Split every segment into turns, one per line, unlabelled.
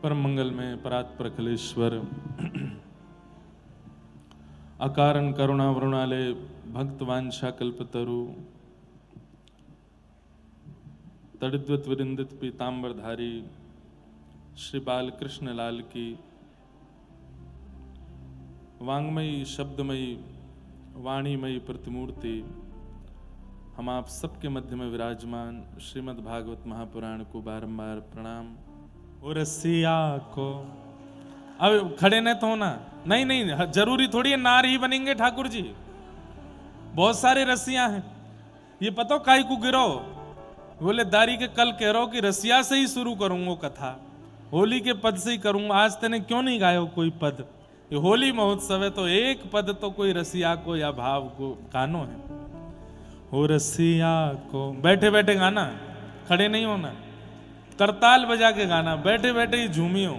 परम मंगल में परात्पर अखिलेश्वर अकारण करुणा वरुणालय भक्तवांछा कल्पतरु तड़िद्वत विरिंदित पीतांबरधारी श्री बाल कृष्ण लाल की वांग्मयी शब्दमयी वाणीमयी प्रतिमूर्ति हम आप सबके मध्य में विराजमान श्रीमद् भागवत महापुराण को बारंबार प्रणाम। और रसिया को अब खड़े न तो होना, नहीं नहीं जरूरी थोड़ी है नार ही बनेंगे ठाकुर जी, बहुत सारे रसिया हैं। ये पता काई को गिरो बोले दारी के कल कह रहा हो कि रसिया से ही शुरू करूंगा कथा, होली के पद से ही करूंगा। आज तेने क्यों नहीं गायो कोई पद? ये होली महोत्सव है तो एक पद तो कोई रसिया को या भाव को गानो है। हो रसिया को बैठे बैठे गाना, खड़े नहीं होना, करताल बजा के गाना, बैठे बैठे ही झूमियो।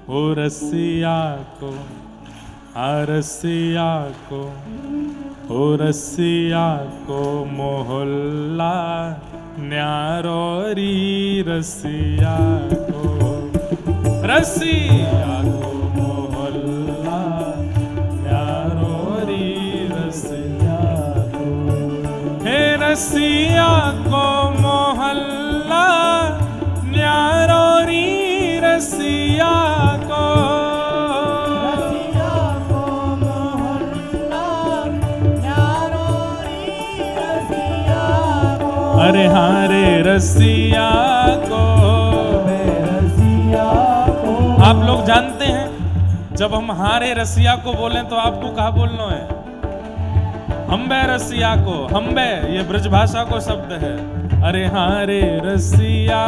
हो रसिया को आ रसिया को, हो रसिया को मोहल्ला न्यारो री रसिया को, रसिया को मोहल्ला न्यारो री रसिया को, हे रसिया को मोहल्ला न्यारो री रसिया को,
रसिया को मोहल्ला न्यारो री रसिया को,
अरे हारे रसिया को,
रसिया को।
आप लोग जानते हैं जब हम हारे रसिया को बोलें तो आपको कहा बोलना है? हम्बे रसिया को, हम्बे ये ब्रज भाषा को शब्द है। अरे हारे रसिया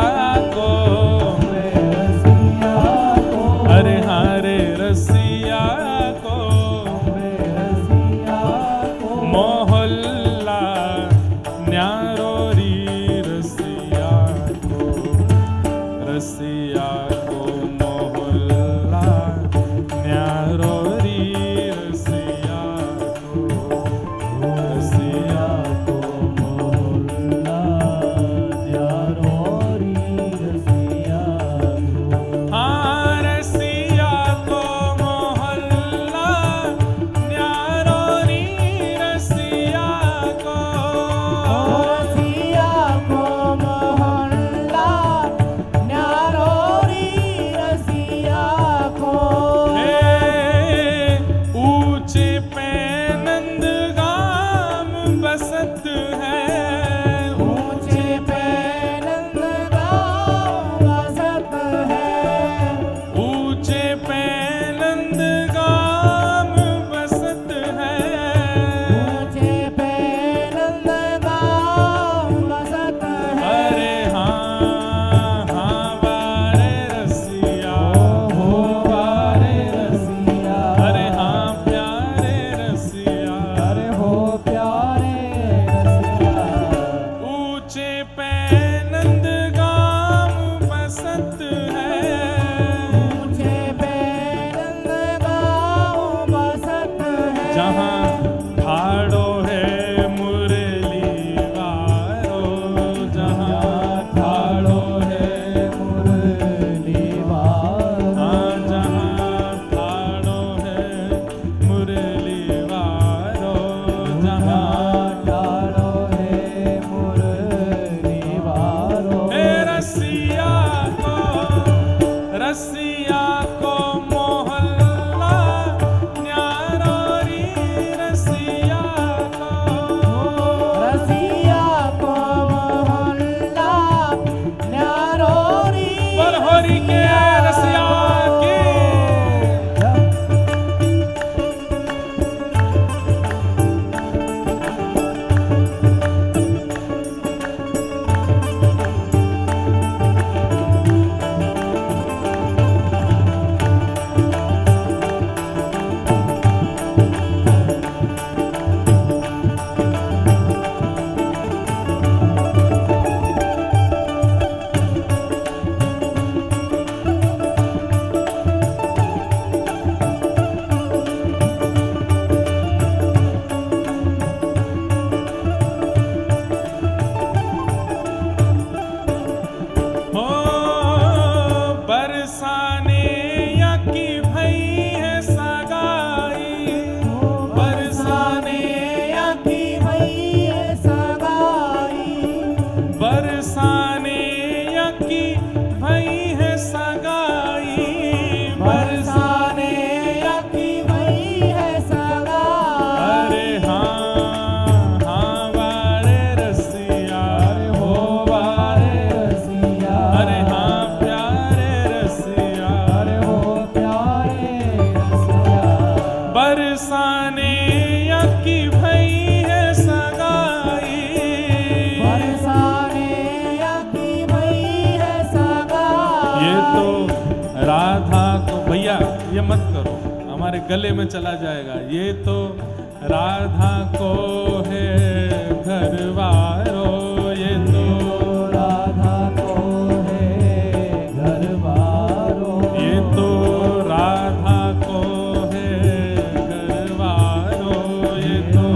को, अरे हारे रसिया को, मोहल्ला न्यारो री रसिया को, रसिया को मोहल्ला न्यारो री रसिया को, रसिया को मोहल्ला न्यारो री रसिया को। हाँ रसिया को मोहल्ला न्यारो री रसिया को,
रसिया को मोहल्ला न्यारो री रसिया को,
ऊंचे पे नंदगाम बसत है,
ऊंचे पे नंदगांव बसत है,
ऊंचे पे नंदगाम बसत है,
ऊंचे पे नंदगांव बसत है।
अरे हाँ हाँ बारे रसिया,
हो बारे रसिया,
अरे हाँ प्यारे रसिया,
अरे हो प्यारे रसिया,
ऊंचे पे नंदगाम बसत है,
ऊंचे पे नंदगांव बसत है।
जहाँ ठाड़ो है मुरली वारो, जहाँ ठाड़ो है
मुरली वारो,
हाँ जहाँ ठाड़ो है मुरली वारो, जहाँ
ठाड़ो है मुरली वारो,
हे रसिया को, रसिया को मोहल्ला न्यारो री रसिया को,
रसिया को मोहल्ला न्यारो री
बरहोरी के रसिया की। ये तो राधा को, भैया ये मत करो, हमारे गले में चला जाएगा। ये तो राधा को है घरवारो, ये तो
राधा को है घरवारो,
ये तो राधा को है घरवारो, ये तो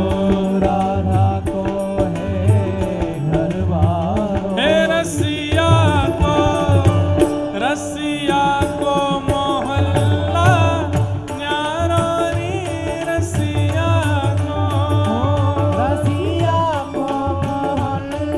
राधा को है घरवारो।
हे रसिया को मोहल्ला न्यारो रे, रसिया को
रसिया को मोहल्ला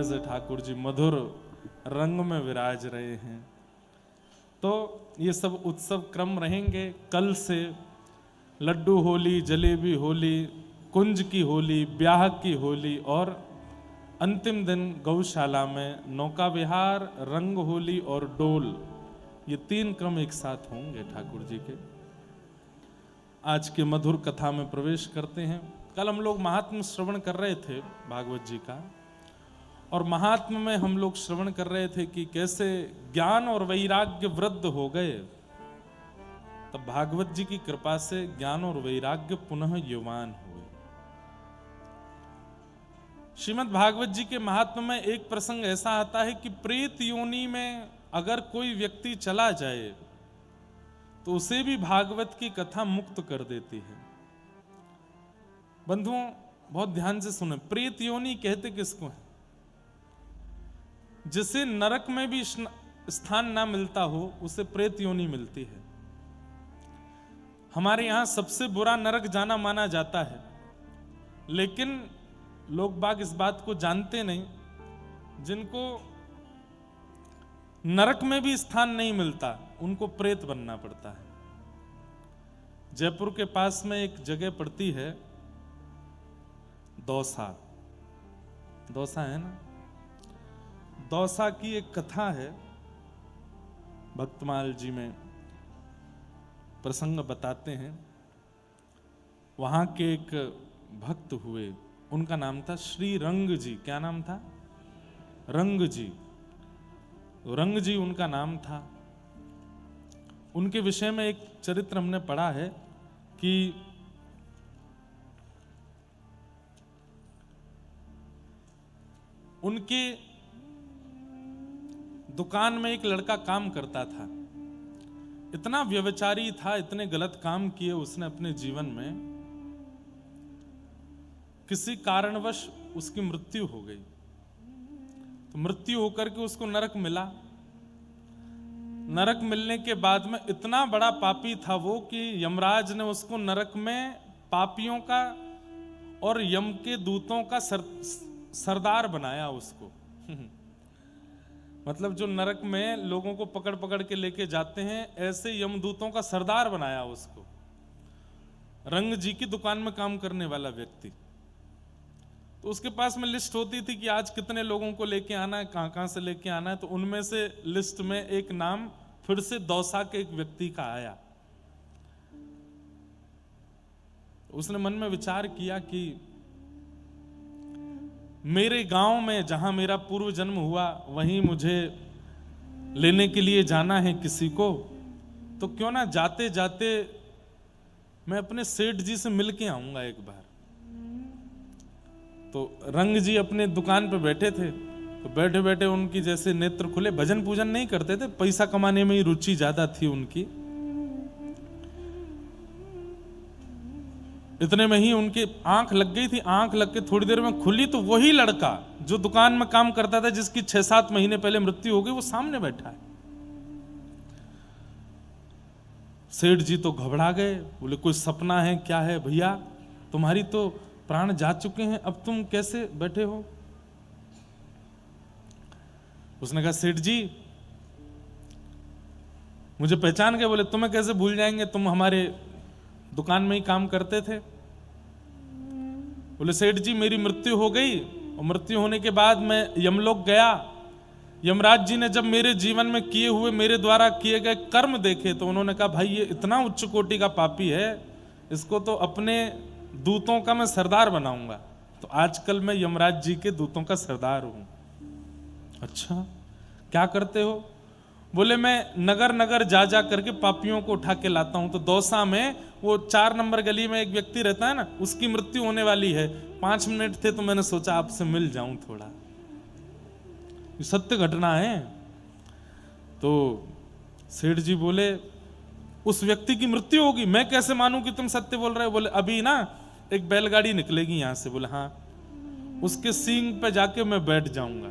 समय से ठाकुर जी मधुर रंग में विराज रहे हैं। तो ये सब उत्सव क्रम रहेंगे। कल से लड्डू होली, जलेबी होली, कुंज की होली, ब्याह की होली और अंतिम दिन गौशाला में नौका विहार, रंग होली और डोल, ये 3 क्रम एक साथ होंगे ठाकुर जी के। आज के मधुर कथा में प्रवेश करते हैं। कल हम लोग महात्म श्रवण कर रहे थे भागवत जी का, और महात्म में हम लोग श्रवण कर रहे थे कि कैसे ज्ञान और वैराग्य वृद्ध हो गए। तब भागवत जी की कृपा से ज्ञान और वैराग्य पुनः युवान हुए। श्रीमद् भागवत जी के महात्म में एक प्रसंग ऐसा आता है कि प्रेत योनि में अगर कोई व्यक्ति चला जाए तो उसे भी भागवत की कथा मुक्त कर देती है। बंधुओं बहुत ध्यान से सुने, प्रेत योनि कहते किसको है? जिसे नरक में भी स्थान ना मिलता हो उसे प्रेत योनि मिलती है। हमारे यहां सबसे बुरा नरक जाना माना जाता है, लेकिन लोग बाग इस बात को जानते नहीं, जिनको नरक में भी स्थान नहीं मिलता उनको प्रेत बनना पड़ता है। जयपुर के पास में एक जगह पड़ती है दौसा, दौसा है ना, दौसा की एक कथा है। भक्तमाल जी में प्रसंग बताते हैं। वहां के एक भक्त हुए, उनका नाम था श्री रंग जी। क्या नाम था? रंग जी। रंग जी उनका नाम था। उनके विषय में एक चरित्र हमने पढ़ा है कि उनके दुकान में एक लड़का काम करता था। इतना व्यभिचारी था, इतने गलत काम किए उसने अपने जीवन में, किसी कारणवश उसकी मृत्यु हो गई। तो मृत्यु होकर के उसको नरक मिला। नरक मिलने के बाद में इतना बड़ा पापी था वो कि यमराज ने उसको नरक में पापियों का और यम के दूतों का सरदार बनाया उसको। मतलब जो नरक में लोगों को पकड़ पकड़ के लेके जाते हैं, ऐसे यमदूतों का सरदार बनाया उसको। रंग जी की दुकान में काम करने वाला व्यक्ति। तो उसके पास में लिस्ट होती थी कि आज कितने लोगों को लेके आना है, कहां कहां से लेके आना है। तो उनमें से लिस्ट में एक नाम फिर से दौसा के एक व्यक्ति का आया। उसने मन में विचार किया कि मेरे गांव में जहां मेरा पूर्व जन्म हुआ वहीं मुझे लेने के लिए जाना है किसी को, तो क्यों ना जाते जाते मैं अपने सेठ जी से मिल के आऊंगा एक बार। तो रंग जी अपने दुकान पे बैठे थे, तो बैठे बैठे उनकी जैसे नेत्र खुले। भजन पूजन नहीं करते थे, पैसा कमाने में ही रुचि ज्यादा थी उनकी। इतने में ही उनकी आंख लग गई थी। आंख लग के थोड़ी देर में खुली तो वही लड़का जो दुकान में काम करता था, जिसकी 6-7 महीने पहले मृत्यु हो गई, वो सामने बैठा है। सेठ जी तो घबरा गए, बोले कोई सपना है क्या है भैया? तुम्हारी तो प्राण जा चुके हैं, अब तुम कैसे बैठे हो? उसने कहा सेठ जी मुझे पहचान गए? बोले तुम्हें कैसे भूल जाएंगे, तुम हमारे दुकान में ही काम करते थे। बोले सेठ जी मेरी मृत्यु हो गई, और मृत्यु होने के बाद मैं यमलोक गया। यमराज जी ने जब मेरे जीवन में किए हुए, मेरे द्वारा किए गए कर्म देखे, तो उन्होंने कहा भाई ये इतना उच्च कोटि का पापी है, इसको तो अपने दूतों का मैं सरदार बनाऊंगा। तो आजकल मैं यमराज जी के दूतों का सरदार हूं। अच्छा क्या करते हो? बोले मैं नगर नगर जा जा करके पापियों को उठा के लाता हूं। तो दौसा में वो 4 नंबर गली में एक व्यक्ति रहता है ना, उसकी मृत्यु होने वाली है। 5 मिनट थे तो मैंने सोचा आपसे मिल जाऊं थोड़ा, ये सत्य घटना है। तो सेठ जी बोले उस व्यक्ति की मृत्यु होगी, मैं कैसे मानूं कि तुम सत्य बोल रहे हो? बोले अभी ना एक बैलगाड़ी निकलेगी यहां से। बोले हाँ, उसके सींग पे जाके मैं बैठ जाऊंगा,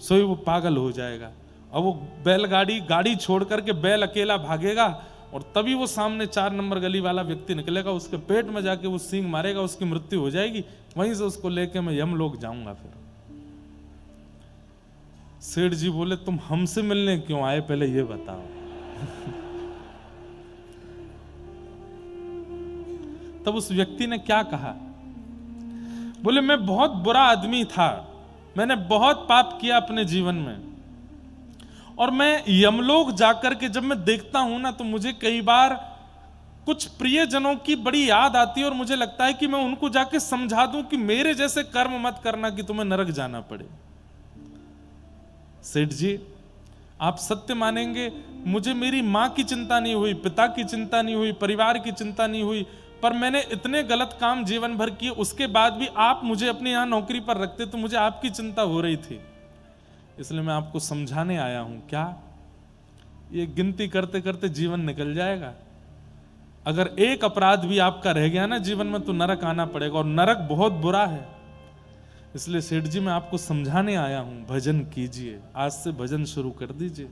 सोई वो पागल हो जाएगा। और वो बैलगाड़ी गाड़ी छोड़ करके बैल अकेला भागेगा, और तभी वो सामने 4 नंबर गली वाला व्यक्ति निकलेगा, उसके पेट में जाके वो सींग मारेगा, उसकी मृत्यु हो जाएगी। वहीं से उसको लेके मैं यमलोक जाऊंगा। फिर सेठ जी बोले तुम हमसे मिलने क्यों आए, पहले ये बताओ। तब उस व्यक्ति ने क्या कहा, बोले मैं बहुत बुरा आदमी था, मैंने बहुत पाप किया अपने जीवन में, और मैं यमलोक जाकर के जब मैं देखता हूं ना तो मुझे कई बार कुछ प्रियजनों की बड़ी याद आती है और मुझे लगता है कि मैं उनको जाके समझा दूं कि मेरे जैसे कर्म मत करना कि तुम्हें नरक जाना पड़े। सेठ जी आप सत्य मानेंगे, मुझे मेरी मां की चिंता नहीं हुई, पिता की चिंता नहीं हुई, परिवार की चिंता नहीं हुई, पर मैंने इतने गलत काम जीवन भर किए, उसके बाद भी आप मुझे अपने यहां नौकरी पर रखते तो मुझे आपकी चिंता हो रही थी, इसलिए मैं आपको समझाने आया हूं। क्या ये गिनती करते करते जीवन निकल जाएगा? अगर एक अपराध भी आपका रह गया ना जीवन में तो नरक आना पड़ेगा, और नरक बहुत बुरा है। इसलिए सेठ जी मैं आपको समझाने आया हूं, भजन कीजिए, आज से भजन शुरू कर दीजिए।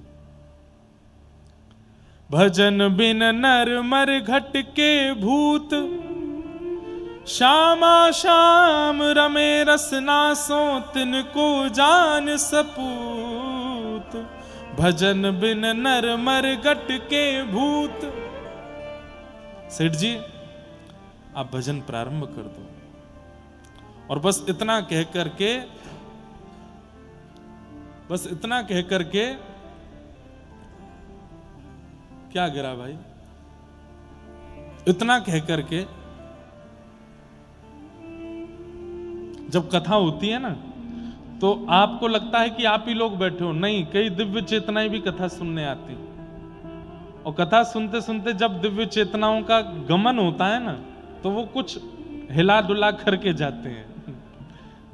भजन बिन नर मर घट के भूत, श्यामा श्याम रमे रसनासों तिनको जान सपूत। भजन बिन नर मर घट के भूत। सेठ जी आप भजन प्रारंभ कर दो, और बस इतना कह करके क्या गिरा भाई, इतना कह करके जब कथा होती है ना तो आपको लगता है कि आप ही लोग बैठे हो, नहीं, कई दिव्य चेतनाएं भी कथा सुनने आती, और कथा सुनते सुनते जब दिव्य चेतनाओं का गमन होता है ना तो वो कुछ हिला डुला करके जाते हैं।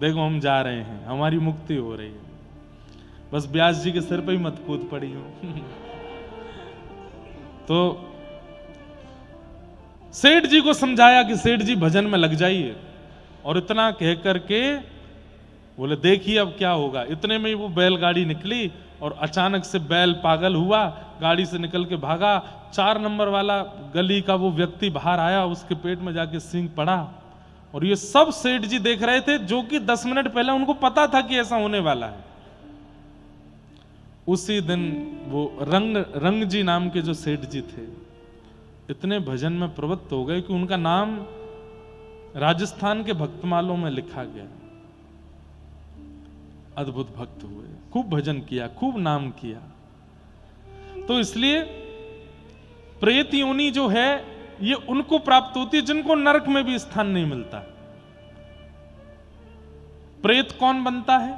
देखो हम जा रहे हैं, हमारी मुक्ति हो रही है, बस व्यास जी के सिर पे ही मत कूद पड़ी हो। तो सेठ जी को समझाया कि सेठ जी भजन में लग जाइए, और इतना कह करके बोले देखिए अब क्या होगा। इतने में ही वो बैलगाड़ी निकली और अचानक से बैल पागल हुआ, गाड़ी से निकल के भागा। 4 नंबर वाला गली का वो व्यक्ति बाहर आया, उसके पेट में जाके सींग पड़ा, और ये सब सेठ जी देख रहे थे, जो कि 10 मिनट पहले उनको पता था कि ऐसा होने वाला है। उसी दिन वो रंग जी नाम के जो सेठ जी थे इतने भजन में प्रवृत्त हो गए कि उनका नाम राजस्थान के भक्तमालों में लिखा गया। अद्भुत भक्त हुए, खूब भजन किया, खूब नाम किया। तो इसलिए प्रेत योनि जो है ये उनको प्राप्त होती है जिनको नरक में भी स्थान नहीं मिलता। प्रेत कौन बनता है?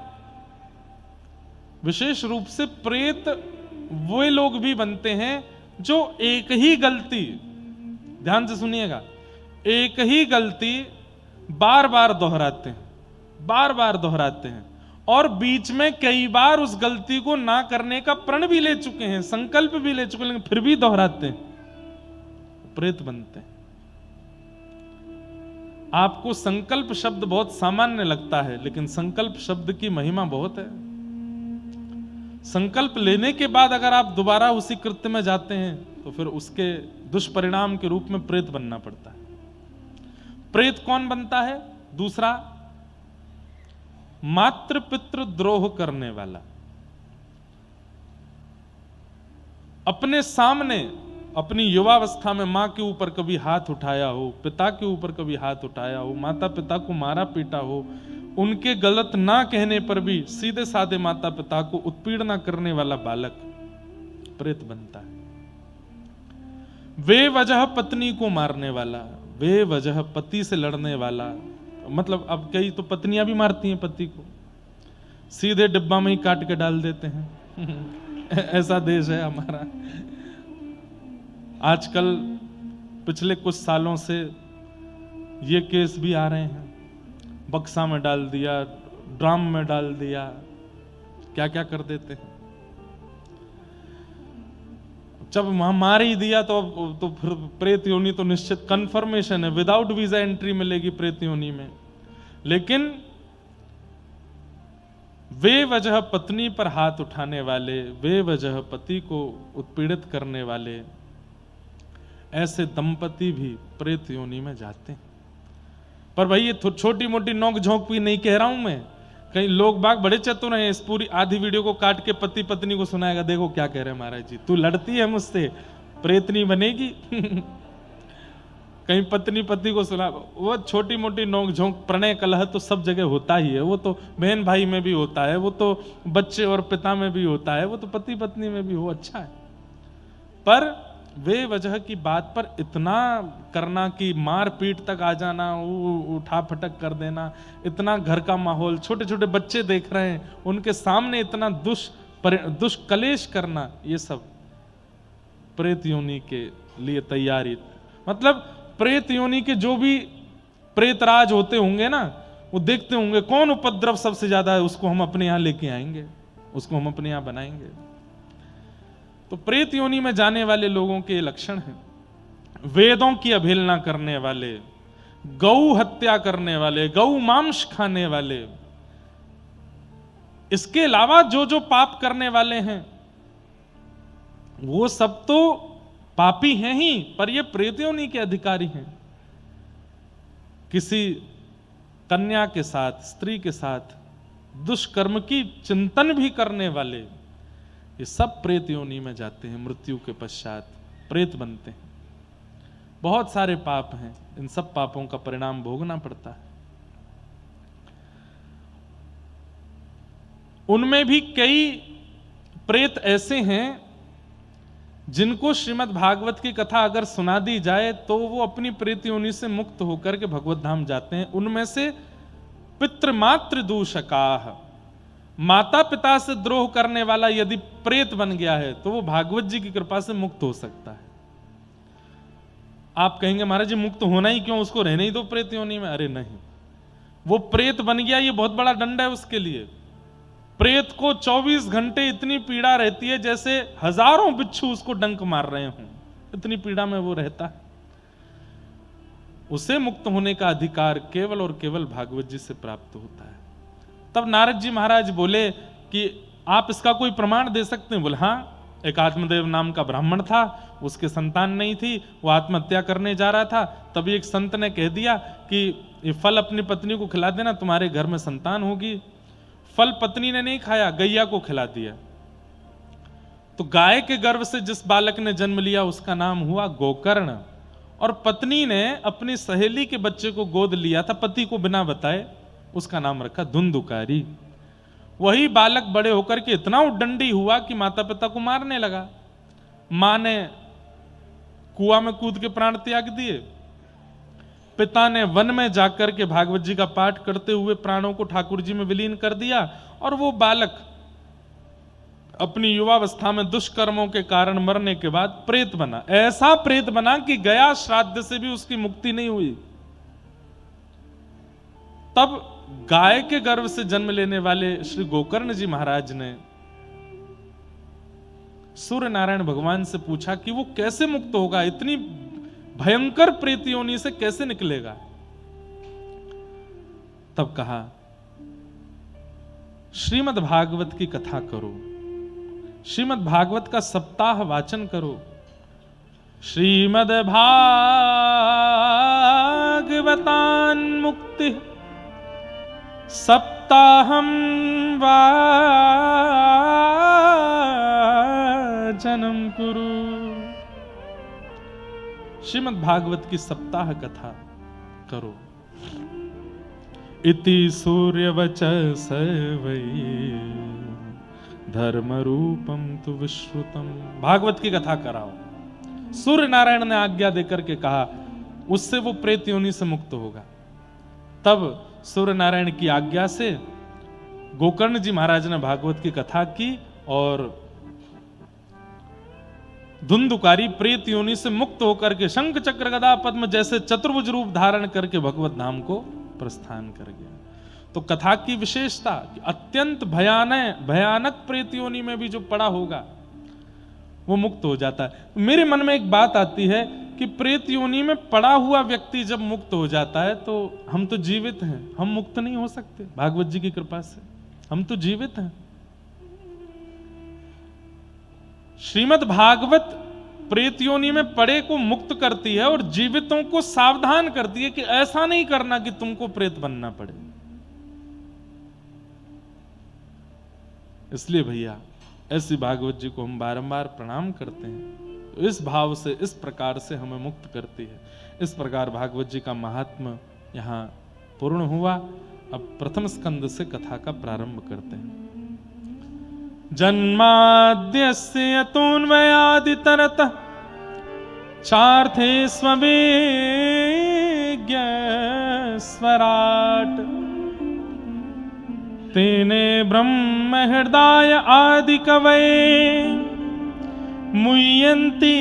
विशेष रूप से प्रेत वे लोग भी बनते हैं जो एक ही गलती, ध्यान से सुनिएगा, एक ही गलती बार बार दोहराते हैं और बीच में कई बार उस गलती को ना करने का प्रण भी ले चुके हैं, संकल्प भी ले चुके हैं, लेकिन फिर भी दोहराते हैं, प्रेत बनते हैं। आपको संकल्प शब्द बहुत सामान्य लगता है, लेकिन संकल्प शब्द की महिमा बहुत है। संकल्प लेने के बाद अगर आप दोबारा उसी कृत्य में जाते हैं तो फिर उसके दुष्परिणाम के रूप में प्रेत बनना पड़ता है। प्रेत कौन बनता है? दूसरा, मातृ पितृ द्रोह करने वाला। अपने सामने अपनी युवावस्था में मां के ऊपर कभी हाथ उठाया हो, पिता के ऊपर कभी हाथ उठाया हो, माता पिता को मारा पीटा हो, उनके गलत ना कहने पर भी सीधे साधे माता पिता को उत्पीड़ना करने वाला बालक प्रेत बनता है। वे वजह पत्नी को मारने वाला, वे वजह पति से लड़ने वाला, मतलब अब कई तो पत्नियां भी मारती हैं पति को, सीधे डिब्बा में ही काट के डाल देते हैं। ऐसा देश है हमारा। आजकल पिछले कुछ सालों से ये केस भी आ रहे हैं, बक्सा में डाल दिया, ड्राम में डाल दिया, क्या क्या कर देते हैं। जब मार ही दिया तो फिर प्रेत योनि तो निश्चित कंफर्मेशन है, विदाउट वीजा एंट्री मिलेगी प्रेत योनि में। लेकिन वे वजह पत्नी पर हाथ उठाने वाले, वे वजह पति को उत्पीड़ित करने वाले, ऐसे दंपति भी प्रेत योनि में जाते हैं। पर भाई ये छोटी मोटी नोक झोंक भी नहीं कह रहा हूं मैं, कई लोग बाग बड़े चतुर हैं, इस पूरी आधी वीडियो को काट के पति पत्नी को सुनाएगा, देखो क्या कह रहे हैं महाराज जी, तू लड़ती है मुझसे, प्रेतनी बनेगी। कहीं पत्नी पति को सुना, वो छोटी मोटी नोक झोंक प्रणय कलह तो सब जगह होता ही है, वो तो बहन भाई में भी होता है, वो तो बच्चे और पिता में भी होता है, वो तो पति पत्नी में भी हो, अच्छा है। पर वे वजह की बात पर इतना करना कि मार पीट तक आ जाना, उठा फटक कर देना, इतना घर का माहौल, छोटे छोटे बच्चे देख रहे हैं उनके सामने इतना दुष्कलेश करना, ये सब प्रेत योनि के लिए तैयारी। मतलब प्रेत योनि के जो भी प्रेतराज होते होंगे ना, वो देखते होंगे कौन उपद्रव सबसे ज्यादा है, उसको हम अपने यहां लेके आएंगे, उसको हम अपने यहां बनाएंगे। तो प्रेत योनि में जाने वाले लोगों के लक्षण हैं, वेदों की अवहेलना करने वाले, गौ हत्या करने वाले, गौ मांस खाने वाले, इसके अलावा जो जो पाप करने वाले हैं वो सब तो पापी हैं ही, पर ये प्रेत योनि के अधिकारी हैं। किसी कन्या के साथ, स्त्री के साथ दुष्कर्म की चिंतन भी करने वाले, ये सब प्रेत योनि में जाते हैं, मृत्यु के पश्चात प्रेत बनते हैं। बहुत सारे पाप हैं, इन सब पापों का परिणाम भोगना पड़ता है। उनमें भी कई प्रेत ऐसे हैं जिनको श्रीमद् भागवत की कथा अगर सुना दी जाए तो वो अपनी प्रेत योनि से मुक्त होकर के भगवत धाम जाते हैं। उनमें से पितृमातृ दूषकाः, माता पिता से द्रोह करने वाला यदि प्रेत बन गया है तो वो भागवत जी की कृपा से मुक्त हो सकता है। आप कहेंगे महाराज जी मुक्त होना ही क्यों, उसको रहने ही दो प्रेत योनि में। अरे नहीं, वो प्रेत बन गया ये बहुत बड़ा दंड है उसके लिए। प्रेत को 24 घंटे इतनी पीड़ा रहती है जैसे हजारों बिच्छू उसको डंक मार रहे हों, इतनी पीड़ा में वो रहता है। उसे मुक्त होने का अधिकार केवल और केवल भागवत जी से प्राप्त होता है। तब नारद जी महाराज बोले कि आप इसका कोई प्रमाण दे सकते हैं? बोले हाँ, एक आत्मदेव नाम का ब्राह्मण था, उसके संतान नहीं थी, वो आत्महत्या करने जा रहा था। तभी एक संत ने कह दिया कि ये फल अपनी पत्नी को खिला देना, तुम्हारे घर में संतान होगी। फल पत्नी ने नहीं खाया, गैया को खिला दिया। तो गाय के गर्भ से जिस बालक ने जन्म लिया उसका नाम हुआ गोकर्ण, और पत्नी ने अपनी सहेली के बच्चे को गोद लिया था पति को बिना बताए, उसका नाम रखा धुंधुकारी। वही बालक बड़े होकर के इतना उद्दंडी हुआ कि माता पिता को मारने लगा। मां ने कुआं में कूद के प्राण त्याग दिए, पिता ने वन में जाकर के भागवत जी का पाठ करते हुए प्राणों को ठाकुर जी में विलीन कर दिया, और वो बालक अपनी युवावस्था में दुष्कर्मों के कारण मरने के बाद प्रेत बना। ऐसा प्रेत बना कि गया श्राद्ध से भी उसकी मुक्ति नहीं हुई। तब गाय के गर्भ से जन्म लेने वाले श्री गोकर्ण जी महाराज ने सूर्य नारायण भगवान से पूछा कि वो कैसे मुक्त होगा, इतनी भयंकर प्रेत योनि से कैसे निकलेगा। तब कहा श्रीमद् भागवत की कथा करो, श्रीमद् भागवत का सप्ताह वाचन करो। श्रीमद् भागवतान मुक्ति सप्ताहम वाचनम कुरु। श्रीमद् भागवत की सप्ताह कथा करो। इति सूर्यवच वै धर्म रूपम तु विश्रुतम। भागवत की कथा कराओ। सूर्य नारायण ने आज्ञा देकर के कहा, उससे वो प्रेत योनि से मुक्त होगा। तब सूर्य नारायण की आज्ञा से गोकर्ण जी महाराज ने भागवत की कथा की और धुंधुकारी प्रेत योनि से मुक्त होकर के शंख चक्र गदा पद्म जैसे चतुर्भुज रूप धारण करके भगवत धाम को प्रस्थान कर गया। तो कथा की विशेषता कि अत्यंत भयानक प्रेत योनि में भी जो पड़ा होगा वो मुक्त हो जाता है। मेरे मन में एक बात आती है कि प्रेत योनि में पड़ा हुआ व्यक्ति जब मुक्त हो जाता है तो हम तो जीवित हैं, हम मुक्त नहीं हो सकते। भागवत जी की कृपा से हम तो जीवित हैं। श्रीमद् भागवत प्रेत योनि में पड़े को मुक्त करती है और जीवितों को सावधान करती है कि ऐसा नहीं करना कि तुमको प्रेत बनना पड़े। इसलिए भैया ऐसी भागवत जी को हम बारंबार प्रणाम करते हैं, तो इस भाव से, इस प्रकार से हमें मुक्त करती है। इस प्रकार भागवत जी का महात्म्य यहाँ पूर्ण हुआ। अब प्रथम स्कंद से कथा का प्रारंभ करते हैं। जन्माद्यस्य यतोऽन्वयादितरतः चार्थे स्ववेज्ञ स्वराट तेने ब्रह्म हृदय आदि कवये मुह्यन्ति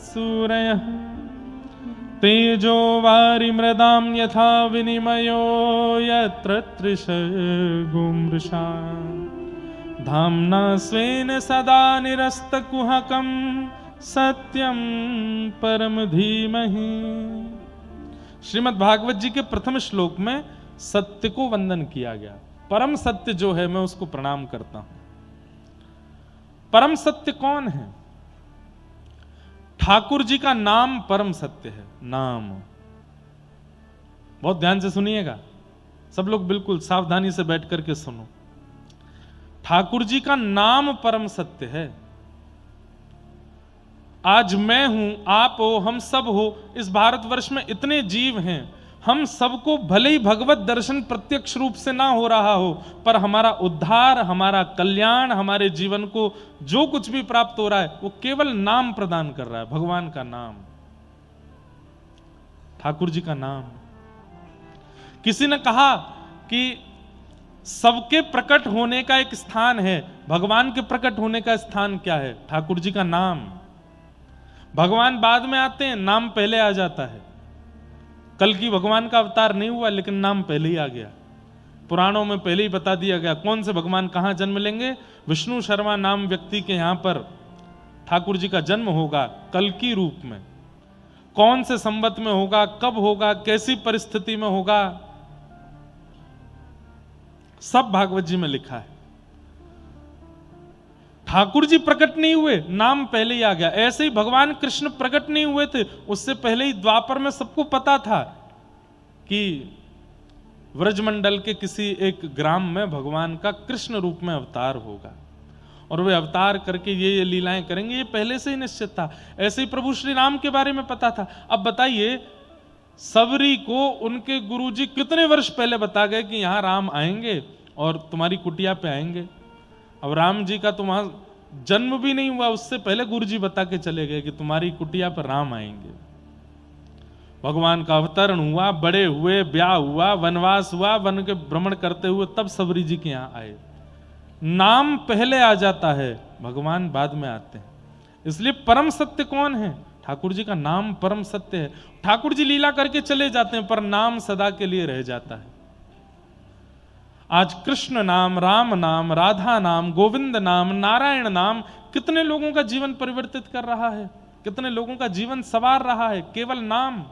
सूरयः तेजो वारि मृदां यथा विनिमयो यत्र त्रिशर्गो मृषा धाम्ना स्वेन सदा निरस्तकुहकं सत्यं परम धीमहि। श्रीमद् भागवत जी के प्रथम श्लोक में सत्य को वंदन किया गया। परम सत्य जो है मैं उसको प्रणाम करता हूं। परम सत्य कौन है? ठाकुर जी का नाम परम सत्य है। नाम बहुत ध्यान से सुनिएगा, सब लोग बिल्कुल सावधानी से बैठ करके सुनो। ठाकुर जी का नाम परम सत्य है। आज मैं हूं, आप हो, हम सब हो, इस भारतवर्ष में इतने जीव हैं, हम सबको भले ही भगवत दर्शन प्रत्यक्ष रूप से ना हो रहा हो, पर हमारा उद्धार, हमारा कल्याण, हमारे जीवन को जो कुछ भी प्राप्त हो रहा है वो केवल नाम प्रदान कर रहा है। भगवान का नाम, ठाकुर जी का नाम। किसी ने कहा कि सबके प्रकट होने का एक स्थान है, भगवान के प्रकट होने का स्थान क्या है? ठाकुर जी का नाम। भगवान बाद में आते हैं, नाम पहले आ जाता है। कल की भगवान का अवतार नहीं हुआ, लेकिन नाम पहले ही आ गया। पुराणों में पहले ही बता दिया गया कौन से भगवान कहां जन्म लेंगे। विष्णु शर्मा नाम व्यक्ति के यहां पर ठाकुर जी का जन्म होगा कल की रूप में। कौन से संवत में होगा, कब होगा, कैसी परिस्थिति में होगा, सब भागवत जी में लिखा है। ठाकुर जी प्रकट नहीं हुए, नाम पहले ही आ गया। ऐसे ही भगवान कृष्ण प्रकट नहीं हुए थे, उससे पहले ही द्वापर में सबको पता था कि व्रजमंडल के किसी एक ग्राम में भगवान का कृष्ण रूप में अवतार होगा और वे अवतार करके ये लीलाएं करेंगे, ये पहले से ही निश्चित था। ऐसे ही प्रभु श्री राम के बारे में पता था। अब बताइए, सबरी को उनके गुरुजी कितने वर्ष पहले बता गए कि यहां राम आएंगे और तुम्हारी कुटिया पे आएंगे। अब राम जी का तो वहां जन्म भी नहीं हुआ, उससे पहले गुरुजी बता के चले गए कि तुम्हारी कुटिया पर राम आएंगे। भगवान का अवतरण हुआ, बड़े हुए, ब्याह हुआ, वनवास हुआ, वन के भ्रमण करते हुए तब सबरी जी के यहां आए। नाम पहले आ जाता है, भगवान बाद में आते हैं। इसलिए परम सत्य कौन है? ठाकुर जी का नाम परम सत्य है। ठाकुर जी लीला करके चले जाते हैं, पर नाम सदा के लिए रह जाता है। आज कृष्ण नाम, राम नाम, राधा नाम, गोविंद नाम, नारायण नाम कितने लोगों का जीवन परिवर्तित कर रहा है, कितने लोगों का जीवन संवार रहा है, केवल नाम।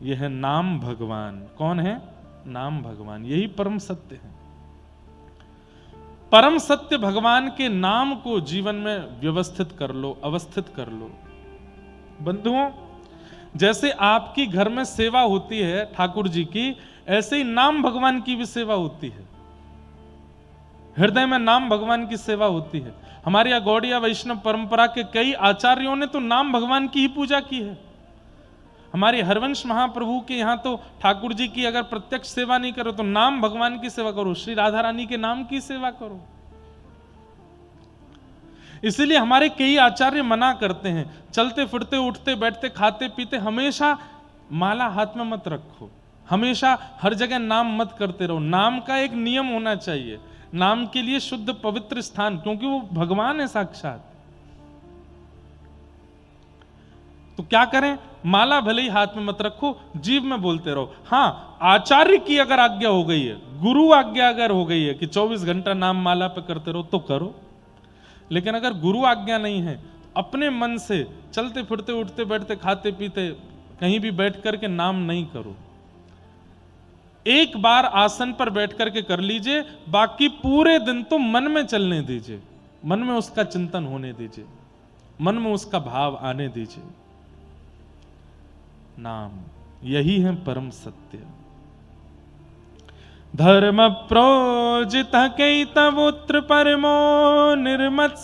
यह है नाम भगवान। कौन है? नाम भगवान। यही परम सत्य है। परम सत्य भगवान के नाम को जीवन में व्यवस्थित कर लो, अवस्थित कर लो। बंधुओं, जैसे आपकी घर में सेवा होती है ठाकुर जी की, ऐसे ही नाम भगवान की भी सेवा होती है। हृदय में नाम भगवान की सेवा होती है। हमारे यहाँ गौड़िया वैष्णव परंपरा के कई आचार्यों ने तो नाम भगवान की ही पूजा की है। हमारे हरवंश महाप्रभु के यहाँ तो ठाकुर जी की अगर प्रत्यक्ष सेवा नहीं करो तो नाम भगवान की सेवा करो, श्री राधा रानी के नाम की सेवा करो। इसीलिए हमारे कई आचार्य मना करते हैं, चलते फिरते, उठते बैठते, खाते पीते हमेशा माला हाथ में मत रखो, हमेशा हर जगह नाम मत करते रहो। नाम का एक नियम होना चाहिए, नाम के लिए शुद्ध पवित्र स्थान, क्योंकि वो भगवान है साक्षात। तो क्या करें? माला भले ही हाथ में मत रखो, जीव में बोलते रहो। हाँ, आचार्य की अगर आज्ञा हो गई है, गुरु आज्ञा अगर हो गई है कि 24 घंटा नाम माला पे करते रहो तो करो। लेकिन अगर गुरु आज्ञा नहीं है, अपने मन से चलते फिरते, उठते बैठते, खाते पीते कहीं भी बैठ करके नाम नहीं करो। एक बार आसन पर बैठ करके कर लीजिए, बाकी पूरे दिन तो मन में चलने दीजिए, मन में उसका चिंतन होने दीजिए, मन में उसका भाव आने दीजिए। नाम, यही है परम सत्य। धर्म प्रोजित कैतवोत्र परमो निर्मत्सराणां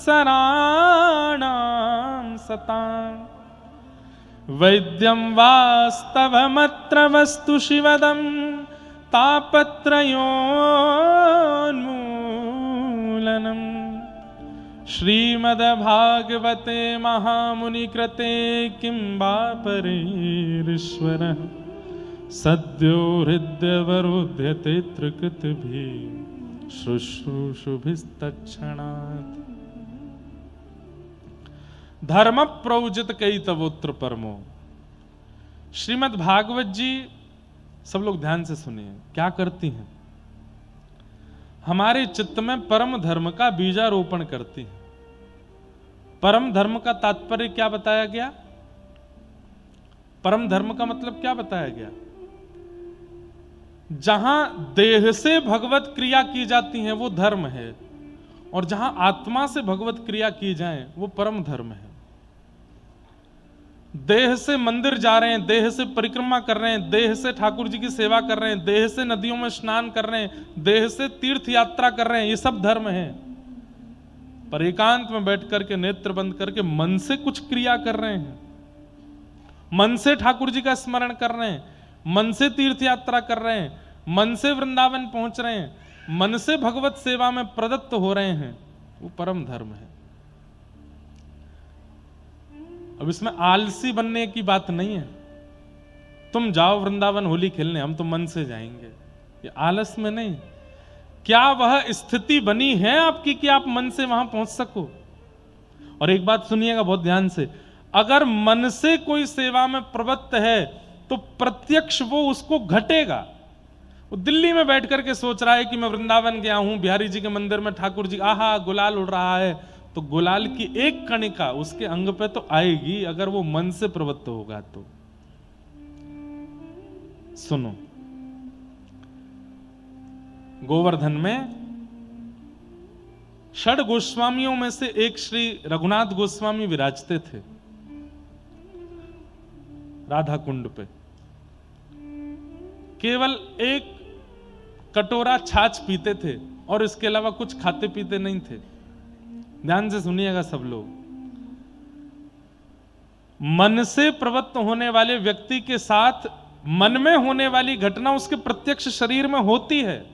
सतां वैद्यं वास्तवमत्र वस्तु शिवदं तापत्रयोन्मूलनम् श्रीमद्भागवते महामुनिकृते किं वा परेरीश्वरः सद्यो हृदयवरुध्यते त्रिकृतिभिः शुश्रूषुभिस्तत्क्षणात्। धर्म प्रोजित कैतवोत्र परमो। श्रीमद् भागवत जी सब लोग ध्यान से सुनिए, क्या करती हैं? हमारे चित्त में परम धर्म का बीजारोपण करती हैं। परम धर्म का तात्पर्य क्या बताया गया? परम धर्म का मतलब क्या बताया गया? जहां देह से भगवत क्रिया की जाती है वो धर्म है, और जहां आत्मा से भगवत क्रिया की जाए वो परम धर्म है। देह से मंदिर जा रहे हैं, देह से परिक्रमा कर रहे हैं, देह से ठाकुर जी की सेवा कर रहे हैं, देह से नदियों में स्नान कर रहे हैं, देह से तीर्थ यात्रा कर रहे हैं, ये सब धर्म है। पर एकांत में बैठ करके नेत्र बंद करके मन से कुछ क्रिया कर रहे हैं, मन से ठाकुर जी का स्मरण कर रहे हैं, मन से तीर्थ यात्रा कर रहे हैं, मन से वृंदावन पहुंच रहे हैं, मन से भगवत सेवा में प्रदत्त हो रहे हैं, वो परम धर्म है। अब इसमें आलसी बनने की बात नहीं है, तुम जाओ वृंदावन होली खेलने, हम तो मन से जाएंगे, ये आलस में नहीं। क्या वह स्थिति बनी है आपकी कि आप मन से वहां पहुंच सको? और एक बात सुनिएगा बहुत ध्यान से, अगर मन से कोई सेवा में प्रवृत्त है तो प्रत्यक्ष वो उसको घटेगा। वो दिल्ली में बैठ करके सोच रहा है कि मैं वृंदावन गया हूं, बिहारी जी के मंदिर में ठाकुर जी आहा गुलाल उड़ रहा है, तो गुलाल की एक कणिका उसके अंग पे तो आएगी, अगर वो मन से प्रवृत्त होगा तो। सुनो, गोवर्धन में षड गोस्वामियों में से एक श्री रघुनाथ गोस्वामी विराजते थे राधा कुंड पे। केवल एक कटोरा छाछ पीते थे और इसके अलावा कुछ खाते पीते नहीं थे। ध्यान से सुनिएगा सब लोग, मन से प्रवृत्त होने वाले व्यक्ति के साथ मन में होने वाली घटना उसके प्रत्यक्ष शरीर में होती है।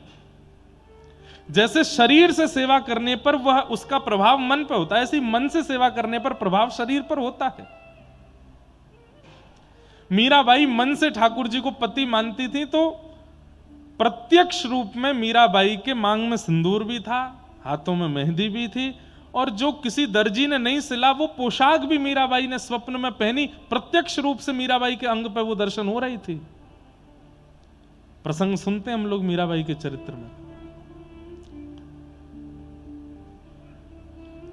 जैसे शरीर से सेवा करने पर वह उसका प्रभाव मन पर होता है, ऐसे मन से सेवा करने पर प्रभाव शरीर पर होता है। मीराबाई मन से ठाकुर जी को पति मानती थी, तो प्रत्यक्ष रूप में मीराबाई के मांग में सिंदूर भी था, हाथों में मेहंदी भी थी, और जो किसी दर्जी ने नहीं सिला वो पोशाक भी मीराबाई ने स्वप्न में पहनी। प्रत्यक्ष रूप से मीराबाई के अंग पर वो दर्शन हो रही थी। प्रसंग सुनते हैं हम लोग मीराबाई के चरित्र में।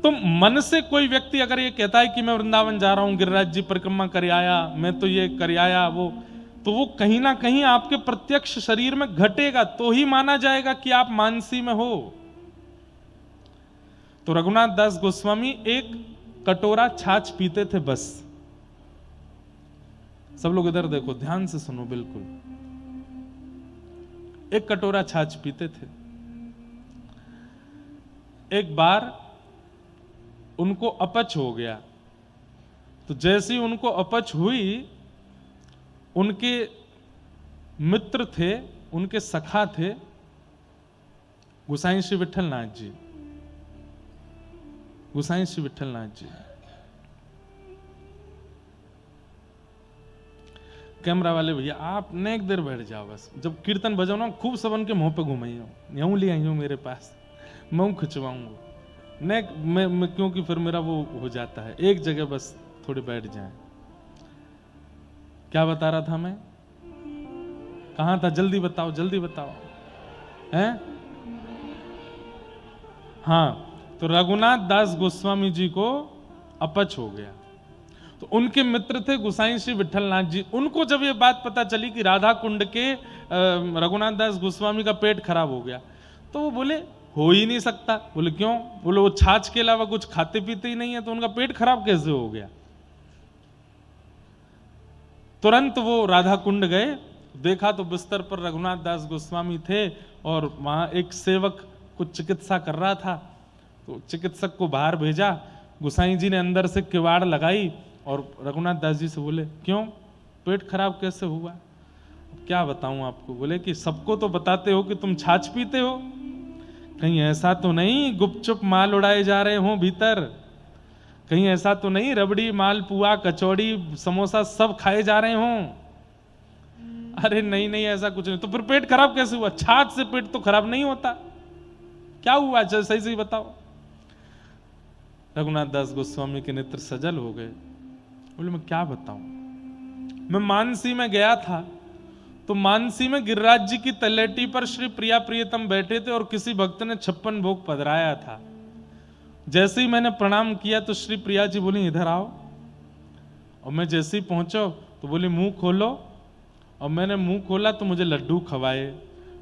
तो मन से कोई व्यक्ति अगर ये कहता है कि मैं वृंदावन जा रहा हूं, गिरिराज जी परिक्रमा कर आया, मैं तो ये कर आया, तो वो कहीं ना कहीं आपके प्रत्यक्ष शरीर में घटेगा, तो ही माना जाएगा कि आप मानसी में हो। तो रघुनाथ दास गोस्वामी एक कटोरा छाछ पीते थे बस। सब लोग इधर देखो, ध्यान से सुनो बिल्कुल। एक कटोरा छाछ पीते थे। एक बार उनको अपच हो गया, तो जैसे ही उनको अपच हुई, उनके मित्र थे, उनके सखा थे गोसाई श्री विठलनाथ जी। गोसाई श्री विठलनाथ जी कैमरा वाले भैया, आप नेक देर बैठ जाओ बस, जब कीर्तन बजाओ ना खूब सबन के मुंह पे घुमाइयो, यूं ले आई हूं मेरे पास, मैं खिंचवाऊंगा नेक मैं क्योंकि फिर मेरा वो हो जाता है। एक जगह बस थोड़ी बैठ जाए। क्या बता रहा था मैं, कहां था? जल्दी बताओ, जल्दी बताओ। हैं? हाँ, तो रघुनाथ दास गोस्वामी जी को अपच हो गया, तो उनके मित्र थे गोसाई श्री विठलनाथ जी। उनको जब ये बात पता चली कि राधा कुंड के रघुनाथ दास गोस्वामी का पेट खराब हो गया, तो वो बोले हो ही नहीं सकता। बोले क्यों? बोले वो छाछ के अलावा कुछ खाते पीते ही नहीं है, तो उनका पेट खराब कैसे हो गया? तुरंत वो राधा कुंड गए देखा तो बिस्तर पर रघुनाथ दास गोस्वामी थे और वहां एक सेवक कुछ चिकित्सा कर रहा था। तो चिकित्सक को बाहर भेजा, गोसाई जी ने अंदर से किवाड़ लगाई और रघुनाथ दास जी से बोले, क्यों, पेट खराब कैसे हुआ? क्या बताऊं आपको? बोले कि सबको तो बताते हो कि तुम छाछ पीते हो, कहीं ऐसा तो नहीं गुपचुप माल उड़ाए जा रहे हो भीतर? कहीं ऐसा तो नहीं रबड़ी, मालपुआ, कचौड़ी, समोसा सब खाए जा रहे हों? अरे नहीं नहीं, ऐसा कुछ नहीं। तो फिर पेट खराब कैसे हुआ? छाछ से पेट तो खराब नहीं होता, क्या हुआ? चल सही सही बताओ। रघुनाथ दास गोस्वामी के नेत्र सजल हो गए। बोले मैं क्या बताऊं, मैं मानसी में गया था, तो मानसी में गिरिराज जी की तलेटी पर श्री प्रिया प्रियतम बैठे थे और किसी भक्त ने 56 भोग पधराया था। जैसे ही मैंने प्रणाम किया तो श्री प्रिया जी बोली इधर आओ, और मैं जैसे ही पहुंचो तो बोली मुंह खोलो, और मैंने मुंह खोला तो मुझे लड्डू खवाए,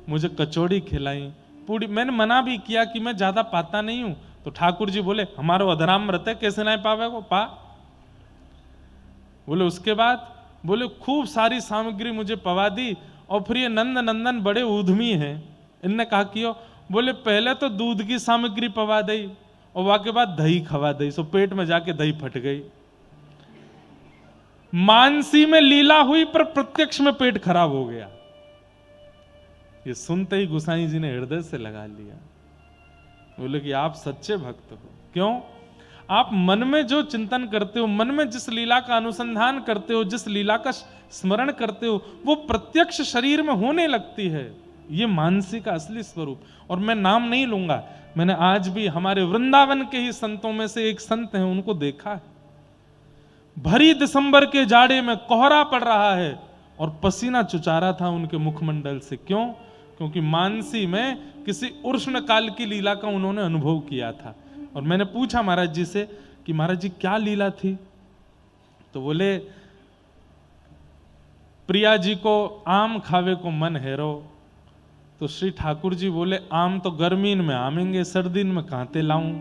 मुझे कचौड़ी खिलाई, पूरी। मैंने मना भी किया कि मैं ज्यादा पाता नहीं हूं, तो ठाकुर जी बोले हमारो अधराम व्रत है, कैसे ना पावे को पा। बोले उसके बाद बोले खूब सारी सामग्री मुझे पवा दी, और फिर ये नंद नंदन बड़े उद्यमी हैं, इनने कहा कियो। बोले पहले तो दूध की सामग्री पवा दी और वहां के बाद दही खवा दी, सो पेट में जाके दही फट गई। मानसी में लीला हुई पर प्रत्यक्ष में पेट खराब हो गया। ये सुनते ही गोसाई जी ने हृदय से लगा लिया। बोले कि आप सच्चे भक्त हो। क्यों? आप मन में जो चिंतन करते हो, मन में जिस लीला का अनुसंधान करते हो, जिस लीला का स्मरण करते हो, वो प्रत्यक्ष शरीर में होने लगती है। ये मानसी का असली स्वरूप। और मैं नाम नहीं लूंगा, मैंने आज भी हमारे वृंदावन के ही संतों में से एक संत हैं, उनको देखा है। भरी दिसंबर के जाड़े में कोहरा पड़ रहा है और पसीना चुचारा था उनके मुखमंडल से। क्यों? क्योंकि मानसी में किसी उष्ण काल की लीला का उन्होंने अनुभव किया था। और मैंने पूछा महाराज जी से कि महाराज जी क्या लीला थी? तो बोले प्रिया जी को आम खावे को मन हैरो, तो श्री ठाकुर जी बोले आम तो गर्मीन में आमेंगे, सर्दीन में कहां लाऊं?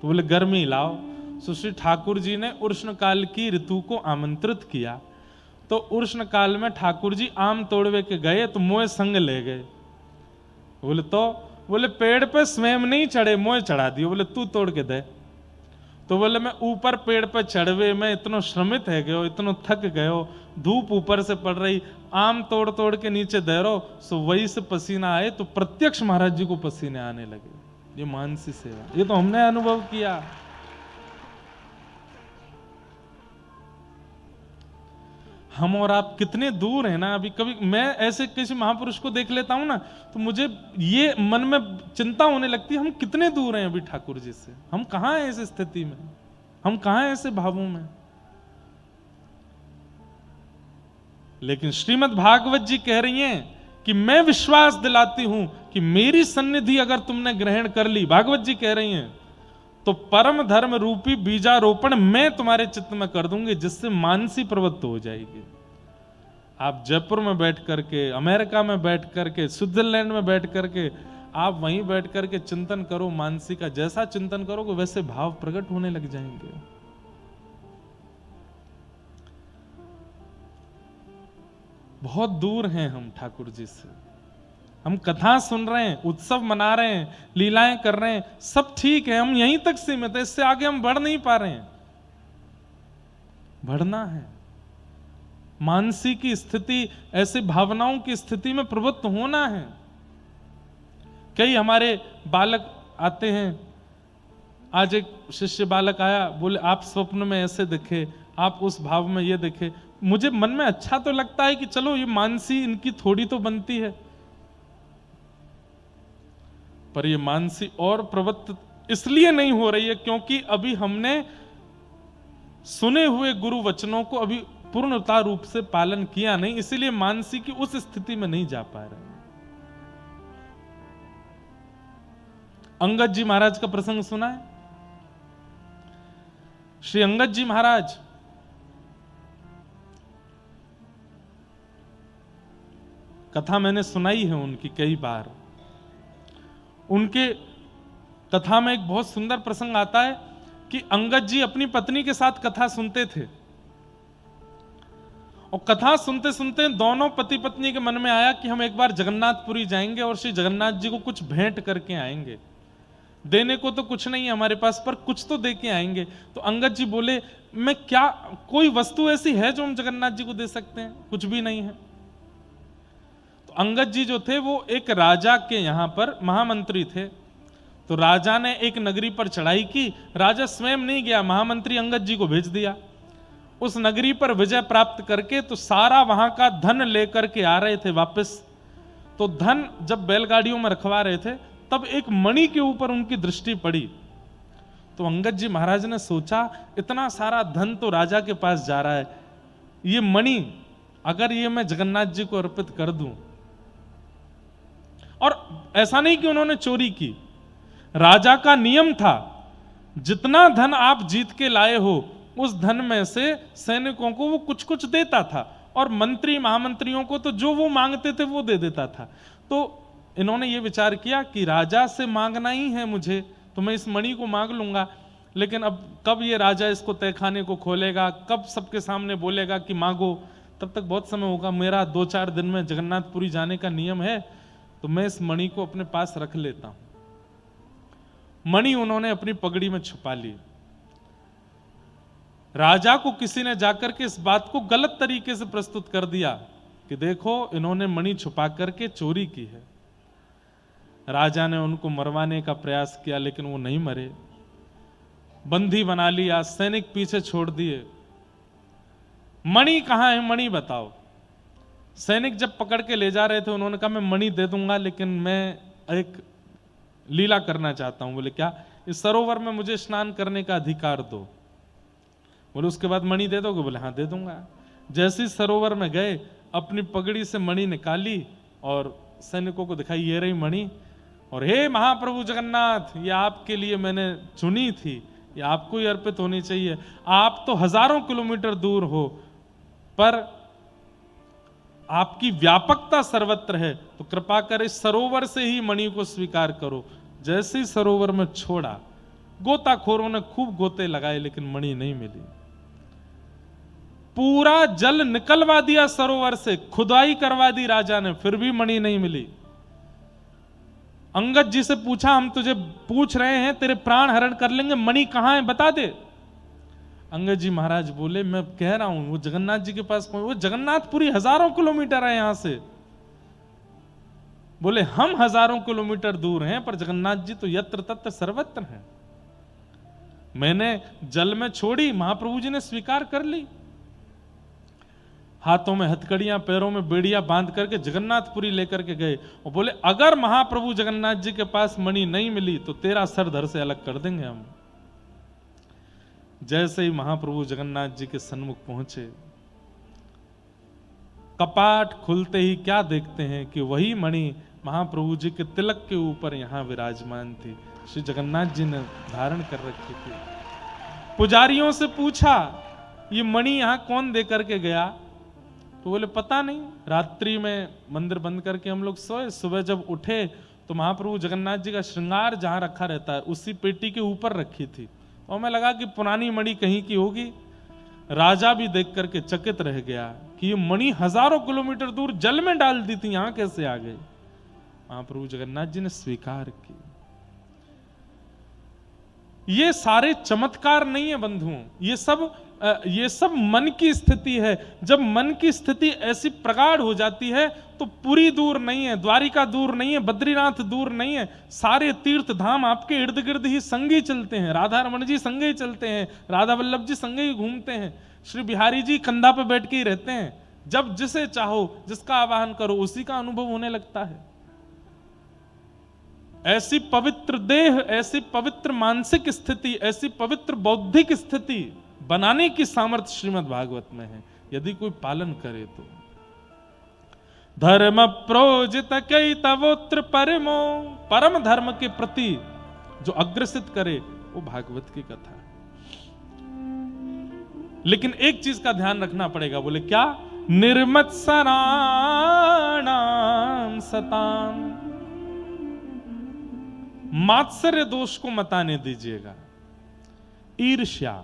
तो बोले गर्मी लाओ। तो श्री ठाकुर जी ने उष्ण काल की ऋतु को आमंत्रित किया। तो उष्ण काल में ठाकुर जी आम तोड़वे के गए तो मोए संग ले गए। बोले तो? बोले पेड़ पे स्वयं नहीं चढ़े, मोए चढ़ा दियो। बोले तू तोड़ के दे। तो बोले मैं ऊपर पेड़ पे चढ़वे में इतना श्रमित है गयो, इतना थक गयो, धूप ऊपर से पड़ रही, आम तोड़ तोड़ के नीचे दे रहो, सो वही से पसीना आए। तो प्रत्यक्ष महाराज जी को पसीने आने लगे। ये मानसी सेवा, ये तो हमने अनुभव किया। हम और आप कितने दूर हैं ना। अभी कभी मैं ऐसे किसी महापुरुष को देख लेता हूं ना, तो मुझे ये मन में चिंता होने लगती है, हम कितने दूर हैं अभी ठाकुर जी से। हम कहां हैं इस स्थिति में, हम कहां हैं ऐसे भावों में। लेकिन श्रीमद् भागवत जी कह रही हैं कि मैं विश्वास दिलाती हूं कि मेरी सन्निधि अगर तुमने ग्रहण कर ली, भागवत जी कह रही हैं, तो परम धर्म रूपी बीजारोपण मैं तुम्हारे चित्त में कर दूंगी, जिससे मानसी प्रवृत्त हो जाएगी। आप जयपुर में बैठ करके, अमेरिका में बैठ करके, स्विट्जरलैंड में बैठ करके, आप वहीं बैठ करके चिंतन करो मानसी का। जैसा चिंतन करोगे वैसे भाव प्रकट होने लग जाएंगे। बहुत दूर हैं हम ठाकुर जी से। हम कथा सुन रहे हैं, उत्सव मना रहे हैं, लीलाएं कर रहे हैं, सब ठीक है, हम यहीं तक सीमित है, इससे आगे हम बढ़ नहीं पा रहे हैं। बढ़ना है। मानसी की स्थिति, ऐसे भावनाओं की स्थिति में प्रवृत्त होना है। कई हमारे बालक आते हैं, आज एक शिष्य बालक आया, बोले आप स्वप्न में ऐसे दिखे, आप उस भाव में ये दिखे। मुझे मन में अच्छा तो लगता है कि चलो ये मानसी इनकी थोड़ी तो बनती है, पर ये मानसी और प्रवृत्त इसलिए नहीं हो रही है क्योंकि अभी हमने सुने हुए गुरु वचनों को अभी पूर्णता रूप से पालन किया नहीं, इसीलिए मानसी की उस स्थिति में नहीं जा पा रहे। अंगद जी महाराज का प्रसंग सुना है? श्री अंगद जी महाराज कथा मैंने सुनाई है उनकी कई बार। उनके कथा में एक बहुत सुंदर प्रसंग आता है कि अंगद जी अपनी पत्नी के साथ कथा सुनते थे और कथा सुनते सुनते दोनों पति पत्नी के मन में आया कि हम एक बार जगन्नाथपुरी जाएंगे और श्री जगन्नाथ जी को कुछ भेंट करके आएंगे। देने को तो कुछ नहीं है हमारे पास, पर कुछ तो दे के आएंगे। तो अंगद जी बोले, मैं क्या, कोई वस्तु ऐसी है जो हम जगन्नाथ जी को दे सकते हैं? कुछ भी नहीं है। तो अंगद जी जो थे वो एक राजा के यहां पर महामंत्री थे। तो राजा ने एक नगरी पर चढ़ाई की, राजा स्वयं नहीं गया, महामंत्री अंगद जी को भेज दिया। उस नगरी पर विजय प्राप्त करके तो सारा वहां का धन लेकर के आ रहे थे वापस। तो धन जब बैलगाड़ियों में रखवा रहे थे तब एक मणि के ऊपर उनकी दृष्टि पड़ी। तो अंगद जी महाराज ने सोचा, इतना सारा धन तो राजा के पास जा रहा है, ये मणि अगर ये मैं जगन्नाथ जी को अर्पित कर दूं। और ऐसा नहीं कि उन्होंने चोरी की, राजा का नियम था जितना धन आप जीत के लाए हो उस धन में से सैनिकों को वो कुछ कुछ देता था, और मंत्री महामंत्रियों को तो जो वो मांगते थे वो दे देता था। तो इन्होंने ये विचार किया कि राजा से मांगना ही है मुझे, तो मैं इस मणि को मांग लूंगा। लेकिन अब कब ये राजा इसको तहखाने को खोलेगा, कब सबके सामने बोलेगा कि मांगो, तब तक बहुत समय होगा। मेरा 2-4 दिन में जगन्नाथपुरी जाने का नियम है, तो मैं इस मणि को अपने पास रख लेता हूं। मणि उन्होंने अपनी पगड़ी में छुपा ली। राजा को किसी ने जाकर के इस बात को गलत तरीके से प्रस्तुत कर दिया कि देखो इन्होंने मणि छुपा करके चोरी की है। राजा ने उनको मरवाने का प्रयास किया, लेकिन वो नहीं मरे, बंदी बना लिया, सैनिक पीछे छोड़ दिए। मणि कहां है, मणि बताओ। सैनिक जब पकड़ के ले जा रहे थे उन्होंने कहा मैं मणि दे दूंगा, लेकिन मैं एक लीला करना चाहता हूं। बोले क्या? इस सरोवर में मुझे स्नान करने का अधिकार दो। बोले उसके बाद मणि दे दोगे? बोले हाँ दे दूंगा। जैसे ही सरोवर में गए, अपनी पगड़ी से मणि निकाली और सैनिकों को दिखाई, ये रही मणि। और हे महाप्रभु जगन्नाथ, ये आपके लिए मैंने चुनी थी, ये आपको ही अर्पित होनी चाहिए। आप तो हजारों किलोमीटर दूर हो, पर आपकी व्यापकता सर्वत्र है, तो कृपा कर इस सरोवर से ही मणि को स्वीकार करो। जैसे ही सरोवर में छोड़ा, गोताखोरों ने खूब गोते लगाए, लेकिन मणि नहीं मिली। पूरा जल निकलवा दिया सरोवर से, खुदाई करवा दी राजा ने, फिर भी मणि नहीं मिली। अंगद जी से पूछा, हम तुझे पूछ रहे हैं, तेरे प्राण हरण कर लेंगे, मणि कहां है बता दे। अंगद जी महाराज बोले, मैं कह रहा हूं वो जगन्नाथ जी के पास, वो जगन्नाथपुरी हजारों किलोमीटर है यहां से। बोले हम हजारों किलोमीटर दूर हैं, पर जगन्नाथ जी तो यत्र तत्र सर्वत्र हैं। मैंने जल में छोड़ी, महाप्रभु जी ने स्वीकार कर ली। हाथों में हथकड़ियां, पैरों में बेड़ियां बांध करके जगन्नाथपुरी लेकर के गए और बोले अगर महाप्रभु जगन्नाथ जी के पास मणि नहीं मिली तो तेरा सर धड़ से अलग कर देंगे हम। जैसे ही महाप्रभु जगन्नाथ जी के सन्मुख पहुंचे, कपाट खुलते ही क्या देखते हैं कि वही मणि महाप्रभु जी के तिलक के ऊपर यहां विराजमान थी, श्री जगन्नाथ जी ने धारण कर रखी थी। पुजारियों से पूछा, ये मणि यहां कौन दे करके गया? तो बोले पता नहीं, रात्रि में मंदिर बंद करके हम लोग सोए, सुबह जब उठे तो महाप्रभु जगन्नाथ जी का श्रृंगार जहां रखा रहता है उसी पेटी के ऊपर रखी थी, और हमें लगा कि पुरानी मणि कहीं की होगी। राजा भी देख करके चकित रह गया कि ये मणि हजारों किलोमीटर दूर जल में डाल दी थी, यहां कैसे आ गई? महाप्रभु जगन्नाथ जी ने स्वीकार की। ये सारे चमत्कार नहीं है बंधुओं, ये सब मन की स्थिति है। जब मन की स्थिति ऐसी प्रगाढ़ हो जाती है तो पुरी दूर नहीं है, द्वारिका दूर नहीं है, बद्रीनाथ दूर नहीं है, सारे तीर्थ धाम आपके इर्द गिर्द ही संगे ही चलते हैं। राधा रमण जी संगे ही चलते हैं, राधा वल्लभ जी संगे ही घूमते हैं, श्री बिहारी जी कंधा पे बैठ के ही रहते हैं। जब जिसे चाहो, जिसका आवाहन करो, उसी का अनुभव होने लगता है। ऐसी पवित्र देह, ऐसी पवित्र मानसिक स्थिति, ऐसी पवित्र बौद्धिक स्थिति बनाने की सामर्थ्य श्रीमद् भागवत में है, यदि कोई पालन करे तो। धर्म प्रोजित कई तवोत्र परमो, परम धर्म के प्रति जो अग्रसित करे वो भागवत की कथा है। लेकिन एक चीज का ध्यान रखना पड़ेगा, बोले क्या? निर्मत्सराणाम सताम, मात्सर्य दोष को मत आने दीजिएगा। ईर्ष्या,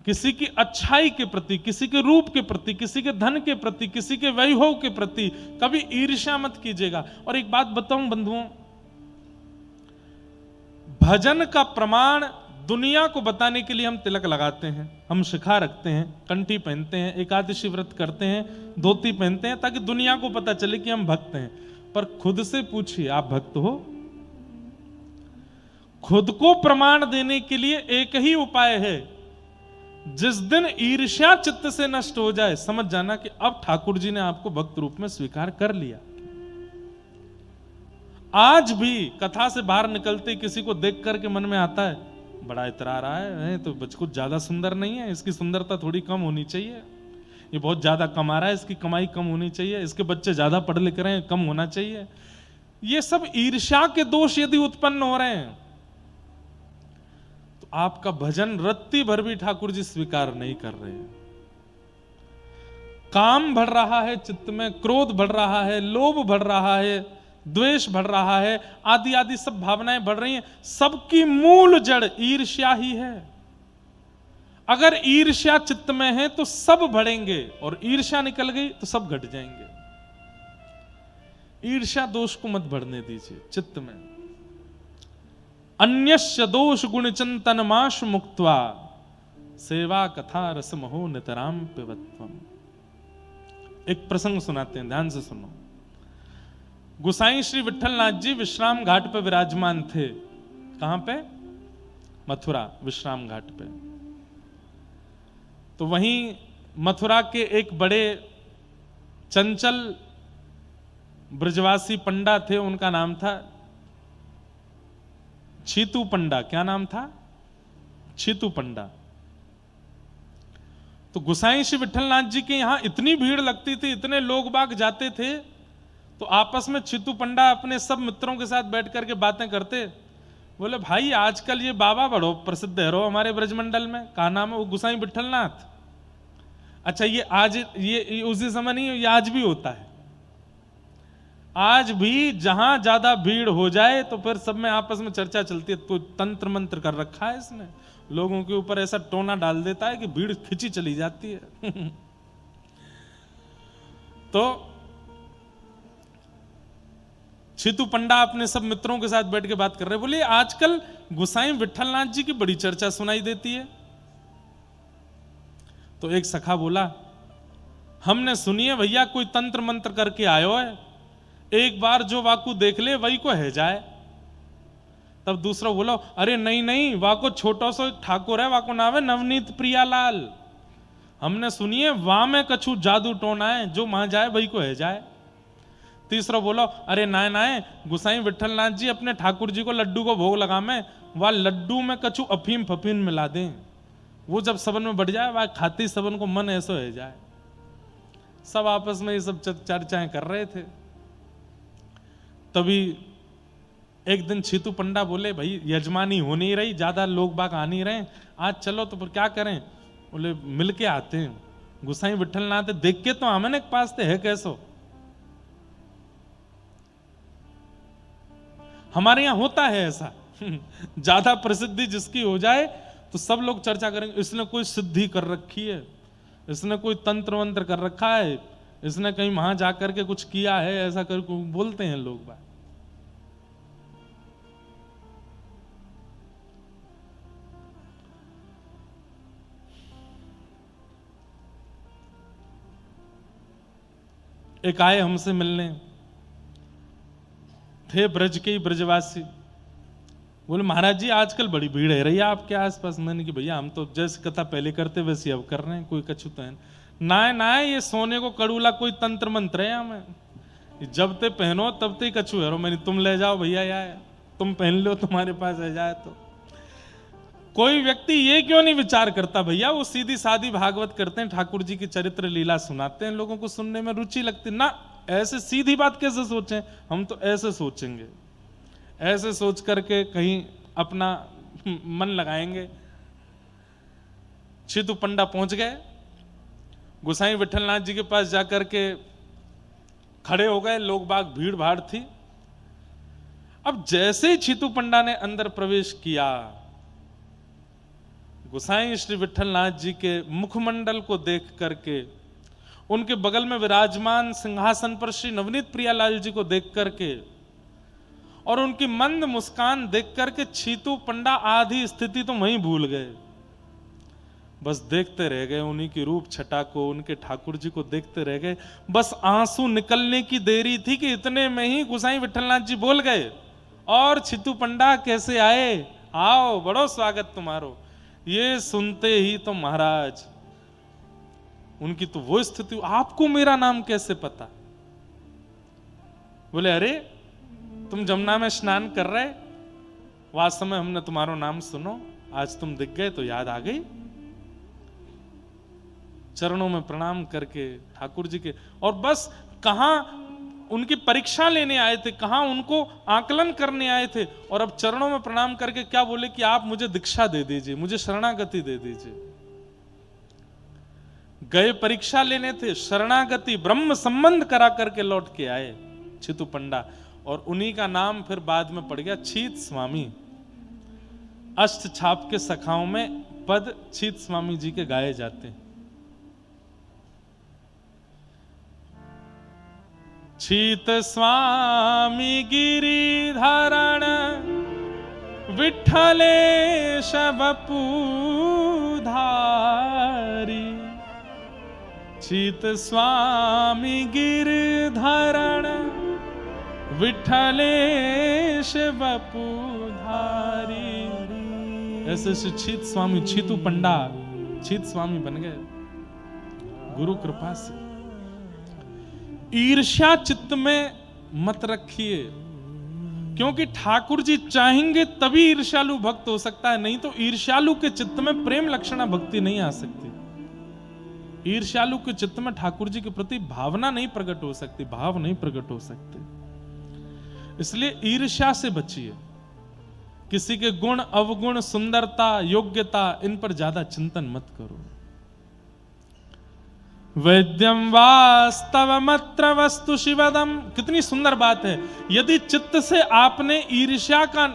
किसी की अच्छाई के प्रति, किसी के रूप के प्रति, किसी के धन के प्रति, किसी के वैभव के प्रति कभी ईर्ष्या मत कीजिएगा। और एक बात बताऊं बंधुओं, भजन का प्रमाण दुनिया को बताने के लिए हम तिलक लगाते हैं, हम शिखा रखते हैं, कंठी पहनते हैं, एकादशी व्रत करते हैं, धोती पहनते हैं, ताकि दुनिया को पता चले कि हम भक्त हैं। पर खुद से पूछिए, आप भक्त हो? खुद को प्रमाण देने के लिए एक ही उपाय है, जिस दिन ईर्ष्या चित्त से नष्ट हो जाए, समझ जाना कि अब ठाकुर जी ने आपको भक्त रूप में स्वीकार कर लिया। आज भी कथा से बाहर निकलते किसी को देख करके मन में आता है, बड़ा इतरा रहा है तो कुछ ज्यादा सुंदर नहीं है, इसकी सुंदरता थोड़ी कम होनी चाहिए, ये बहुत ज्यादा कमा रहा है, इसकी कमाई कम होनी चाहिए, इसके बच्चे ज्यादा पढ़ लिख रहे हैं, कम होना चाहिए। ये सब ईर्ष्या के दोष यदि उत्पन्न हो रहे हैं तो आपका भजन रत्ती भर भी ठाकुर जी स्वीकार नहीं कर रहे हैं। काम बढ़ रहा है चित्त में, क्रोध बढ़ रहा है, लोभ बढ़ रहा है, द्वेष बढ़ रहा है, आदि आदि सब भावनाएं बढ़ रही हैं। सबकी मूल जड़ ईर्ष्या ही है। अगर ईर्ष्या चित्त में है तो सब बढ़ेंगे, और ईर्ष्या निकल गई तो सब घट जाएंगे। ईर्ष्या दोष को मत बढ़ने दीजिए चित्त में। अन्यस्य दोष गुण चिंतन माश मुक्त्वा सेवा कथा रस महो नितराम पिबत्वम। एक प्रसंग सुनाते हैं, ध्यान से सुनो। गुसाई श्री विठलनाथ जी विश्राम घाट पे विराजमान थे। कहां पे? मथुरा विश्राम घाट पे। तो वहीं मथुरा के एक बड़े चंचल ब्रजवासी पंडा थे, उनका नाम था छीतू पंडा। क्या नाम था? छीतू पंडा। तो गुसाई श्री विठलनाथ जी के यहां इतनी भीड़ लगती थी, इतने लोग बाग जाते थे, तो आपस में छीतू पंडा अपने सब मित्रों के साथ बैठ करके बातें करते। बोले भाई आजकल ये बाबा बड़ो प्रसिद्ध है रो हमारे ब्रजमंडल में। कहा नाम है? वो गुसाई विठलनाथ। अच्छा ये आज ये उसी समय नहीं, ये आज भी होता है। आज भी जहां ज्यादा भीड़ हो जाए तो फिर सब में आपस में चर्चा चलती है। तो तंत्र मंत्र कर रखा है इसने, लोगों के ऊपर ऐसा टोना डाल देता है कि भीड़ खिंची चली जाती है। तो छीतू पंडा अपने सब मित्रों के साथ बैठ के बात कर रहे, बोले आजकल गुसाई विठलनाथ जी की बड़ी चर्चा सुनाई देती है। तो एक सखा बोला, हमने सुनी है भैया कोई तंत्र मंत्र करके आयो है, एक बार जो वाकू देख ले वही को है जाए। तब दूसरा बोला, अरे नहीं नहीं, वाको छोटा सा ठाकुर है, वाको नाम है नवनीत प्रियालाल। हमने सुनी है वहां में कछु जादू टोना है, जो वहां जाए वही को है जाए। तीसरा बोला, अरे नाय नाय, गुसाई विठलनाथ जी अपने ठाकुर जी को लड्डू को भोग लगा में, वह लड्डू में कछु अफीम फफीम मिला दें, वो जब सबन में बढ़ जाए वह खाती सबन को मन ऐसा हो जाए। सब आपस में ये सब चर्चाएं कर रहे थे। तभी एक दिन छीतू पंडा बोले, भाई यजमानी हो नहीं रही, ज्यादा लोग बाग आ नहीं रहे, आज चलो तो फिर क्या करें? बोले मिल के आते हैं। गुसाई विठलनाथ देख के तो हमें एक पास है कैसो। हमारे यहां होता है ऐसा। ज्यादा प्रसिद्धि जिसकी हो जाए तो सब लोग चर्चा करेंगे, इसने कोई सिद्धि कर रखी है, इसने कोई तंत्र मंत्र कर रखा है, इसने कहीं वहां जाकर के कुछ किया है, ऐसा कर बोलते हैं लोग बात। एक आए हमसे मिलने, थे ब्रज के ही ब्रजवासी। बोले महाराज जी आजकल बड़ी भीड़ है रही है आपके आसपास। मैंने कि भैया हम तो जैसे कथा पहले करते वैसे अब कर रहे हैं, कोई कछु तो है ना ना, ये सोने को कड़ूला कोई तंत्र मंत्र है हमें, जब ते पहनो तब ते कछु है रो। मैंने तुम ले जाओ भैया यार, तुम पहन लो, तुम्हारे पास रह जाए तो। कोई व्यक्ति ये क्यों नहीं विचार करता भैया, वो सीधी सादी भागवत करते हैं, ठाकुर जी की चरित्र लीला सुनाते हैं, लोगों को सुनने में रुचि लगती ना। ऐसे सीधी बात कैसे सोचें? हम तो ऐसे सोचेंगे, ऐसे सोच करके कहीं अपना मन लगाएंगे। छीतू पंडा पहुंच गए, गुसाई विठलनाथ जी के पास जाकर के खड़े हो गए, लोग बाग भीड़ भाड़ थी। अब जैसे ही छीतू पंडा ने अंदर प्रवेश किया, गोसाई श्री विठलनाथ जी के मुखमंडल को देख करके, उनके बगल में विराजमान सिंहासन पर श्री नवनीत प्रियालाल जी को देख करके और उनकी मंद मुस्कान देख करके छीतू पंडा आधी स्थिति तो वहीं भूल गए, बस देखते रह गए उन्हीं की रूप छटा को, उनके ठाकुर जी को देखते रह गए। बस आंसू निकलने की देरी थी कि इतने में ही गोसाई विठलनाथ जी बोल गए, और छीतू पंडा कैसे आए, आओ बड़ो स्वागत तुम्हारो। ये सुनते ही तो महाराज उनकी तो वो स्थिति, आपको मेरा नाम कैसे पता? बोले अरे तुम जमुना में स्नान कर रहे, वास्तव में हमने तुम्हारा नाम सुनो, आज तुम दिख गए तो याद आ गई। चरणों में प्रणाम करके ठाकुर जी के, और बस कहां उनकी परीक्षा लेने आए थे, कहां उनको आकलन करने आए थे, और अब चरणों में प्रणाम करके क्या बोले कि आप मुझे दीक्षा दे दीजिए, मुझे शरणागति दे दीजिए। गए परीक्षा लेने थे, शरणागति ब्रह्म संबंध करा करके लौट के आए छीतू पंडा, और उन्हीं का नाम फिर बाद में पड़ गया छीत स्वामी। अष्ट छाप के सखाओं में पद छीत स्वामी जी के गाए जाते हैं। छीत स्वामी गिरिधरण विठलेश बपूधारी, छीत स्वामी गिरिधरण विठलेश बपूधारी। ऐसे छीत स्वामी, छीतू पंडा छीत स्वामी बन गए गुरु कृपा से। ईर्ष्या चित्त में मत रखिए, क्योंकि ठाकुर जी चाहेंगे तभी ईर्ष्यालु भक्त हो सकता है, नहीं तो ईर्ष्यालु के चित्त में प्रेम लक्षणा भक्ति नहीं आ सकती। ईर्ष्यालु के चित्त में ठाकुर जी के प्रति भावना नहीं प्रकट हो सकती, भाव नहीं प्रकट हो सकते। इसलिए ईर्ष्या से बचिए, किसी के गुण अवगुण सुंदरता योग्यता इन पर ज्यादा चिंतन मत करो। वैद्यम वास्तवमत्र वस्तु शिवदम, कितनी सुंदर बात है। यदि चित्त से आपने ईर्ष्या का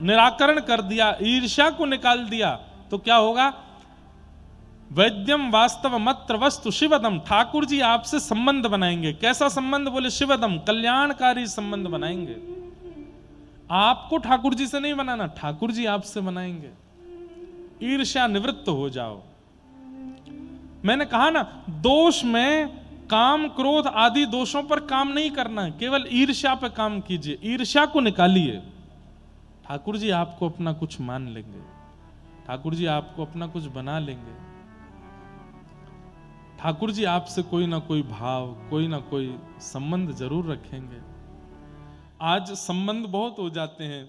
निराकरण कर दिया, ईर्ष्या को निकाल दिया, तो क्या होगा? वैद्यम वास्तवमत्र वस्तु शिवदम, ठाकुर जी आपसे संबंध बनाएंगे। कैसा संबंध? बोले शिवदम, कल्याणकारी संबंध बनाएंगे। आपको ठाकुर जी से नहीं बनाना, ठाकुर जी आपसे बनाएंगे। ईर्ष्या निवृत्त हो जाओ। मैंने कहा ना, दोष में काम क्रोध आदि दोषों पर काम नहीं करना, केवल ईर्ष्या पर काम कीजिए। ईर्ष्या को निकालिए, ठाकुर जी आपको अपना कुछ मान लेंगे, ठाकुर जी आपको अपना कुछ बना लेंगे। ठाकुर जी आपसे कोई ना कोई भाव, कोई ना कोई संबंध जरूर रखेंगे। आज संबंध बहुत हो जाते हैं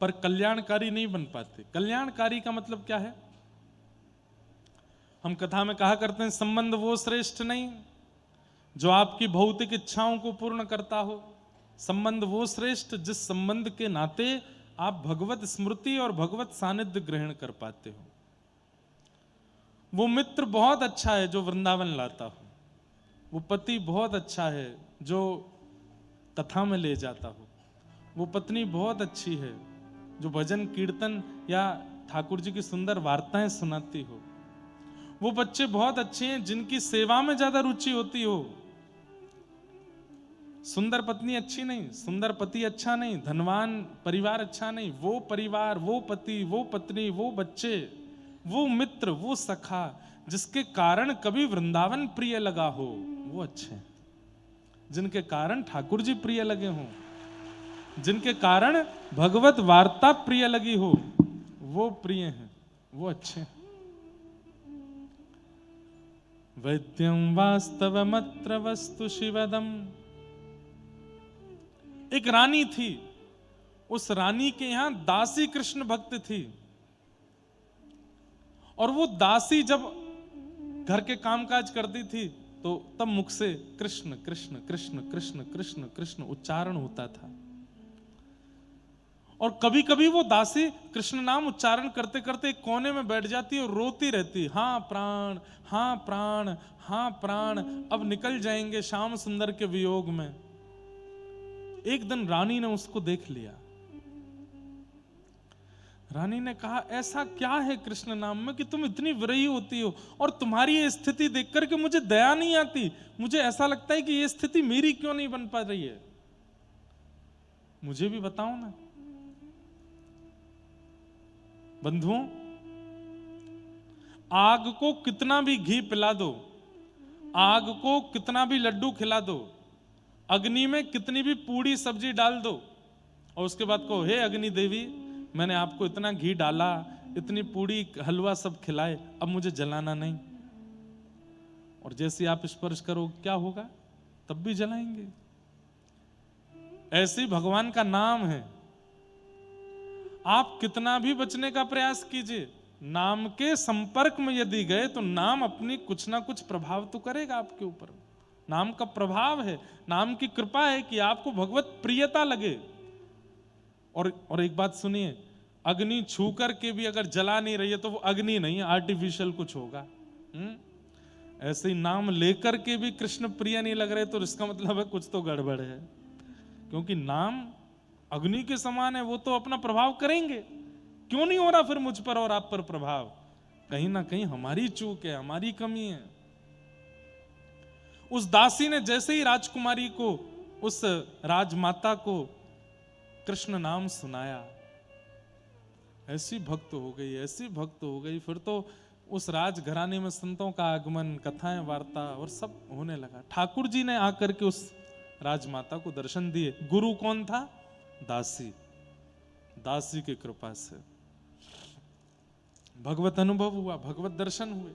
पर कल्याणकारी नहीं बन पाते। कल्याणकारी का मतलब क्या है? हम कथा में कहा करते हैं, संबंध वो श्रेष्ठ नहीं जो आपकी भौतिक इच्छाओं को पूर्ण करता हो, संबंध वो श्रेष्ठ जिस संबंध के नाते आप भगवत स्मृति और भगवत सानिध्य ग्रहण कर पाते हो। वो मित्र बहुत अच्छा है जो वृंदावन लाता हो, वो पति बहुत अच्छा है जो कथा में ले जाता हो, वो पत्नी बहुत अच्छी है जो भजन कीर्तन या ठाकुर जी की सुंदर वार्ताएं सुनाती हो, वो बच्चे बहुत अच्छे हैं जिनकी सेवा में ज्यादा रुचि होती हो। सुंदर पत्नी अच्छी नहीं, सुंदर पति अच्छा नहीं, धनवान परिवार अच्छा नहीं, वो परिवार, वो पति, वो पत्नी, वो बच्चे, वो मित्र, वो सखा जिसके कारण कभी वृंदावन प्रिय लगा हो, वो अच्छे। जिनके कारण ठाकुर जी प्रिय लगे हों, जिनके कारण भगवत वार्ता प्रिय लगी हो, वो प्रिय हैं, वो अच्छे। वैद्यम वास्तवमत्र वस्तु शिवदम। एक रानी थी, उस रानी के यहां दासी कृष्ण भक्त थी, और वो दासी जब घर के कामकाज करती थी तो तब मुख से कृष्ण कृष्ण कृष्ण कृष्ण कृष्ण कृष्ण उच्चारण होता था। और कभी कभी वो दासी कृष्ण नाम उच्चारण करते करते एक कोने में बैठ जाती और रोती रहती, हाँ प्राण, हाँ प्राण, हाँ प्राण, अब निकल जाएंगे श्याम सुंदर के वियोग में। एक दिन रानी ने उसको देख लिया। रानी ने कहा, ऐसा क्या है कृष्ण नाम में कि तुम इतनी विरही होती हो, और तुम्हारी ये स्थिति देख करके मुझे दया नहीं आती। मुझे ऐसा लगता है कि ये स्थिति मेरी क्यों नहीं बन पा रही है, मुझे भी बताओ ना। बंधुओं, आग को कितना भी घी पिला दो, आग को कितना भी लड्डू खिला दो, अग्नि में कितनी भी पूड़ी सब्जी डाल दो, और उसके बाद कहो, हे अग्नि देवी, मैंने आपको इतना घी डाला, इतनी पूड़ी हलवा सब खिलाए, अब मुझे जलाना नहीं। और जैसे आप स्पर्श करो क्या होगा, तब भी जलाएंगे। ऐसे ही भगवान का नाम है, आप कितना भी बचने का प्रयास कीजिए, नाम के संपर्क में यदि गए तो नाम अपनी कुछ ना कुछ प्रभाव तो करेगा आपके ऊपर। नाम का प्रभाव है, नाम की कृपा है कि आपको भगवत प्रियता लगे। और एक बात सुनिए, अग्नि छू करके भी अगर जला नहीं रही है तो वो अग्नि नहीं है, आर्टिफिशियल कुछ होगा। ऐसे ही नाम लेकर के भी कृष्ण प्रिय नहीं लग रहे तो इसका मतलब है कुछ तो गड़बड़ है, क्योंकि नाम अग्नि के समान है, वो तो अपना प्रभाव करेंगे। क्यों नहीं हो रहा फिर मुझ पर और आप पर प्रभाव? कहीं ना कहीं हमारी चूक है, हमारी कमी है। उस दासी ने जैसे ही राजकुमारी को, उस राजमाता को कृष्ण नाम सुनाया, ऐसी भक्त हो गई, ऐसी भक्त हो गई। फिर तो उस राजघराने में संतों का आगमन, कथाएं, वार्ता और सब होने लगा। ठाकुर जी ने आकर के उस राजमाता को दर्शन दिए। गुरु कौन था? दासी। दासी की कृपा से भगवत अनुभव हुआ, भगवत दर्शन हुए।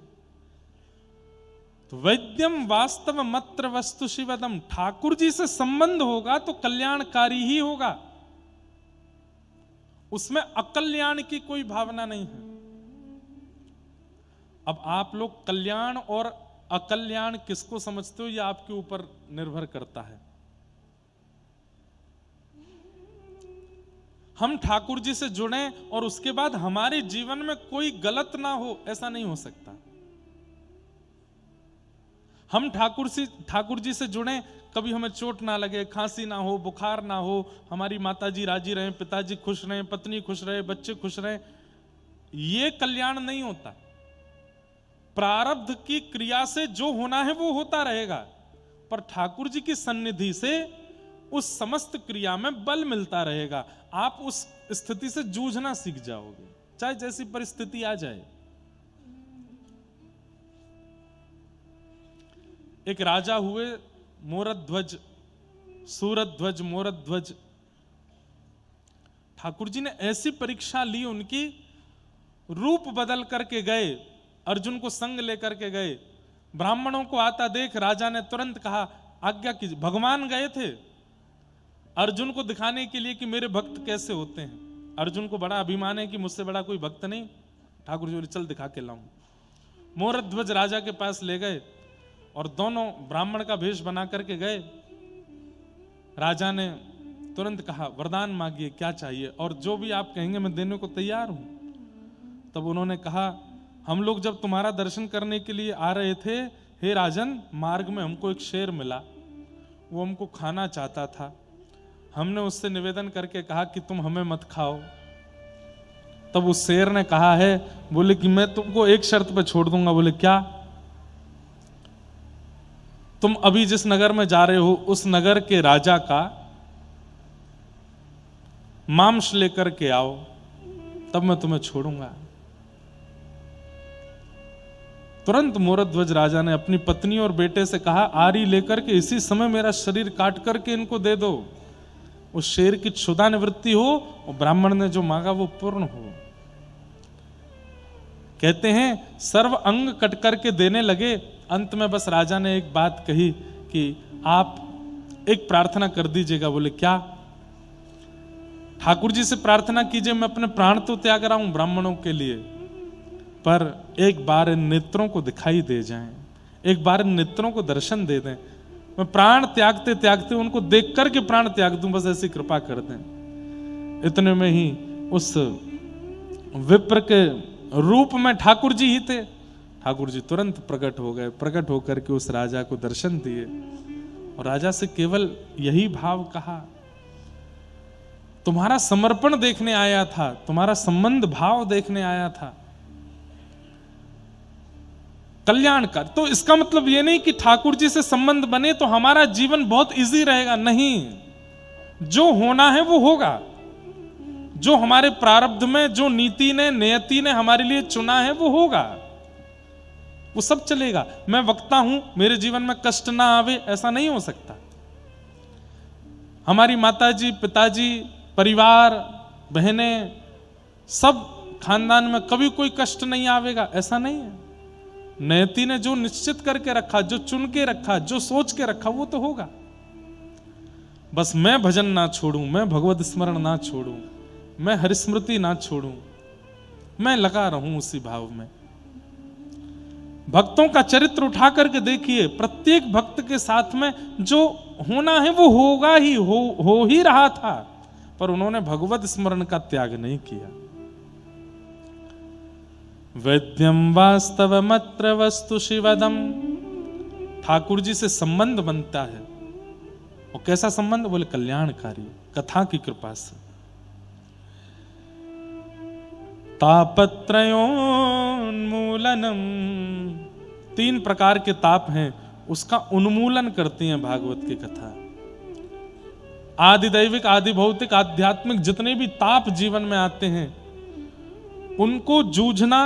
तो वैद्यम वास्तव मत्र वस्तु शिवदम, ठाकुर जी से संबंध होगा तो कल्याणकारी ही होगा, उसमें अकल्याण की कोई भावना नहीं है। अब आप लोग कल्याण और अकल्याण किसको समझते हो, यह आपके ऊपर निर्भर करता है। हम ठाकुर जी से जुड़े और उसके बाद हमारे जीवन में कोई गलत ना हो, ऐसा नहीं हो सकता। हम ठाकुर जी से जुड़े, कभी हमें चोट ना लगे, खांसी ना हो, बुखार ना हो, हमारी माताजी राजी रहें, पिताजी खुश रहें, पत्नी खुश रहे, बच्चे खुश रहें, ये कल्याण नहीं होता। प्रारब्ध की क्रिया से जो होना है वो होता रहेगा, पर ठाकुर जी की सन्निधि से उस समस्त क्रिया में बल मिलता रहेगा। आप उस स्थिति से जूझना सीख जाओगे, चाहे जैसी परिस्थिति आ जाए। एक राजा हुए मोरध्वज, सूरध्वज, मोरध्वज। ठाकुर जी ने ऐसी परीक्षा ली उनकी, रूप बदल करके गए, अर्जुन को संग लेकर के गए। ब्राह्मणों को आता देख राजा ने तुरंत कहा, आज्ञा कीजिए। भगवान गए थे अर्जुन को दिखाने के लिए कि मेरे भक्त कैसे होते हैं। अर्जुन को बड़ा अभिमान है कि मुझसे बड़ा कोई भक्त नहीं। ठाकुर जी बोले, चल दिखा के लाऊं। मोरध्वज राजा के पास ले गए और दोनों ब्राह्मण का भेष बना करके गए। राजा ने तुरंत कहा, वरदान मांगिए, क्या चाहिए, और जो भी आप कहेंगे मैं देने को तैयार हूं। तब उन्होंने कहा, हम लोग जब तुम्हारा दर्शन करने के लिए आ रहे थे, हे राजन, मार्ग में हमको एक शेर मिला, वो हमको खाना चाहता था। हमने उससे निवेदन करके कहा कि तुम हमें मत खाओ। तब उस शेर ने कहा है, बोले कि मैं तुमको एक शर्त पे छोड़ दूंगा। बोले क्या? तुम अभी जिस नगर में जा रहे हो उस नगर के राजा का मांस लेकर के आओ, तब मैं तुम्हें छोड़ूंगा। तुरंत मोरध्वज राजा ने अपनी पत्नी और बेटे से कहा, आरी लेकर के इसी समय मेरा शरीर काट करके इनको दे दो, उस शेर की क्षुधा निवृत्ति हो और ब्राह्मण ने जो मांगा वो पूर्ण हो। कहते हैं सर्व अंग कट करके देने लगे। अंत में बस राजा ने एक बात कही कि आप एक प्रार्थना कर दीजिएगा। बोले क्या? ठाकुर जी से प्रार्थना कीजिए, मैं अपने प्राण तो त्याग रहा हूं ब्राह्मणों के लिए, पर एक बार इन नेत्रों को दिखाई दे जाएं, एक बार इन नेत्रों को दर्शन दे दें, मैं प्राण त्यागते त्यागते उनको देख करके प्राण त्याग दूं, बस ऐसी कृपा कर दें। इतने में ही उस विप्र के रूप में ठाकुर जी ही थे। ठाकुर जी तुरंत प्रकट हो गए, प्रकट होकर के उस राजा को दर्शन दिए और राजा से केवल यही भाव कहा तुम्हारा समर्पण देखने आया था, तुम्हारा संबंध भाव देखने आया था, कल्याणकार। तो इसका मतलब ये नहीं कि ठाकुर जी से संबंध बने तो हमारा जीवन बहुत इजी रहेगा, नहीं। जो होना है वो होगा, जो हमारे प्रारब्ध में, जो नीति ने, नियति ने हमारे लिए चुना है वो होगा, वो सब चलेगा। मैं वक्ता हूं, मेरे जीवन में कष्ट ना आवे, ऐसा नहीं हो सकता। हमारी माताजी, पिताजी, परिवार, बहनें, सब खानदान में कभी कोई कष्ट नहीं आवेगा, ऐसा नहीं है। नियति ने जो निश्चित करके रखा, जो चुन के रखा, जो सोच के रखा, वो तो होगा। बस मैं भजन ना छोड़ूं, मैं भगवत स्मरण ना छोड़ूं, मैं हरिस्मृति ना छोड़ूं, मैं लगा रहूं उसी भाव में। भक्तों का चरित्र उठा करके देखिए, प्रत्येक भक्त के साथ में जो होना है वो होगा ही, हो ही रहा था, पर उन्होंने भगवत स्मरण का त्याग नहीं किया। वैद्यम वास्तवमत्र वस्तु शिवदम, ठाकुर जी से संबंध बनता है। और कैसा संबंध? बोले कल्याणकारी, कथा की कृपा से। तापत्रयोन्मूलनम, 3 प्रकार के ताप हैं, उसका उन्मूलन करती हैं भागवत की कथा। आदि दैविक, आदि भौतिक, आध्यात्मिक जितने भी ताप जीवन में आते हैं, उनको जूझना,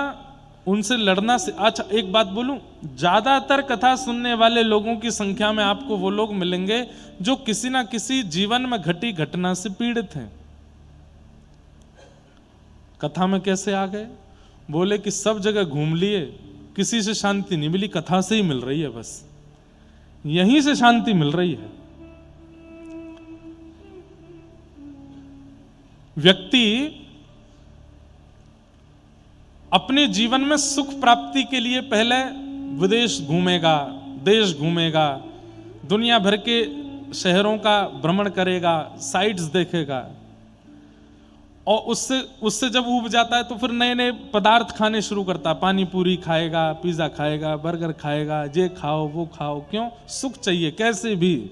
उनसे लड़ना से। अच्छा एक बात बोलूं, ज्यादातर कथा सुनने वाले लोगों की संख्या में आपको वो लोग मिलेंगे जो किसी ना किसी जीवन में घटी घटना से पीड़ित हैं। कथा में कैसे आ गए? बोले कि सब जगह घूम लिए, किसी से शांति नहीं मिली, कथा से ही मिल रही है, बस यहीं से शांति मिल रही है। व्यक्ति अपने जीवन में सुख प्राप्ति के लिए पहले विदेश घूमेगा, देश घूमेगा, दुनिया भर के शहरों का भ्रमण करेगा, साइट्स देखेगा, और उससे जब ऊब जाता है तो फिर नए नए पदार्थ खाने शुरू करता है। पानी पूरी खाएगा, पिज्जा खाएगा, बर्गर खाएगा, ये खाओ वो खाओ, क्यों? सुख चाहिए कैसे भी।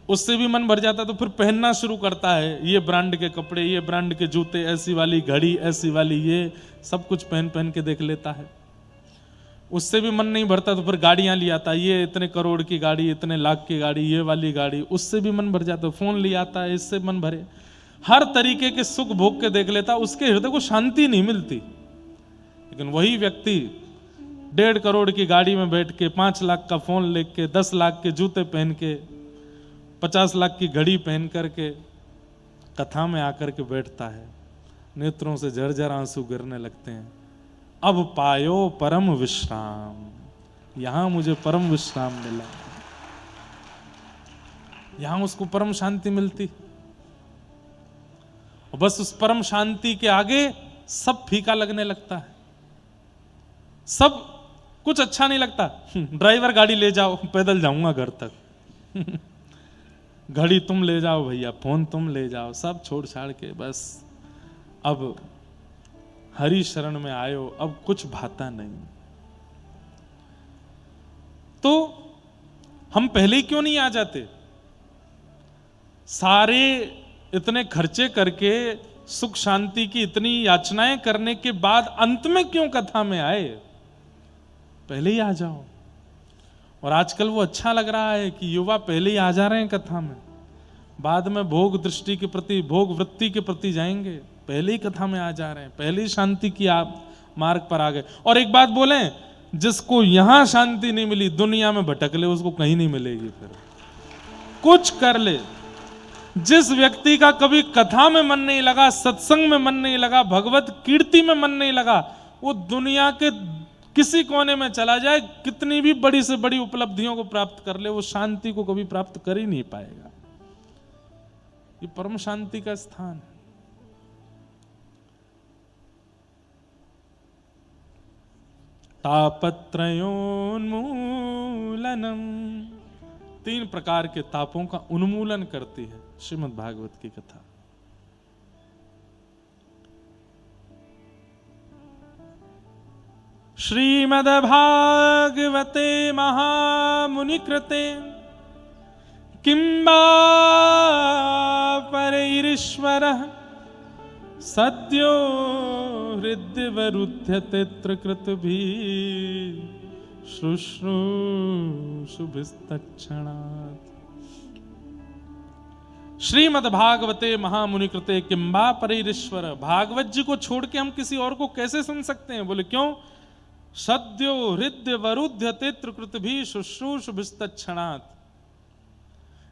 उससे भी मन भर जाता है तो फिर पहनना शुरू करता है, ये ब्रांड के कपड़े, ये ब्रांड के जूते, ऐसी वाली घड़ी, ऐसी वाली, ये सब कुछ पहन पहन के देख लेता है। उससे भी मन नहीं भरता तो फिर गाड़ियां ले आता है, ये इतने करोड़ की गाड़ी, इतने लाख की गाड़ी, ये वाली गाड़ी, उससे भी मन भर जाता है। फोन ले आता है, इससे मन भरे। हर तरीके के सुख भोग के देख लेता, उसके हृदय को शांति नहीं मिलती। लेकिन वही व्यक्ति 1.5 करोड़ की गाड़ी में बैठ के, 5 लाख का फोन लेके, 10 लाख के जूते पहन के, 50 लाख की घड़ी पहन करके कथा में आकर के बैठता है, नेत्रों से झरझर आंसू गिरने लगते हैं। अब पायो परम विश्राम, यहां मुझे परम विश्राम मिला, यहां उसको परम शांति मिलती। और बस उस परम शांति के आगे सब फीका लगने लगता है, सब कुछ अच्छा नहीं लगता। ड्राइवर गाड़ी ले जाओ, पैदल जाऊंगा घर तक। घड़ी तुम ले जाओ भैया, फोन तुम ले जाओ, सब छोड़ छाड़ के बस अब हरि शरण में आयो, अब कुछ भाता नहीं। तो हम पहले ही क्यों नहीं आ जाते? सारे इतने खर्चे करके, सुख शांति की इतनी याचनाएं करने के बाद अंत में क्यों कथा में आए? पहले ही आ जाओ। और आजकल वो अच्छा लग रहा है कि युवा पहले ही आ जा रहे हैं कथा में, बाद में भोग दृष्टि के प्रति, भोग वृत्ति के प्रति जाएंगे, पहले ही कथा में आ जा रहे हैं, पहले ही शांति की आप मार्ग पर आ गए। और एक बात बोलें, जिसको यहां शांति नहीं मिली, दुनिया में भटक ले, उसको कहीं नहीं मिलेगी। फिर कुछ कर ले। जिस व्यक्ति का कभी कथा में मन नहीं लगा, सत्संग में मन नहीं लगा, भगवत कीर्ति में मन नहीं लगा, वो दुनिया के किसी कोने में चला जाए, कितनी भी बड़ी से बड़ी उपलब्धियों को प्राप्त कर ले, वो शांति को कभी प्राप्त कर ही नहीं पाएगा। ये परम शांति का स्थान है। तापत्रयोन्मूलनम, 3 प्रकार के तापों का उन्मूलन करती है श्रीमद् भागवत की कथा। श्रीमद्भागवते महामुनिकृते किंबा परैर्षितमनुपेयम परैरीश्वरः सद्यो हृद्यवरुध्यते त्रिकृतभिः शुश्रूषुभिस्तत्क्षणात्। श्रीमद्भागवते महामुनि कृते किंबा परैरीश्वर। भागवत जी को छोड़ के हम किसी और को कैसे सुन सकते हैं? बोले क्यों? सद्यो हृदय वरुध्यते त्रिकृतभिः शुश्रूषुभिस्तत्क्षणात्।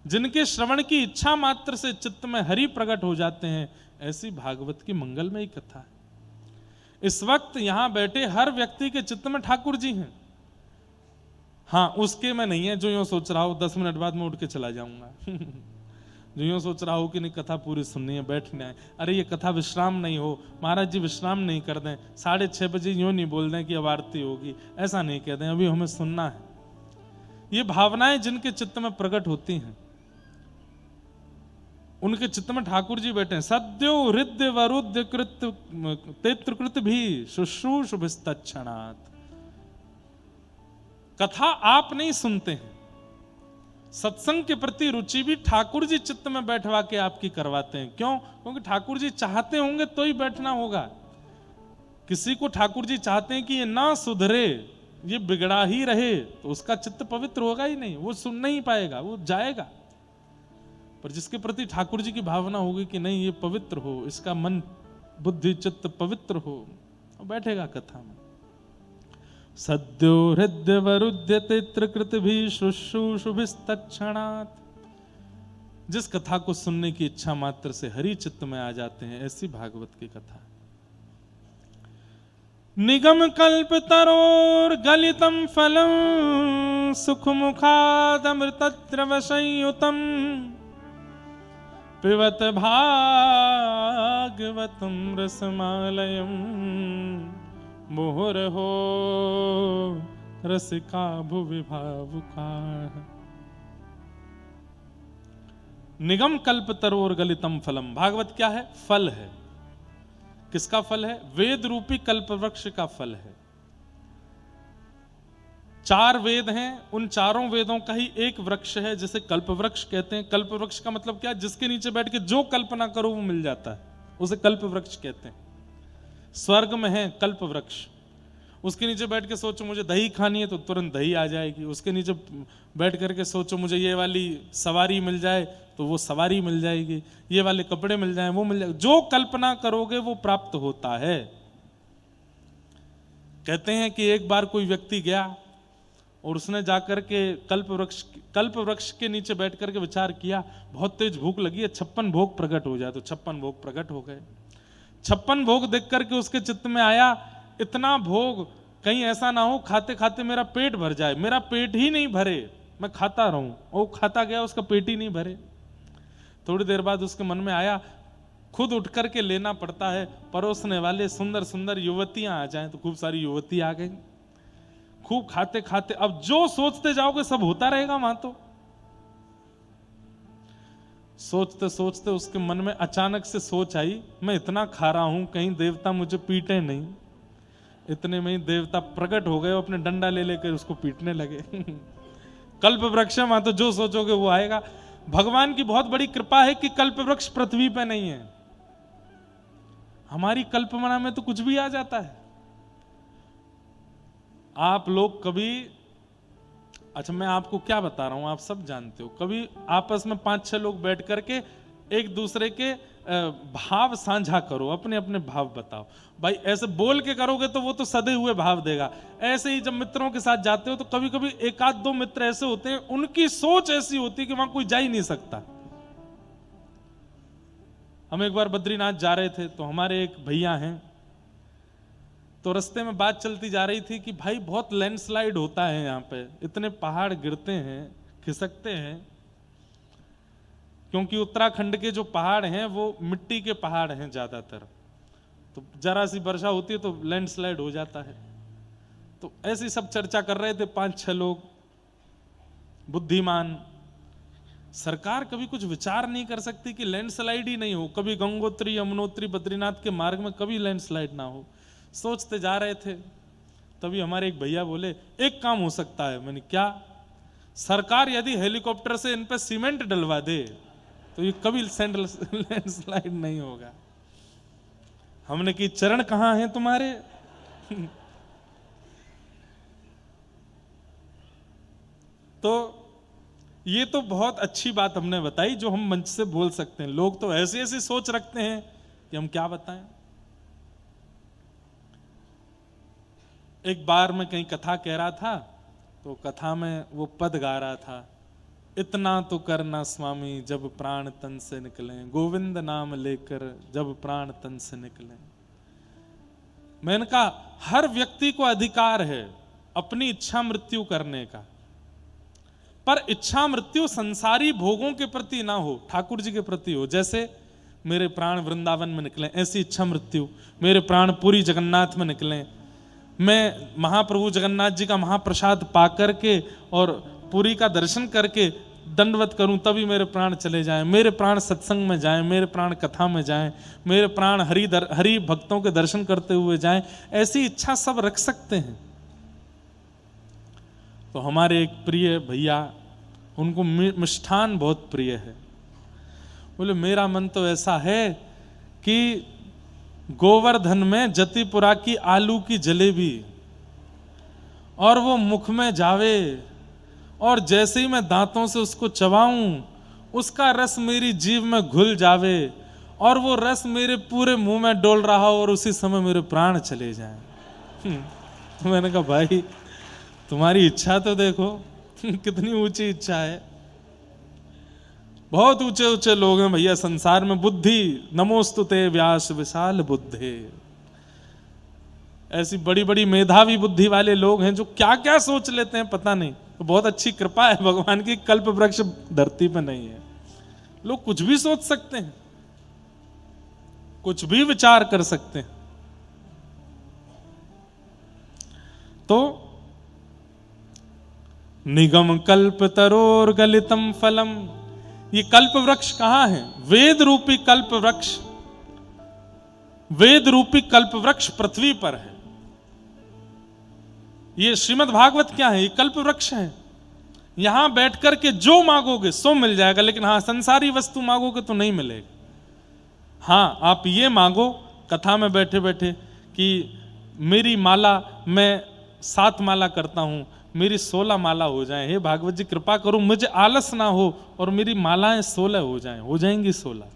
जिनके श्रवण की इच्छा मात्र से चित्त में हरि प्रकट हो जाते हैं, ऐसी भागवत की मंगलमयी कथा है। इस वक्त यहां बैठे हर व्यक्ति के चित्त में ठाकुर जी हैं। हाँ, उसके में नहीं है जो यूं सोच रहा हो 10 मिनट बाद मैं उठ के चला जाऊंगा जो यूं सोच रहा हो कि नहीं कथा पूरी सुननी है, बैठना है। अरे ये कथा विश्राम नहीं हो, महाराज जी विश्राम नहीं कर दें, 6:30 बजे यूं नहीं बोल दें कि अब आरती होगी, ऐसा नहीं कह दें, अभी हमें सुनना है। ये भावनाएं जिनके चित्त में प्रकट होती हैं, उनके चित्त में ठाकुर जी बैठे हैं। सद्यो हृदय वरुद्य कृत त्रिकृत भी शुश्रूषुभिस्तत्क्षणात्। कथा आप नहीं सुनते हैं, सत्संग के प्रति रुचि भी ठाकुर जी चित्त में बैठवा के आपकी करवाते हैं। क्यों? क्योंकि ठाकुर जी चाहते होंगे तो ही बैठना होगा। किसी को ठाकुर जी चाहते हैं कि ये ना सुधरे, ये बिगड़ा ही रहे, तो उसका चित्त पवित्र होगा ही नहीं, वो सुन नहीं पाएगा, वो जाएगा। पर जिसके प्रति ठाकुर जी की भावना होगी कि नहीं ये पवित्र हो, इसका मन बुद्धि चित्त पवित्र हो, वो बैठेगा कथा में। सद्यो हृदय वरुध्यते त्रिकृतभिः शुश्रूषुभिस्तत्क्षणात्। जिस कथा को सुनने की इच्छा मात्र से हरि चित्त में आ जाते हैं, ऐसी भागवत की कथा। निगम कल्प तरोर गलितम फलम सुख मुखादमृतद्रव संयुतम पिबत भागवतम रसमालयम मुहुर्हो रसिका भुवि भावुका। निगम कल्प तरोर गलितम फलम। भागवत क्या है? फल है। किसका फल है? वेद रूपी कल्प वृक्ष का फल है। 4 वेद हैं, उन चारों वेदों का ही एक वृक्ष है जिसे कल्प वृक्ष कहते हैं। कल्प वृक्ष का मतलब क्या? जिसके नीचे बैठ के जो कल्पना करो वो मिल जाता है, उसे कल्प वृक्ष कहते हैं। स्वर्ग में है कल्प वृक्ष, उसके नीचे बैठ के सोचो मुझे दही खानी है तो तुरंत दही आ जाएगी। उसके नीचे बैठ करके सोचो मुझे ये वाली सवारी मिल जाए तो वो सवारी मिल जाएगी, ये वाले कपड़े मिल जाए वो मिल जाएगा। जो कल्पना करोगे वो प्राप्त होता है। कहते हैं कि एक बार कोई व्यक्ति गया और उसने जाकर के कल्प वृक्ष के नीचे बैठ करके विचार किया, बहुत तेज भूख लगी है, 56 भोग प्रकट हो जाए। तो 56 भोग प्रकट हो गए। 56 भोग देख करके उसके चित्त में आया, इतना भोग कहीं ऐसा ना हो खाते खाते मेरा पेट भर जाए। मेरा पेट ही नहीं भरे, मैं खाता रहूं। वो खाता गया, उसका पेट ही नहीं भरे। थोड़ी देर बाद उसके मन में आया, खुद उठ करके लेना पड़ता है, परोसने वाले सुंदर सुंदर युवतियां आ जाएं। तो खूब सारी युवती आ गई। खूब खाते खाते अब जो सोचते जाओगे सब होता रहेगा वहां। तो सोचते सोचते उसके मन में अचानक से सोच आई, मैं इतना खा रहा हूं कहीं देवता मुझे पीटे नहीं। इतने में ही देवता प्रकट हो गए, अपने डंडा ले लेकर उसको पीटने लगे। कल्प वृक्ष वहां तो जो सोचोगे वो आएगा। भगवान की बहुत बड़ी कृपा है कि कल्प वृक्ष पृथ्वी पे नहीं है। हमारी कल्पना में तो कुछ भी आ जाता है। आप लोग कभी, अच्छा मैं आपको क्या बता रहा हूं, आप सब जानते हो, कभी आपस में 5-6 लोग बैठ करके एक दूसरे के भाव साझा करो, अपने अपने भाव बताओ। भाई ऐसे बोल के करोगे तो वो तो सदे हुए भाव देगा। ऐसे ही जब मित्रों के साथ जाते हो तो कभी कभी 1-2 मित्र ऐसे होते हैं, उनकी सोच ऐसी होती है कि वहां कोई जा ही नहीं सकता। हम एक बार बद्रीनाथ जा रहे थे तो हमारे एक भैया हैं, तो रास्ते में बात चलती जा रही थी कि भाई बहुत लैंडस्लाइड होता है यहाँ पे, इतने पहाड़ गिरते हैं, खिसकते हैं, क्योंकि उत्तराखंड के जो पहाड़ हैं वो मिट्टी के पहाड़ हैं ज्यादातर। तो जरा सी वर्षा होती है तो लैंडस्लाइड हो जाता है। तो ऐसी सब चर्चा कर रहे थे 5-6 लोग बुद्धिमान। सरकार कभी कुछ विचार नहीं कर सकती कि लैंडस्लाइड ही नहीं हो, कभी गंगोत्री यमुनोत्री बद्रीनाथ के मार्ग में कभी लैंडस्लाइड ना हो। सोचते जा रहे थे, तभी हमारे एक भैया बोले एक काम हो सकता है। मैंने क्या? सरकार यदि हेलीकॉप्टर से इन पे सीमेंट डलवा दे तो ये कभी लैंडस्लाइड नहीं होगा। हमने कि चरण कहाँ हैं तुम्हारे? तो ये तो बहुत अच्छी बात हमने बताई जो हम मंच से बोल सकते हैं। लोग तो ऐसी ऐसी सोच रखते हैं कि हम क्या बताएं। एक बार मैं कहीं कथा कह रहा था, तो कथा में वो पद गा रहा था, इतना तो करना स्वामी जब प्राण तन से निकले, गोविंद नाम लेकर जब प्राण तन से निकले। मैंने कहा हर व्यक्ति को अधिकार है अपनी इच्छा मृत्यु करने का, पर इच्छा मृत्यु संसारी भोगों के प्रति ना हो, ठाकुर जी के प्रति हो। जैसे मेरे प्राण वृंदावन में निकले, ऐसी इच्छा मृत्यु। मेरे प्राण पुरी जगन्नाथ में निकले, मैं महाप्रभु जगन्नाथ जी का महाप्रसाद पा करके और पुरी का दर्शन करके दंडवत करूं, तभी मेरे प्राण चले जाएं। मेरे प्राण सत्संग में जाएं, मेरे प्राण कथा में जाएं, मेरे प्राण हरि भक्तों के दर्शन करते हुए जाएं। ऐसी इच्छा सब रख सकते हैं। तो हमारे एक प्रिय भैया, उनको मिष्ठान बहुत प्रिय है। बोले मेरा मन तो ऐसा है कि गोवर्धन में जतिपुरा की आलू की जलेबी और वो मुख में जावे और जैसे ही मैं दांतों से उसको चबाऊं, उसका रस मेरी जीभ में घुल जावे और वो रस मेरे पूरे मुंह में डोल रहा हो और उसी समय मेरे प्राण चले जाएं। तो मैंने कहा भाई तुम्हारी इच्छा तो देखो कितनी ऊंची इच्छा है। बहुत ऊंचे ऊंचे लोग हैं भैया संसार में। बुद्धि नमोस्तुते व्यास विशाल बुद्धे, ऐसी बड़ी बड़ी मेधावी बुद्धि वाले लोग हैं जो क्या क्या सोच लेते हैं पता नहीं। तो बहुत अच्छी कृपा है भगवान की, कल्प वृक्ष धरती पर नहीं है। लोग कुछ भी सोच सकते हैं, कुछ भी विचार कर सकते हैं। तो निगम कल्प तरोर गलितम फलम, ये कल्प वृक्ष कहां है? वेद रूपी कल्प वृक्ष, वेद रूपी कल्प वृक्ष पृथ्वी पर है। ये श्रीमद् भागवत क्या है? ये कल्प वृक्ष है। यहां बैठकर के जो मांगोगे सो मिल जाएगा, लेकिन हाँ संसारी वस्तु मांगोगे तो नहीं मिलेगा। हाँ आप ये मांगो कथा में बैठे बैठे कि मेरी माला, मैं 7 माला करता हूं, मेरी 16 माला हो जाए। हे भागवत जी कृपा करो, मुझे आलस ना हो और मेरी मालाएं 16 हो जाएं, हो जाएंगी 16।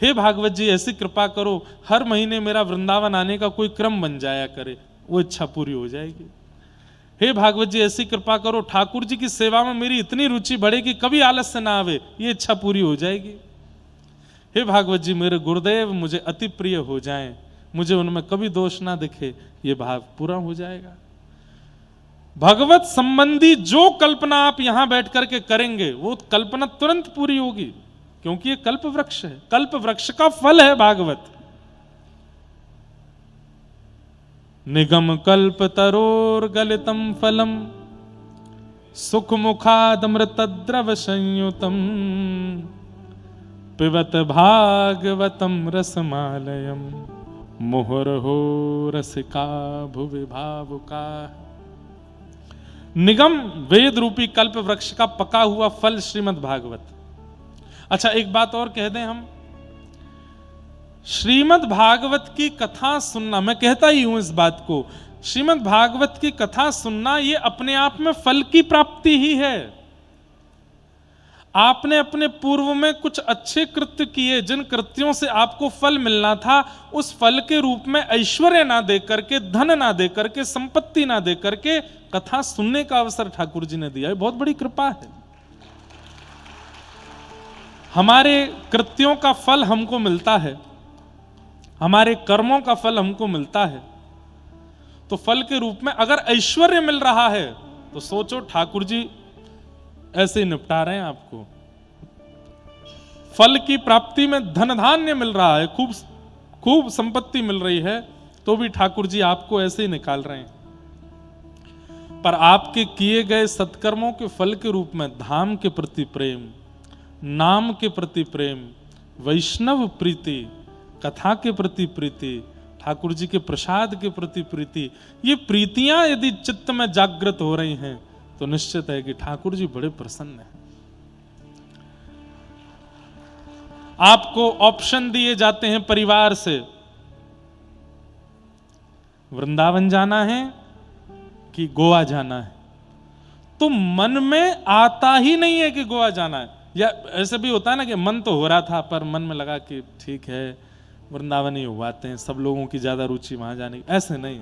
हे भागवत जी ऐसी कृपा करो, हर महीने मेरा वृंदावन आने का कोई क्रम बन जाया करे, वो इच्छा पूरी हो जाएगी। हे भागवत जी ऐसी कृपा करो, ठाकुर जी की सेवा में मेरी इतनी रुचि बढ़े कि कभी आलस से ना आवे, ये इच्छा पूरी हो जाएगी। हे भागवत जी मेरे गुरुदेव मुझे अति प्रिय हो जाएं, मुझे उनमें कभी दोष ना दिखे, ये भाव पूरा हो जाएगा। भगवत संबंधी जो कल्पना आप यहां बैठ करके करेंगे वो कल्पना तुरंत पूरी होगी, क्योंकि ये कल्प वृक्ष है। कल्प वृक्ष का फल है भागवत। निगम कल्प तरोर गलितम फलम सुख मुखादमृत द्रव संयुतम पिबत भागवतम रसमालयम मुहुर्हो रसिका भुवि भावुका। निगम वेद रूपी कल्प वृक्ष का पका हुआ फल श्रीमद् भागवत। अच्छा एक बात और कह दें हम, श्रीमद् भागवत की कथा सुनना, मैं कहता ही हूं इस बात को, श्रीमद् भागवत की कथा सुनना ये अपने आप में फल की प्राप्ति ही है। आपने अपने पूर्व में कुछ अच्छे कृत्य किए, जिन कृत्यों से आपको फल मिलना था, उस फल के रूप में ऐश्वर्य ना दे करके, धन ना दे करके, संपत्ति ना दे करके कथा सुनने का अवसर ठाकुर जी ने दिया। ये बहुत बड़ी कृपा है। हमारे कृत्यों का फल हमको मिलता है, हमारे कर्मों का फल हमको मिलता है, तो फल के रूप में अगर ऐश्वर्य मिल रहा है तो सोचो ठाकुर जी ऐसे निपटा रहे हैं आपको। फल की प्राप्ति में धन धान्य मिल रहा है, खूब खूब संपत्ति मिल रही है, तो भी ठाकुर जी आपको ऐसे ही निकाल रहे हैं। पर आपके किए गए सत्कर्मों के फल के रूप में धाम के प्रति प्रेम, नाम के प्रति प्रेम, वैष्णव प्रीति, कथा के प्रति प्रीति, ठाकुर जी के प्रसाद के प्रति प्रीति, ये प्रीतियां यदि चित्त में जागृत हो रही हैं तो निश्चित है कि ठाकुर जी बड़े प्रसन्न हैं। आपको ऑप्शन दिए जाते हैं परिवार से, वृंदावन जाना है कि गोवा जाना है, तो मन में आता ही नहीं है कि गोवा जाना है। या ऐसे भी होता है ना कि मन तो हो रहा था पर मन में लगा कि ठीक है वृंदावन ही हुआते हैं, सब लोगों की ज्यादा रुचि वहां जाने की। ऐसे नहीं,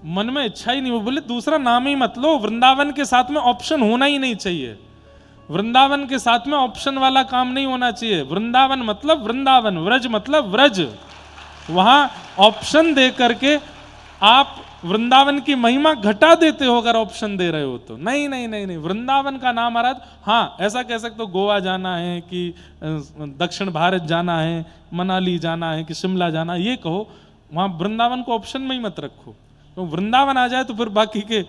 मन में इच्छा ही नहीं हो, बोले दूसरा नाम ही मत लो। वृंदावन के साथ में ऑप्शन होना ही नहीं चाहिए, वृंदावन के साथ में ऑप्शन वाला काम नहीं होना चाहिए। वृंदावन मतलब वृंदावन, व्रज मतलब व्रज। वहां ऑप्शन दे करके आप वृंदावन की महिमा घटा देते हो अगर ऑप्शन दे रहे हो तो। नहीं नहीं नहीं नहीं, वृंदावन का नाम आ रहा। हाँ, ऐसा कह सकते हो गोवा जाना है कि दक्षिण भारत जाना है, मनाली जाना है कि शिमला जाना है, ये कहो। वहां वृंदावन को ऑप्शन में ही मत रखो। तो वृंदावन आ जाए तो फिर बाकी के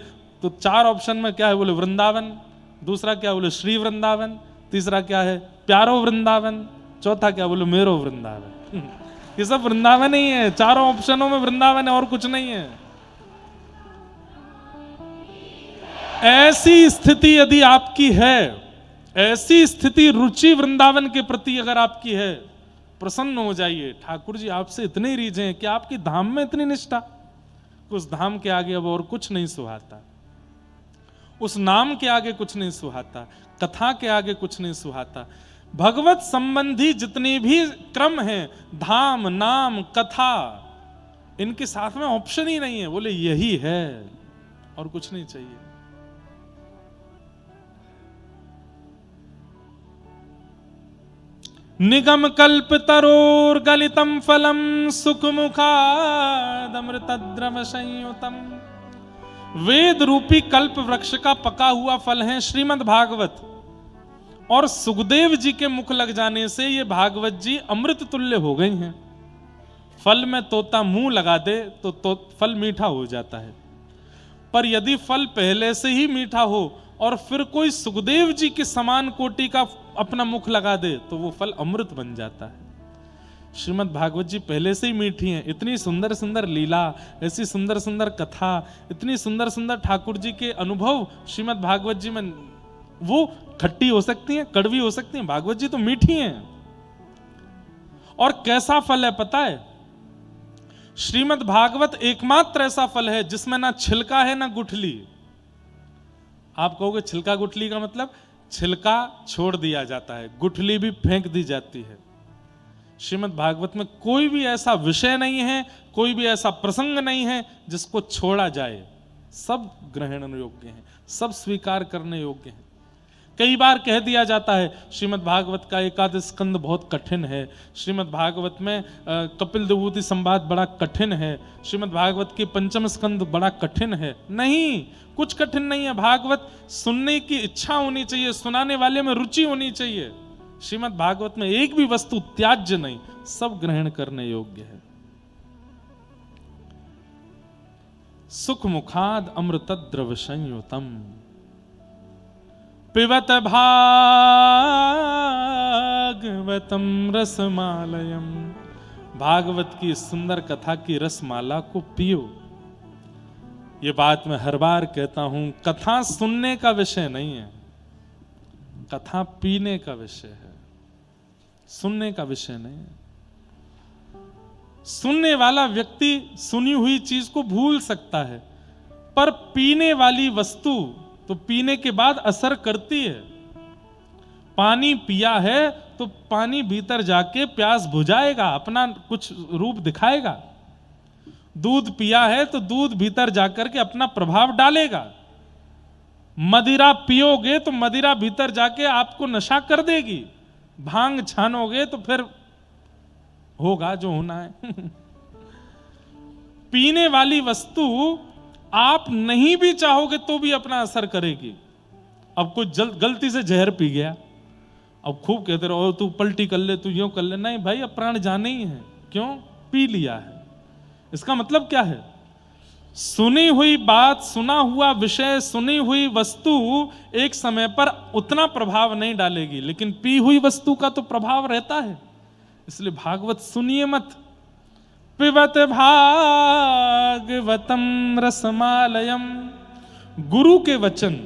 तो 4 ऑप्शन में क्या है, बोले वृंदावन, दूसरा क्या बोले श्री वृंदावन, तीसरा क्या है प्यारो वृंदावन, चौथा क्या बोले मेरो वृंदावन। ये सब वृंदावन ही है, चारों ऑप्शनों में वृंदावन है और कुछ नहीं है। ऐसी स्थिति यदि आपकी है, ऐसी स्थिति रुचि वृंदावन के प्रति अगर आपकी है, प्रसन्न हो जाइए। ठाकुर जी आपसे इतने रीझे हैं कि आपकी धाम में इतनी निष्ठा, उस धाम के आगे अब और कुछ नहीं सुहाता, उस नाम के आगे कुछ नहीं सुहाता, कथा के आगे कुछ नहीं सुहाता। भगवत संबंधी जितने भी क्रम हैं, धाम नाम कथा, इनके साथ में ऑप्शन ही नहीं है, बोले यही है और कुछ नहीं चाहिए। निगम कल्प तरोर गलितम फलम सुख मुखादमृत द्रव संयुतम। वेद रूपी कल्प वृक्ष का पका हुआ फल है श्रीमद् भागवत, और सुखदेव जी के मुख लग जाने से ये भागवत जी अमृत तुल्य हो गई हैं। फल में तोता मुंह लगा दे तो फल मीठा हो जाता है, पर यदि फल पहले से ही मीठा हो और फिर कोई सुखदेव जी के समान कोटि का अपना मुख लगा दे तो वो फल अमृत बन जाता है। श्रीमद् भागवत जी पहले से ही मीठी हैं। इतनी सुंदर सुंदर लीला, ऐसी सुंदर सुंदर कथा, इतनी सुंदर सुंदर ठाकुर जी के अनुभव श्रीमद् भागवत जी में। वो खट्टी हो सकती हैं, कड़वी हो सकती हैं, भागवत जी तो मीठी हैं। और कैसा फल है पता है, श्रीमद् भागवत एकमात्र ऐसा फल है जिसमें ना छिलका है ना गुठली। आप कहोगे छिलका गुठली का मतलब, छिलका छोड़ दिया जाता है, गुठली भी फेंक दी जाती है। श्रीमद् भागवत में कोई भी ऐसा विषय नहीं है, कोई भी ऐसा प्रसंग नहीं है जिसको छोड़ा जाए। सब ग्रहण योग्य हैं, सब स्वीकार करने योग्य हैं। कई बार कह दिया जाता है श्रीमद् भागवत का एकादश स्कंद बहुत कठिन है, श्रीमद् भागवत में कपिल विभूति संवाद बड़ा कठिन है, श्रीमद् भागवत की पंचम स्कंद बड़ा कठिन है। नहीं, कुछ कठिन नहीं है। भागवत सुनने की इच्छा होनी चाहिए, सुनाने वाले में रुचि होनी चाहिए। श्रीमद् भागवत में एक भी वस्तु त्याज्य नहीं, सब ग्रहण करने योग्य है। सुख मुखाद अमृत द्रव संयुतम पिबत भागवतम रसमालयम। भागवत की सुंदर कथा की रसमाला को पियो। ये बात मैं हर बार कहता हूं, कथा सुनने का विषय नहीं है, कथा पीने का विषय है, सुनने का विषय नहीं है। सुनने वाला व्यक्ति सुनी हुई चीज को भूल सकता है, पर पीने वाली वस्तु तो पीने के बाद असर करती है। पानी पिया है तो पानी भीतर जाके प्यास बुझाएगा, अपना कुछ रूप दिखाएगा। दूध पिया है तो दूध भीतर जाकर के अपना प्रभाव डालेगा। मदिरा पियोगे तो मदिरा भीतर जाके आपको नशा कर देगी। भांग छानोगे तो फिर होगा जो होना है। पीने वाली वस्तु आप नहीं भी चाहोगे तो भी अपना असर करेगी। अब कोई गलती से जहर पी गया, अब खूब कहते रहो तू पलटी कर ले, तू यूं कर ले। नहीं भाई, अब प्राण जाने ही है। क्यों? पी लिया है। इसका मतलब क्या है? सुनी हुई बात, सुना हुआ विषय, सुनी हुई वस्तु एक समय पर उतना प्रभाव नहीं डालेगी, लेकिन पी हुई वस्तु का तो प्रभाव रहता है। इसलिए भागवत सुनिए मत। पिबत भागवतम रसमालयम। गुरु के वचन,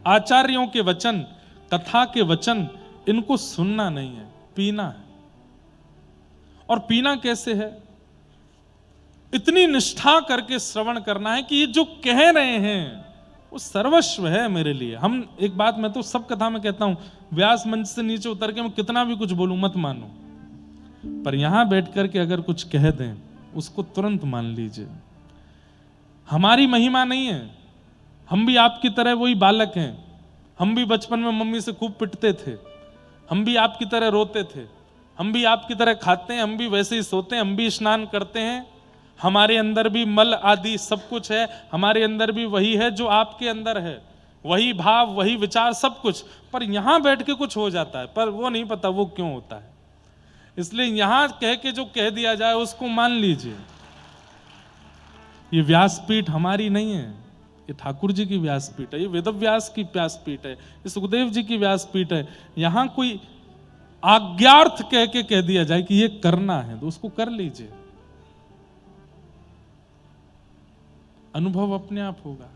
आचार्यों के वचन, कथा के वचन, इनको सुनना नहीं है, पीना है। और पीना कैसे है? इतनी निष्ठा करके श्रवण करना है कि ये जो कह रहे हैं वो सर्वस्व है मेरे लिए। हम एक बात मैं तो सब कथा में कहता हूं, व्यास मंच से नीचे उतर के मैं कितना भी कुछ बोलूं मत मानो, पर यहां बैठ करके अगर कुछ कह दें उसको तुरंत मान लीजिए। हमारी महिमा नहीं है, हम भी आपकी तरह वही बालक हैं। हम भी बचपन में मम्मी से खूब पिटते थे, हम भी आपकी तरह रोते थे, हम भी आपकी तरह खाते हैं, हम भी वैसे ही सोते हैं, हम भी स्नान करते हैं, हमारे अंदर भी मल आदि सब कुछ है, हमारे अंदर भी वही है जो आपके अंदर है, वही भाव वही विचार सब कुछ। पर यहां बैठ के कुछ हो जाता है, पर वो नहीं पता वो क्यों होता है। इसलिए यहां कह के जो कह दिया जाए उसको मान लीजिए। ये व्यासपीठ हमारी नहीं है, ये ठाकुर जी की व्यासपीठ है, ये वेदव्यास की व्यासपीठ है, ये सुखदेव जी की व्यासपीठ है। यहां कोई आज्ञार्थ कह के कह दिया जाए कि ये करना है तो उसको कर लीजिए, अनुभव अपने आप होगा।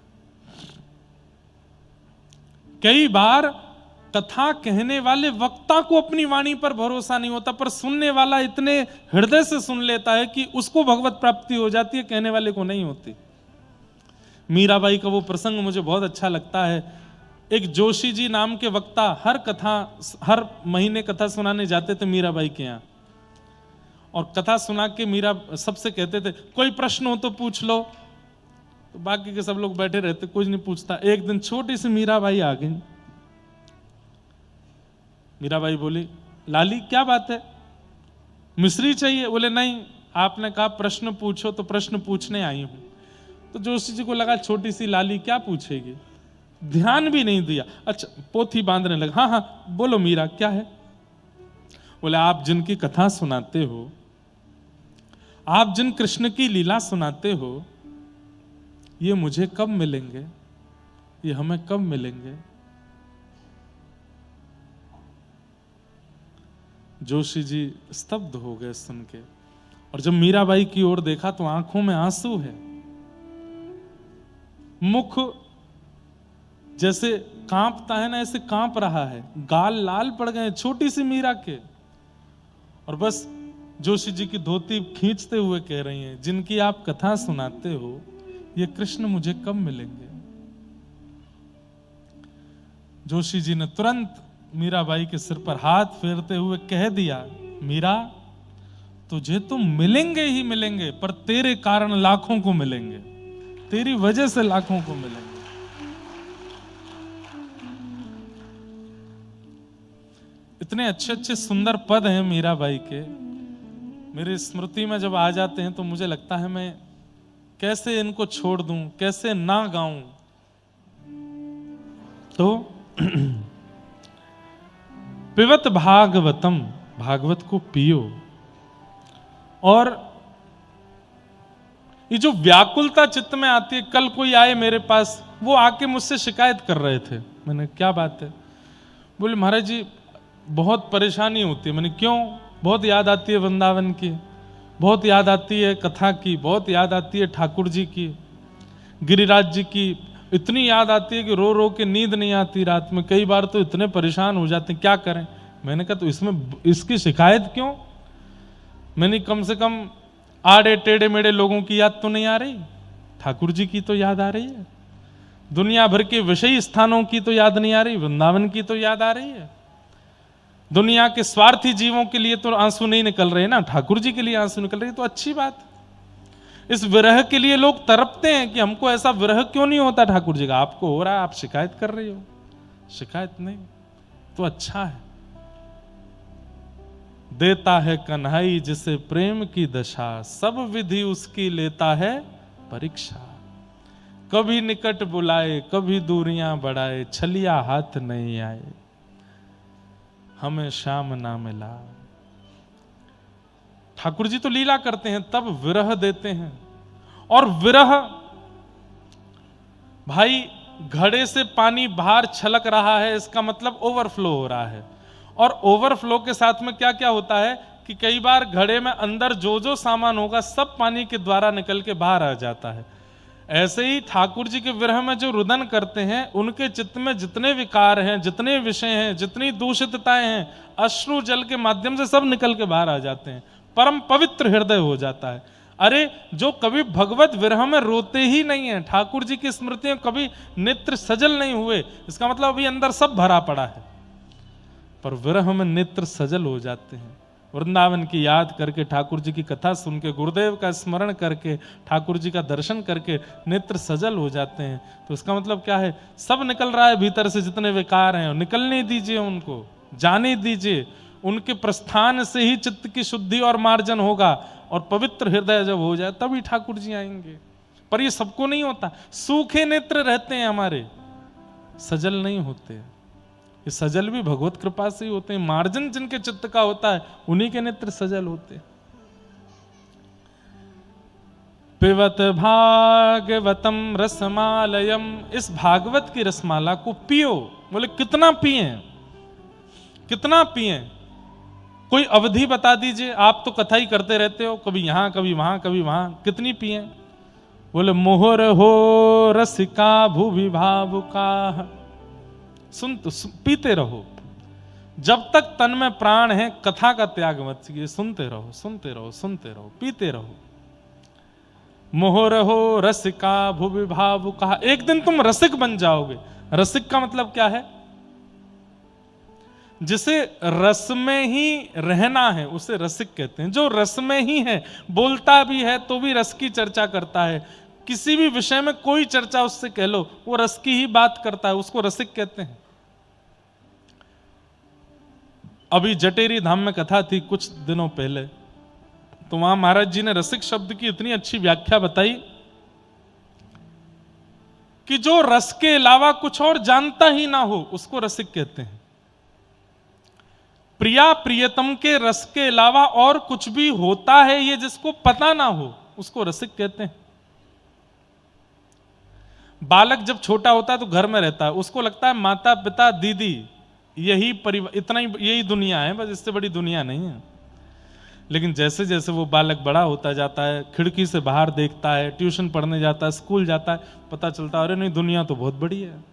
कई बार कथा कहने वाले वक्ता को अपनी वाणी पर भरोसा नहीं होता, पर सुनने वाला इतने हृदय से सुन लेता है कि उसको भगवत प्राप्ति हो जाती है, कहने वाले को नहीं होती। मीराबाई का वो प्रसंग मुझे बहुत अच्छा लगता है। एक जोशी जी नाम के वक्ता हर महीने कथा सुनाने जाते थे मीराबाई के यहाँ, और कथा सुना के मीरा सबसे कहते थे कोई प्रश्न हो तो पूछ लो, तो बाकी के सब लोग बैठे रहते, कुछ नहीं पूछता। एक दिन छोटी सी मीराबाई आ गई। मीराबाई बोली, लाली क्या बात है, मिश्री चाहिए? बोले नहीं, आपने कहा प्रश्न पूछो तो प्रश्न पूछने आई हूं। तो जोशी जी को लगा छोटी सी लाली क्या पूछेगी, ध्यान भी नहीं दिया। अच्छा, पोथी बांधने लगा। हाँ हाँ बोलो मीरा क्या है? बोले आप जिनकी कथा सुनाते हो, आप जिन कृष्ण की लीला सुनाते हो, ये मुझे कब मिलेंगे, ये हमें कब मिलेंगे? जोशी जी स्तब्ध हो गए सुन के, और जब मीराबाई की ओर देखा तो आंखों में आंसू है, मुख जैसे कांपता है ना ऐसे कांप रहा है, गाल लाल पड़ गए छोटी सी मीरा के, और बस जोशी जी की धोती खींचते हुए कह रही हैं, जिनकी आप कथा सुनाते हो ये कृष्ण मुझे कब मिलेंगे? जोशी जी ने तुरंत मीराबाई के सिर पर हाथ फेरते हुए कह दिया, मीरा तुझे तो मिलेंगे ही मिलेंगे, पर तेरे कारण लाखों को मिलेंगे, तेरी वजह से लाखों को मिलेंगे। इतने अच्छे अच्छे सुंदर पद हैं मीराबाई के, मेरी स्मृति में जब आ जाते हैं तो मुझे लगता है मैं कैसे इनको छोड़ दूं, कैसे ना गाऊं। तो पिबत भागवतम, भागवत को पियो। और ये जो व्याकुलता चित्त में आती है, कल कोई आए मेरे पास, वो आके मुझसे शिकायत कर रहे थे। मैंने क्या बात है? बोले महाराज जी बहुत परेशानी होती है। मैंने क्यों? बहुत याद आती है वृंदावन की, बहुत याद आती है कथा की, बहुत याद आती है ठाकुर जी की, गिरिराज जी की, इतनी याद आती है कि रो रो के नींद नहीं आती रात में, कई बार तो इतने परेशान हो जाते हैं, क्या करें? मैंने कहा तो इसमें इसकी शिकायत क्यों? मैंने कम से कम आड़े टेढ़े मेढ़े लोगों की याद तो नहीं आ रही, ठाकुर जी की तो याद आ रही है, दुनिया भर के विषयी स्थानों की तो याद नहीं आ रही, वृंदावन की तो याद आ रही है, दुनिया के स्वार्थी जीवों के लिए तो आंसू नहीं निकल रहे ना, ठाकुर जी के लिए आंसू निकल रहे, तो अच्छी बात। इस विरह के लिए लोग तड़पते हैं कि हमको ऐसा विरह क्यों नहीं होता ठाकुर जी का। आपको हो रहा है, आप शिकायत कर रही हो, शिकायत नहीं तो अच्छा है। देता है कन्हई जिसे प्रेम की दशा, सब विधि उसकी लेता है परीक्षा। कभी निकट बुलाए कभी दूरियां बढ़ाए, छलिया हाथ नहीं आए हमें श्याम ना मिला। ठाकुर जी तो लीला करते हैं तब विरह देते हैं, और विरह भाई घड़े से पानी बाहर छलक रहा है, इसका मतलब ओवरफ्लो हो रहा है। और ओवरफ्लो के साथ में क्या क्या होता है कि कई बार घड़े में अंदर जो जो सामान होगा सब पानी के द्वारा निकल के बाहर आ जाता है। ऐसे ही ठाकुर जी के विरह में जो रुदन करते हैं, उनके चित्त में जितने विकार हैं, जितने विषय हैं, जितनी दूषितताएं हैं, अश्रु जल के माध्यम से सब निकल के बाहर आ जाते हैं, परम पवित्र हृदय हो जाता है। अरे जो कभी भगवत विरह में रोते ही नहीं है, ठाकुर जी की स्मृतियों कभी नेत्र सजल नहीं हुए, इसका मतलब अभी अंदर सब भरा पड़ा है, पर विरह में नेत्र सजल हो जाते हैं। वृंदावन की याद करके, ठाकुर जी की कथा सुन के, गुरुदेव का स्मरण करके, ठाकुर जी का दर्शन करके नेत्र सजल हो जाते हैं। तो इसका मतलब क्या है? सब निकल रहा है भीतर से, जितने विकार हैं निकलने दीजिए, उनको जाने दीजिए। उनके प्रस्थान से ही चित्त की शुद्धि और मार्जन होगा, और पवित्र हृदय जब हो जाए तभी ठाकुर जी आएंगे। पर ये सबको नहीं होता, सूखे नेत्र रहते हैं हमारे, सजल नहीं होते। ये सजल भी भगवत कृपा से ही होते हैं। मार्जन जिनके चित्त का होता है उन्हीं के नेत्र सजल होते हैं। पिबत भागवतम रसमालयम, इस भागवत की रसमाला को पियो। बोले कितना पिए, कितना पिए? कोई अवधि बता दीजिए। आप तो कथा ही करते रहते हो, कभी यहां कभी वहां कभी वहां, कितनी पिए? बोले मोहर हो रसिका भूवि भावुका। पीते रहो जब तक तन में प्राण है, कथा का त्याग मत कीजिए। सुनते रहो, सुनते रहो, सुनते रहो, पीते रहो। मोहर हो रसिका भूवि भावुका, एक दिन तुम रसिक बन जाओगे। रसिक का मतलब क्या है? जिसे रस में ही रहना है उसे रसिक कहते हैं। जो रस में ही है, बोलता भी है तो भी रस की चर्चा करता है, किसी भी विषय में कोई चर्चा उससे कह लो, वो रस की ही बात करता है, उसको रसिक कहते हैं। अभी जटेरी धाम में कथा थी कुछ दिनों पहले, तो वहां महाराज जी ने रसिक शब्द की इतनी अच्छी व्याख्या बताई कि जो रस के अलावा कुछ और जानता ही ना हो उसको रसिक कहते हैं। प्रिया प्रियतम के रस के अलावा और कुछ भी होता है ये जिसको पता ना हो उसको रसिक कहते हैं। बालक जब छोटा होता है तो घर में रहता है, उसको लगता है माता पिता दीदी यही परिवार, इतना ही, यही दुनिया है, बस इससे बड़ी दुनिया नहीं है। लेकिन जैसे जैसे वो बालक बड़ा होता जाता है, खिड़की से बाहर देखता है, ट्यूशन पढ़ने जाता है, स्कूल जाता है, पता चलता है अरे नहीं दुनिया तो बहुत बड़ी है।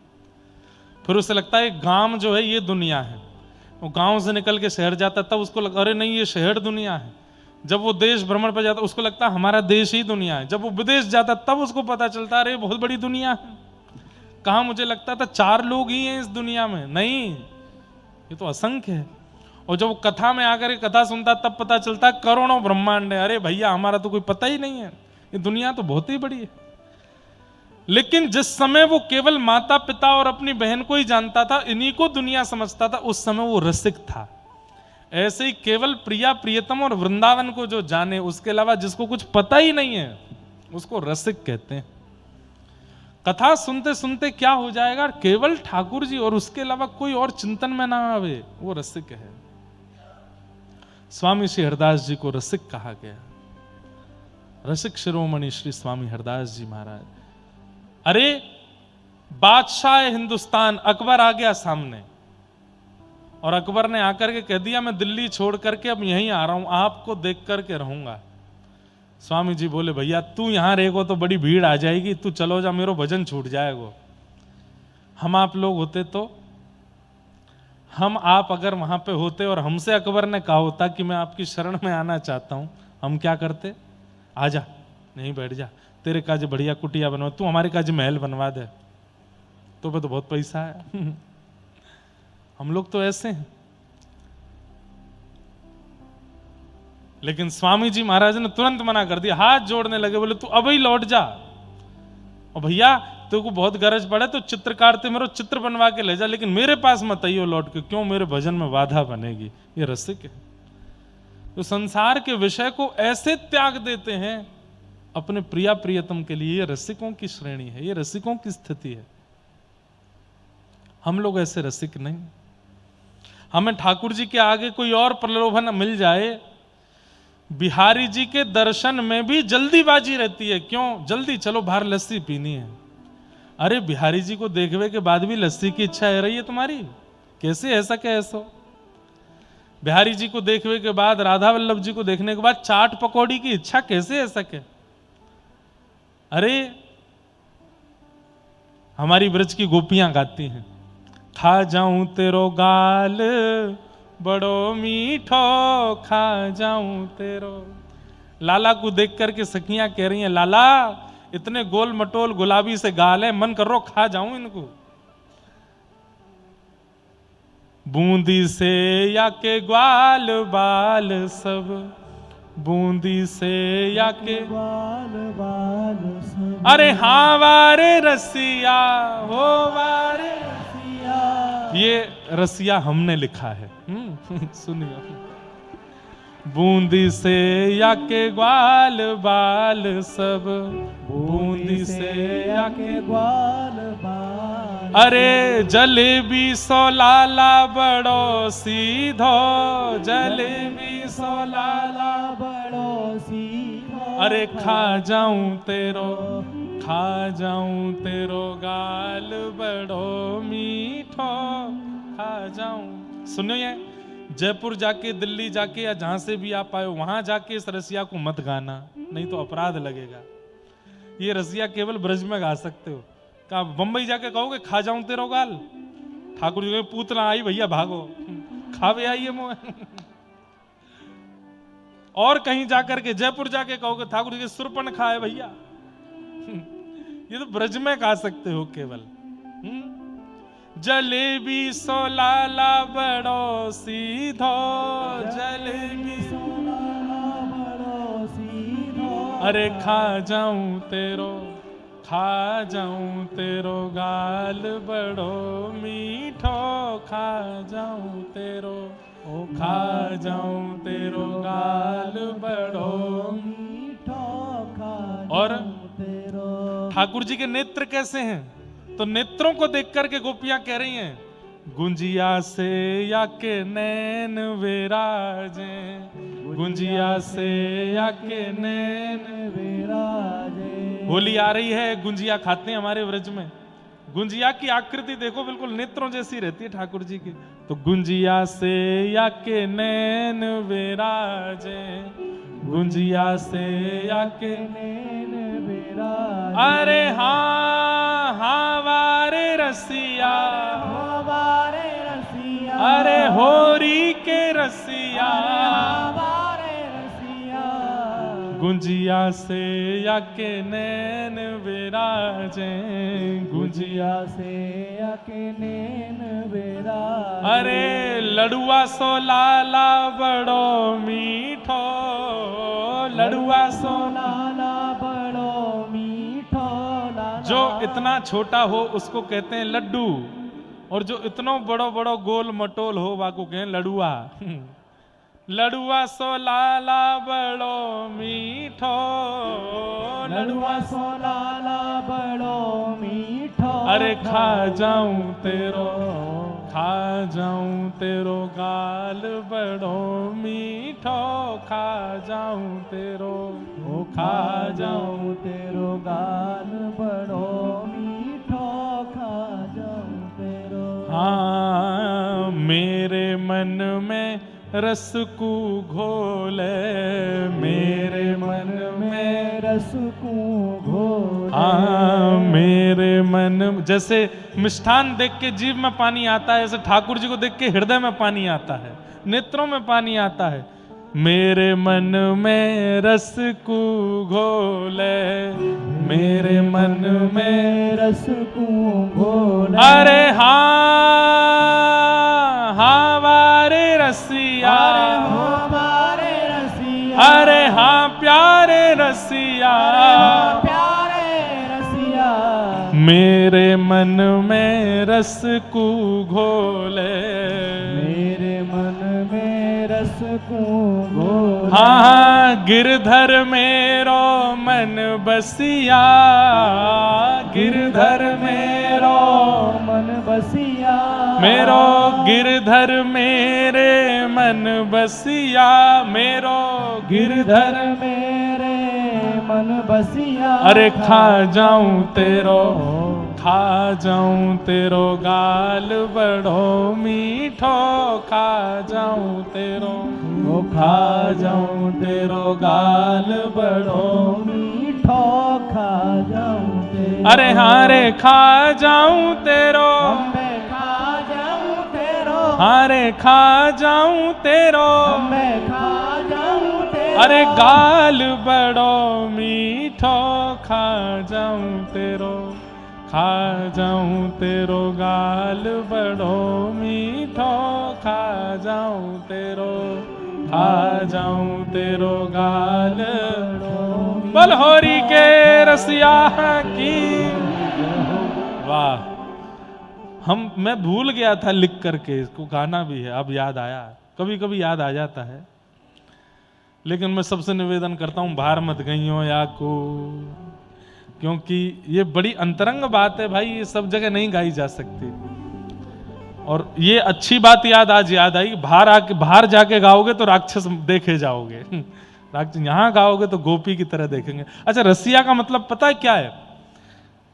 फिर उसे लगता है गांव जो है ये दुनिया है। वो गांव से निकल के शहर जाता है तब उसको लगता अरे नहीं ये शहर दुनिया है। जब वो देश भ्रमण पर जाता उसको लगता है हमारा देश ही दुनिया है। जब वो विदेश जाता तब उसको पता चलता अरे बहुत बड़ी दुनिया है। कहाँ मुझे लगता था 4 लोग ही हैं इस दुनिया में, नहीं ये तो असंख्य है। और जब वो कथा में आकर कथा सुनता तब पता चलता करोड़ों ब्रह्मांड है। अरे भैया हमारा तो कोई पता ही नहीं है, ये दुनिया तो बहुत ही बड़ी है। लेकिन जिस समय वो केवल माता पिता और अपनी बहन को ही जानता था, इन्हीं को दुनिया समझता था, उस समय वो रसिक था। ऐसे ही केवल प्रिया प्रियतम और वृंदावन को जो जाने, उसके अलावा जिसको कुछ पता ही नहीं है उसको रसिक कहते हैं। कथा सुनते सुनते क्या हो जाएगा, केवल ठाकुर जी और उसके अलावा कोई और चिंतन में ना आवे, वो रसिक है। स्वामी श्री हरदास जी को रसिक कहा गया। रसिक शिरोमणि श्री स्वामी हरदास जी महाराज। अरे बादशाह हिंदुस्तान अकबर आ गया सामने, और अकबर ने आकर के कह दिया मैं दिल्ली छोड़ करके अब यहीं आ रहा हूं, आपको देख करके रहूंगा। स्वामी जी बोले भैया तू यहां रहेगो तो बड़ी भीड़ आ जाएगी, तू चलो जा, मेरो भजन छूट जाएगा। हम आप लोग होते तो, हम आप अगर वहां पे होते और हमसे अकबर ने कहा होता कि मैं आपकी शरण में आना चाहता हूं, हम क्या करते? आजा, नहीं बैठ जा, तेरे काज बढ़िया कुटिया बनवा, तू हमारे काज महल बनवा दे, तो पे तो बहुत पैसा है। हम लोग तो ऐसे हैं। लेकिन स्वामी जी महाराज ने तुरंत मना कर दिया, हाथ जोड़ने लगे, बोले तू अब ही लौट जा, और भैया तेरे को बहुत गरज पड़े तो चित्रकार ते मेरे चित्र बनवा के ले जा, लेकिन मेरे पास मत आइयो लौट के, क्यों मेरे भजन में बाधा बनेगी। ये रसिक है, तो संसार के विषय को ऐसे त्याग देते हैं अपने प्रिया प्रियतम के लिए। ये रसिकों की श्रेणी है, ये रसिकों की स्थिति है। हम लोग ऐसे रसिक नहीं। हमें ठाकुर जी के आगे कोई और प्रलोभन मिल जाए, बिहारी जी के दर्शन में भी जल्दीबाजी रहती है। क्यों जल्दी? चलो बाहर लस्सी पीनी है। अरे बिहारी जी को देखने के बाद भी लस्सी की इच्छा है रही है तुम्हारी? कैसे ऐसा कैसे? बिहारी जी को देखने के बाद, राधा वल्लभ जी को देखने के बाद चाट पकौड़ी की इच्छा कैसे ऐसा क्या? अरे हमारी ब्रज की गोपियां गाती हैं, खा जाऊं तेरो गाल बड़ो मीठो, खा जाऊं तेरो। लाला को देख करके सखियां कह रही हैं, लाला इतने गोल मटोल गुलाबी से गाल है, मन कर रो खा जाऊं इनको। बूंदी से या के ग्वाल बाल सब, बूंदी से या के
बाल बाल सब।
अरे हाँ वारे रसिया हो वारे। ये रसिया हमने लिखा है, सुनिए। बूंदी से या के ग्वाल बाल सब, बूंदी से या के
ग्वाल बाल।
अरे जलेबी सो लाला बड़ो सीधो, जलेबी सो लाला
बड़ो सीधो।
अरे खा जाऊं तेरो, खा जाऊं तेरो गाल बड़ो मीठो, खा जाऊं। सुनो ये, जयपुर जाके, दिल्ली जाके या जहां से भी आप आए वहां जाके इस रसिया को मत गाना, नहीं तो अपराध लगेगा। ये रसिया केवल ब्रज में गा सकते हो। कहा बंबई जाके कहोगे खा जाऊं तेरो गाल, ठाकुर जी पूतना आई भैया भागो, खावे आइए मोह। और कहीं जाकर के जयपुर जाके कहोगे ठाकुर जी सुरपन खाए भैया। ये तो ब्रज में गा सकते हो केवल। जलेबी सो लाला बड़ो सीधो, जलेबी सो
लाला बड़ो सीधो।
अरे खा जाऊं तेरो, खा जाऊं तेरो गाल बड़ो मीठो, खा जाऊं तेरो, ओ खा जाऊं तेरो गाल बड़ो
मीठो, खा
और
तेरो।
ठाकुर जी के नेत्र कैसे हैं? तो नेत्रों को देख करके गोपियां कह रही हैं, गुंजिया से या के नैन विराजे, गुंजिया से या के नैन
विराजे।
होली आ रही है, गुंजिया खाते हैं हमारे व्रज में। गुंजिया की आकृति देखो बिल्कुल नेत्रों जैसी रहती है ठाकुर जी की। तो गुंजिया से या के नैन विराजे, गुंजिया से या के
नैन विराजे।
अरे हाँ हाँ वारे रसिया,
हमारे रसिया।
अरे होरी के रसिया,
हमारे रसिया।
गुंजिया से या के नैन विराजे, गुंजिया
से या के नैन विराजे।
अरे लड़ुआ सो लाला बड़ो मीठो, लड़ुआ सो
लाला बड़ो मीठो, लाला।
जो इतना छोटा हो उसको कहते हैं लड्डू, और जो इतनो बड़ो बड़ो गोल मटोल हो वाको कहें लड़ुआ। लड़ुआ सो लाला बड़ो मीठो,
लड़ुआ सो लाला बड़ो मीठो।
अरे खा जाऊं तेरो, खा जाऊं तेरो गाल बड़ो मीठो, खा जाऊं तेरो,
ओ खा जाऊं तेरो गाल बड़ो मीठो, खा जाऊं तेरो।
हाँ मेरे मन में रस को घोले, मेरे मन में
रस को घोले।
हाँ मेरे मन, जैसे मिष्ठान देख के जीभ में पानी आता है, ऐसे ठाकुर जी को देख के हृदय में पानी आता है, नेत्रों में पानी आता है। मेरे मन में रस को घोले, मेरे मन में
रस को घोले।
अरे हाँ हाँ वारे रसिया,
हमारे रसिया।
अरे हाँ प्यारे रसिया,
प्यारे रसिया।
मेरे मन में रस को घोले,
मेरे मन में रस को घोले।
हाँ गिरधर मेरो मन बसिया, गिरधर मेरो
मन बसिया।
मेरो गिरधर मेरे मन बसिया, मेरो गिरधर
मेरे मन बसिया।
अरे खा जाऊं तेरो, खा जाऊं तेरो गाल बड़ो मीठो, खा जाऊं तेरो,
ओ खा जाऊं तेरो गाल बड़ो मीठो, खा जाऊं तेरो।
अरे हाँ रे खा जाऊं तेरो,
अम्बे खा जाऊं तेरो,
हाँ रे खा जाऊं तेरो,
अम्बे खा जाऊं तेरो,
अरे गाल बड़ो मीठो खा जाऊं तेरो, खा जाऊं तेरो गाल बड़ो मीठो खा जाऊं तेरो, खा जाऊं तेरो गाल। बोल होरी के रसिया की। वाह, मैं भूल गया था लिख करके, इसको गाना भी है, अब याद आया, कभी कभी याद आ जाता है। लेकिन मैं सबसे निवेदन करता हूं, बाहर मत गई हो या को, क्योंकि ये बड़ी अंतरंग बात है भाई, ये सब जगह नहीं गाई जा सकती। और ये अच्छी बात आज याद आई, बाहर जाके गाओगे तो राक्षस देखे जाओगे, राक्षस यहां गाओगे तो गोपी की तरह देखेंगे। अच्छा, रसिया का मतलब पता है क्या है?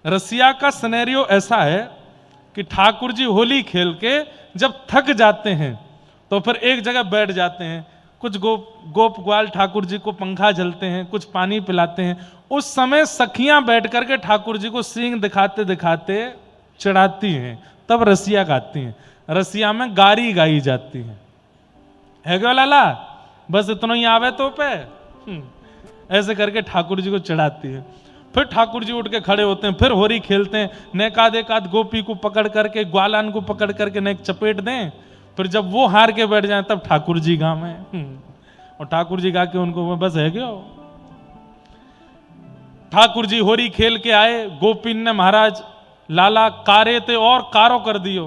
रसिया का सिनेरियो ऐसा है कि ठाकुर जी होली खेल के जब थक जाते हैं तो फिर एक जगह बैठ जाते हैं, कुछ गोप ग्वाल ठाकुर जी को पंखा झलते हैं, कुछ पानी पिलाते हैं। उस समय सखियां बैठ करके ठाकुर जी को सींग दिखाते दिखाते चढ़ाती हैं, तब रसिया गाती हैं। रसिया में गारी गाई जाती है क्यों लाला, बस इतना ही आवे तो पे, ऐसे करके ठाकुर जी को चढ़ाती है। फिर ठाकुर जी उठ के खड़े होते हैं, फिर होरी खेलते हैं, नेकाद एकाद गोपी को पकड़ करके, ग्वालान को पकड़ करके नेक चपेट दें, फिर जब वो हार के बैठ जाए तब ठाकुर जी गावे, और ठाकुर जी गा के उनको बस है क्यों। ठाकुर जी होरी खेल के आए, गोपीन ने महाराज लाला कारे ते और कारो कर दियो,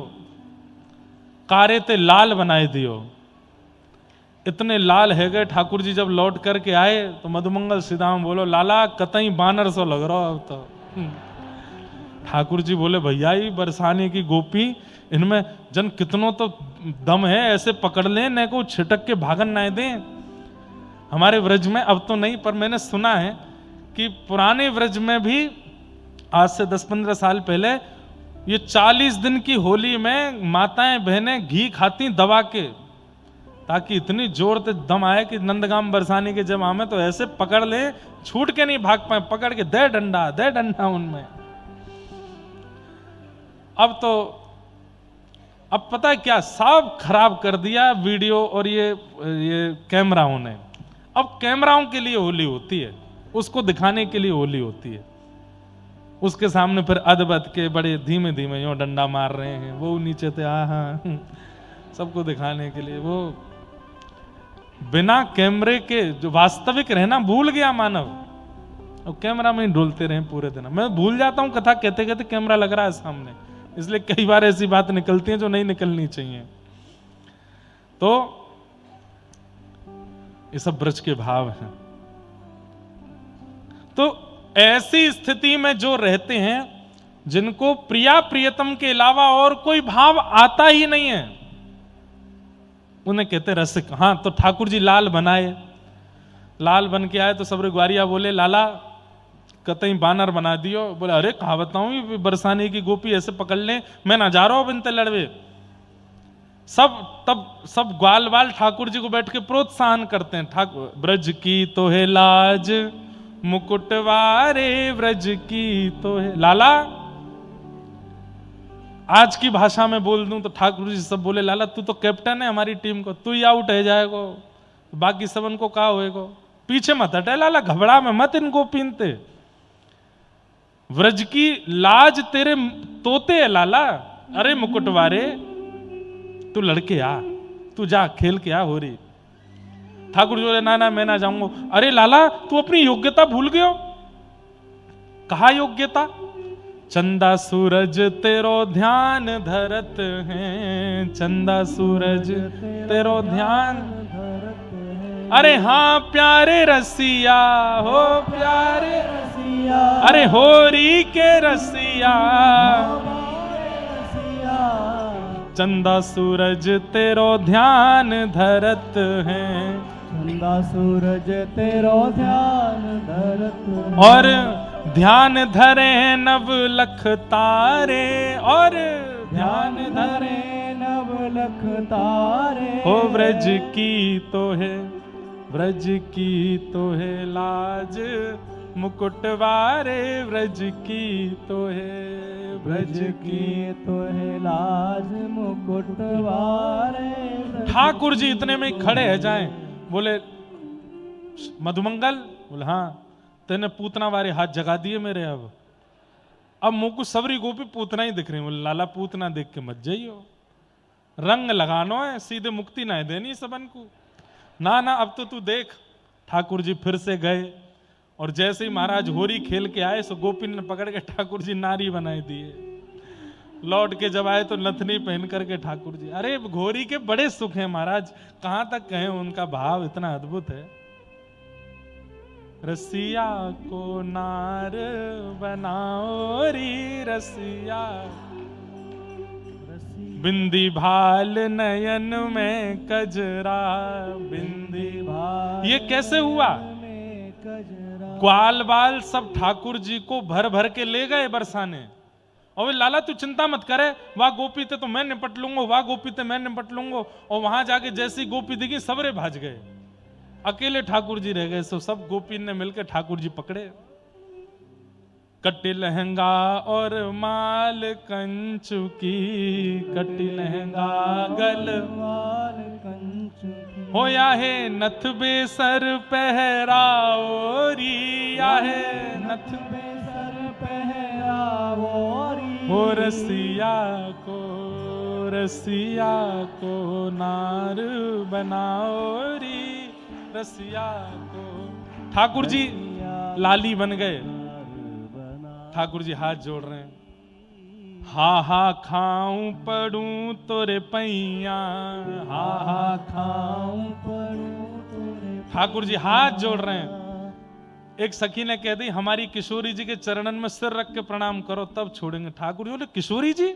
कारे ते लाल बनाए दियो। इतने लाल है गए ठाकुर जी जब लौट करके आए तो मधुमंगल सीधाम बोलो लाला कतई बानर सो लग रहा अब तो। ठाकुर जी बोले भैया ये बरसाने की गोपी, इनमें जन कितनों तो दम है, ऐसे पकड़ लें न को छिटक के भागन ना दें। हमारे व्रज में अब तो नहीं, पर मैंने सुना है कि पुराने व्रज में भी आज से 10-15 साल पहले ये 40 दिन की होली में माताएं बहनें घी खाती दबा के, ताकि इतनी जोर से दम आए कि नंदगाम बरसाने के जब आमे तो ऐसे पकड़ ले, छूट के नहीं भाग पाए, पकड़ के दे डंडा उनमें। अब तो अब पता है क्या, सब खराब कर दिया वीडियो और ये कैमराओं ने। अब कैमराओं के लिए होली होती है, उसको दिखाने के लिए होली होती है। उसके सामने फिर अदबद के बड़े धीमे धीमे यूं डंडा मार रहे हैं, वो नीचे थे हाँ सबको दिखाने के लिए। वो बिना कैमरे के जो वास्तविक रहना भूल गया मानव, और कैमरा में ही डोलते रहे पूरे दिन। मैं भूल जाता हूं कथा कहते कहते कैमरा लग रहा है सामने, इसलिए कई बार ऐसी बात निकलती है जो नहीं निकलनी चाहिए। तो ये सब ब्रज के भाव हैं। तो ऐसी स्थिति में जो रहते हैं, जिनको प्रिया प्रियतम के अलावा और कोई भाव आता ही नहीं है, उन्हें कहते रसिक। हाँ, तो ठाकुर जी लाल बनाए, लाल बन के आए तो सब ग्वारिया बोले लाला कतई बानर बना दियो। बोले अरे कहा बताऊं, बरसाने की गोपी ऐसे पकड़ ले, मैं ना जा रहा हूं बिनते लड़वे। सब ग्वाल वाल ठाकुर जी को बैठ के प्रोत्साहन करते हैं। ठाकुर ब्रज की तो है लाज मुकुटवारे, ब्रज की तो है लाला। आज की भाषा में बोल दूं तो ठाकुर जी सब बोले लाला तू तो कैप्टन है हमारी टीम को, तू ही आउट है जाएगो, बाकी सबन को कहा होएगो, पीछे मत हटे लाला, घबरा में मत इनको पीनते। व्रज की लाज तेरे तोते है लाला। अरे मुकुटवारे तू लड़के आ, तू जा खेल के आ हो रही। ठाकुर जी बोले ना मैं ना जाऊंगा। अरे लाला तू अपनी योग्यता भूल गयो। कहा योग्यता? चंदा सूरज तेरो ध्यान धरत हैं, चंदा सूरज तेरो ध्यान धरत हैं। अरे हाँ प्यारे रसिया हो प्यारे रसिया, अरे होरी के रसिया, चंदा सूरज तेरो ध्यान धरत हैं,
चंदा सूरज तेरो ध्यान धरत हैं।
और ध्यान धरे नव लख तारे, और ध्यान धरे
नव लख तारे।
हो व्रज की तो है, व्रज की तो है लाज मुकुटवारे व्रज की तो है
ब्रज की तो है लाज मुकुटवारे
ठाकुर जी इतने में ही खड़े है जाएं, बोले मधुमंगल, बोले हाँ, तेने पूतना वारे हाथ जगा दिए मेरे। अब मुंह को सबरी गोपी पूतना ही दिख रही। बोले लाला पूतना देख के मत जाइयो, रंग लगानो है, सीधे मुक्ति ना है देनी सबन को। ना ना अब तो तू देख। ठाकुर जी फिर से गए और जैसे ही महाराज होरी खेल के आए सो गोपी ने पकड़ के ठाकुर जी नारी बनाए दिए। लौट के जब आए तो नथनी पहन करके ठाकुर जी, अरे घोरी के बड़े सुख हैं महाराज, कहां तक कहें, उनका भाव इतना अद्भुत है। रसिया को नार बनाओ री रसिया, बिंदी भाल नयन में कजरा, बिंदी भाल। ये कैसे हुआ? ग्वाल बाल सब ठाकुर जी को भर भर के ले गए बरसाने। और लाला तू चिंता मत करे, वहां गोपी थे तो मैं निपट लूंगा, वहां गोपी थे मैं निपट लूंगा। और वहां जाके जैसी गोपी दिखी सबरे भाज गए, अकेले ठाकुर जी रह गए। सो सब गोपी ने मिलकर ठाकुर जी पकड़े। कटी लहंगा और माल कंचु की, कटी लहंगा गल
माल कंचु की,
होया है नथ बेसर पहराओ रिया है नथ
बेसर पहराओ री।
हो रसिया को नार बनाओ री, रसिया को। ठाकुर जी लाली बन गए। ठाकुर जी हाथ जोड़ रहे हैं। हा खाऊं पड़ूं तोरे पैया, हा
खाऊं पड़ूं तोरे।
ठाकुर जी हाथ जोड़ रहे हैं। एक सखी ने कह दी हमारी किशोरी जी के चरणन में सिर रख के प्रणाम करो तब छोड़ेंगे। ठाकुर जी बोले किशोरी जी,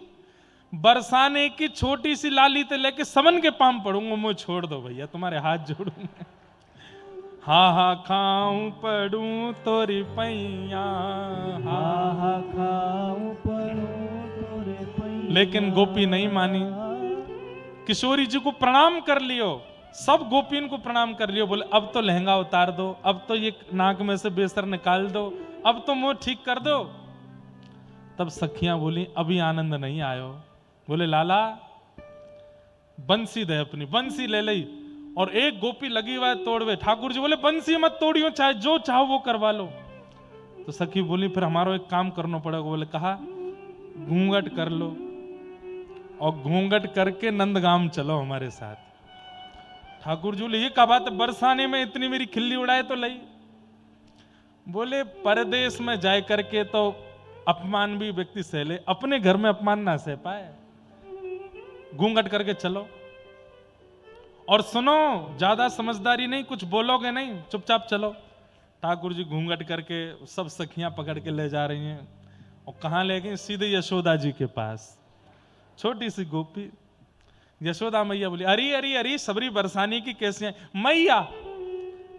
बरसाने की छोटी सी लाली ते लेके समन के पाम पड़ूंगा, मुझे छोड़ दो भैया, तुम्हारे हाथ जोड़ूंगा। हा खाऊं पड़ूं तोरी पैया,
हा खाऊं पड़ूं तोरे पैया।
लेकिन गोपी नहीं मानी। किशोरी जी को प्रणाम कर लियो, सब गोपियों को प्रणाम कर लियो। बोले अब तो लहंगा उतार दो, अब तो ये नाक में से बेसर निकाल दो, अब तो मुंह ठीक कर दो। तब सखियां बोली अभी आनंद नहीं आयो। बोले लाला बंसी दे, अपनी बंसी ले ली और एक गोपी लगी हुआ है तोड़वे। ठाकुर जी बोले बंसी मत तोड़ियो, चाहे जो चाहो वो करवा लो। तो सखी बोली फिर हमारा एक काम करना पड़ेगा। बोले कहा घूंघट कर लो और घूंघट करके नंदगाम चलो हमारे साथ। ठाकुर जी बोले ये क्या बात है, बरसाने में इतनी मेरी खिल्ली उड़ाए तो लई। बोले परदेश में जाए करके तो अपमान भी व्यक्ति सह ले, अपने घर में अपमान ना सह पाए। घूंघट करके चलो और सुनो, ज्यादा समझदारी नहीं, कुछ बोलोगे नहीं, चुपचाप चलो। ठाकुर जी घूंघट करके सब सखियां पकड़ के ले जा रही हैं और कहां ले गई? सीधे यशोदा जी के पास। छोटी सी गोपी यशोदा मैया बोली अरे अरे अरे सबरी बरसाने की कैसे है? मैया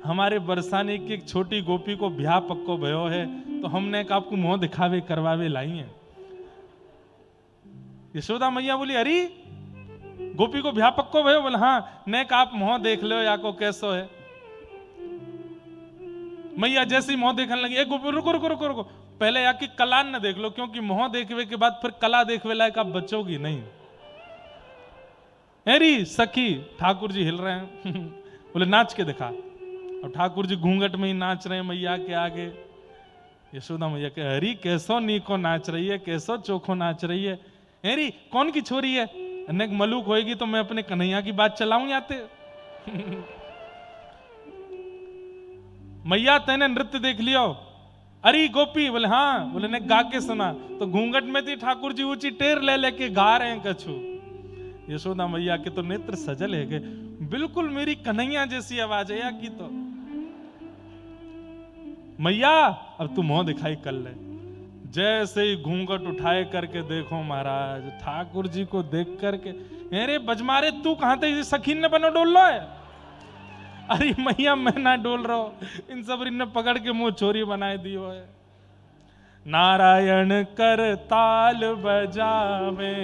हमारे बरसाने की एक छोटी गोपी को ब्याह पक्को भयो है तो हमने आपको मुंह दिखावे करवावे लाई है। यशोदा मैया बोली अरे गोपी को ब्याह पक्को भयो? बोले हाँ। नेक आप मुंह देख लो या को कैसो है। मैया जैसी मुंह देखने लगी, एक गोपी रुको रुको रुको रुको, पहले या की कलान न देख लो, क्योंकि मुंह देखवे के बाद फिर कला देखवे लायक आप बचोगी नहीं। अरे सखी ठाकुर जी हिल रहे हैं बोले नाच के दिखा। और ठाकुर जी घूंघट में ही नाच रहे हैं मैया के आगे। यशोदा मैया के अरे कैसो नीको नाच रही है, कैसो चोखो नाच रही है। अरे कौन की छोरी है? अनेक मलूक होएगी तो मैं अपने कन्हैया की बात चलाऊं याते मैया तेने नृत्य देख लियो? अरे गोपी? बोले हाँ। बोले ने गा के सुना। तो घूंघट में थी ठाकुर जी ऊंची टेर ले लेके गा रहे हैं कछु। यशोदा मैया के तो नेत्र सजल है, बिल्कुल मेरी कन्हैया जैसी आवाज है या की। तो मैया अब तू मुंह दिखाई कर ले। जैसे ही घूंघट उठाए करके देखो महाराज, ठाकुर जी को देख करके अरे बजमारे तू कहां थे? सखीन ने बनो डोल लो है। अरे मैया मैं ना डोल रहा हूं, इन सब ने पकड़ के मुंह चोरी बनाए दियो है। नारायण कर ताल बजावे,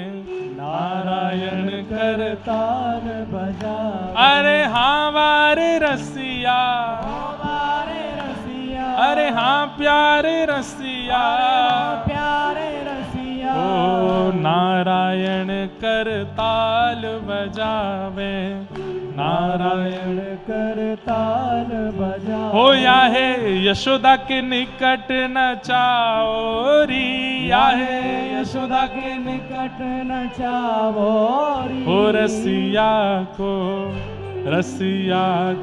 नारायण कर
ताल बजावे।
अरे हाँ वारे रसिया,
हमारे रसिया
अरे हाँ प्यारे रसिया,
प्यारे रसिया,
ओ नारायण कर ताल बजावे,
नारायण कर ताल बजा,
हो या है यशोदा के निकट नचाओरी, या है
यशोदा के निकट नचावोरी,
हो रसिया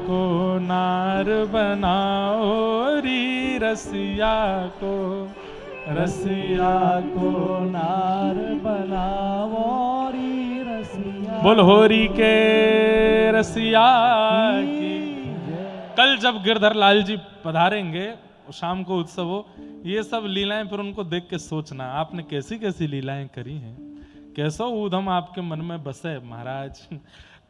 को नार बनाओ री, रसिया को
नार बनावोरी, रसिया।
बोल होरी के रसिया की। कल जब गिरधर लाल जी पधारेंगे, शाम को उत्सव हो, ये सब लीलाएं फिर उनको देख के सोचना, आपने कैसी कैसी लीलाएं करी हैं, कैसा ऊधम आपके मन में बसे महाराज।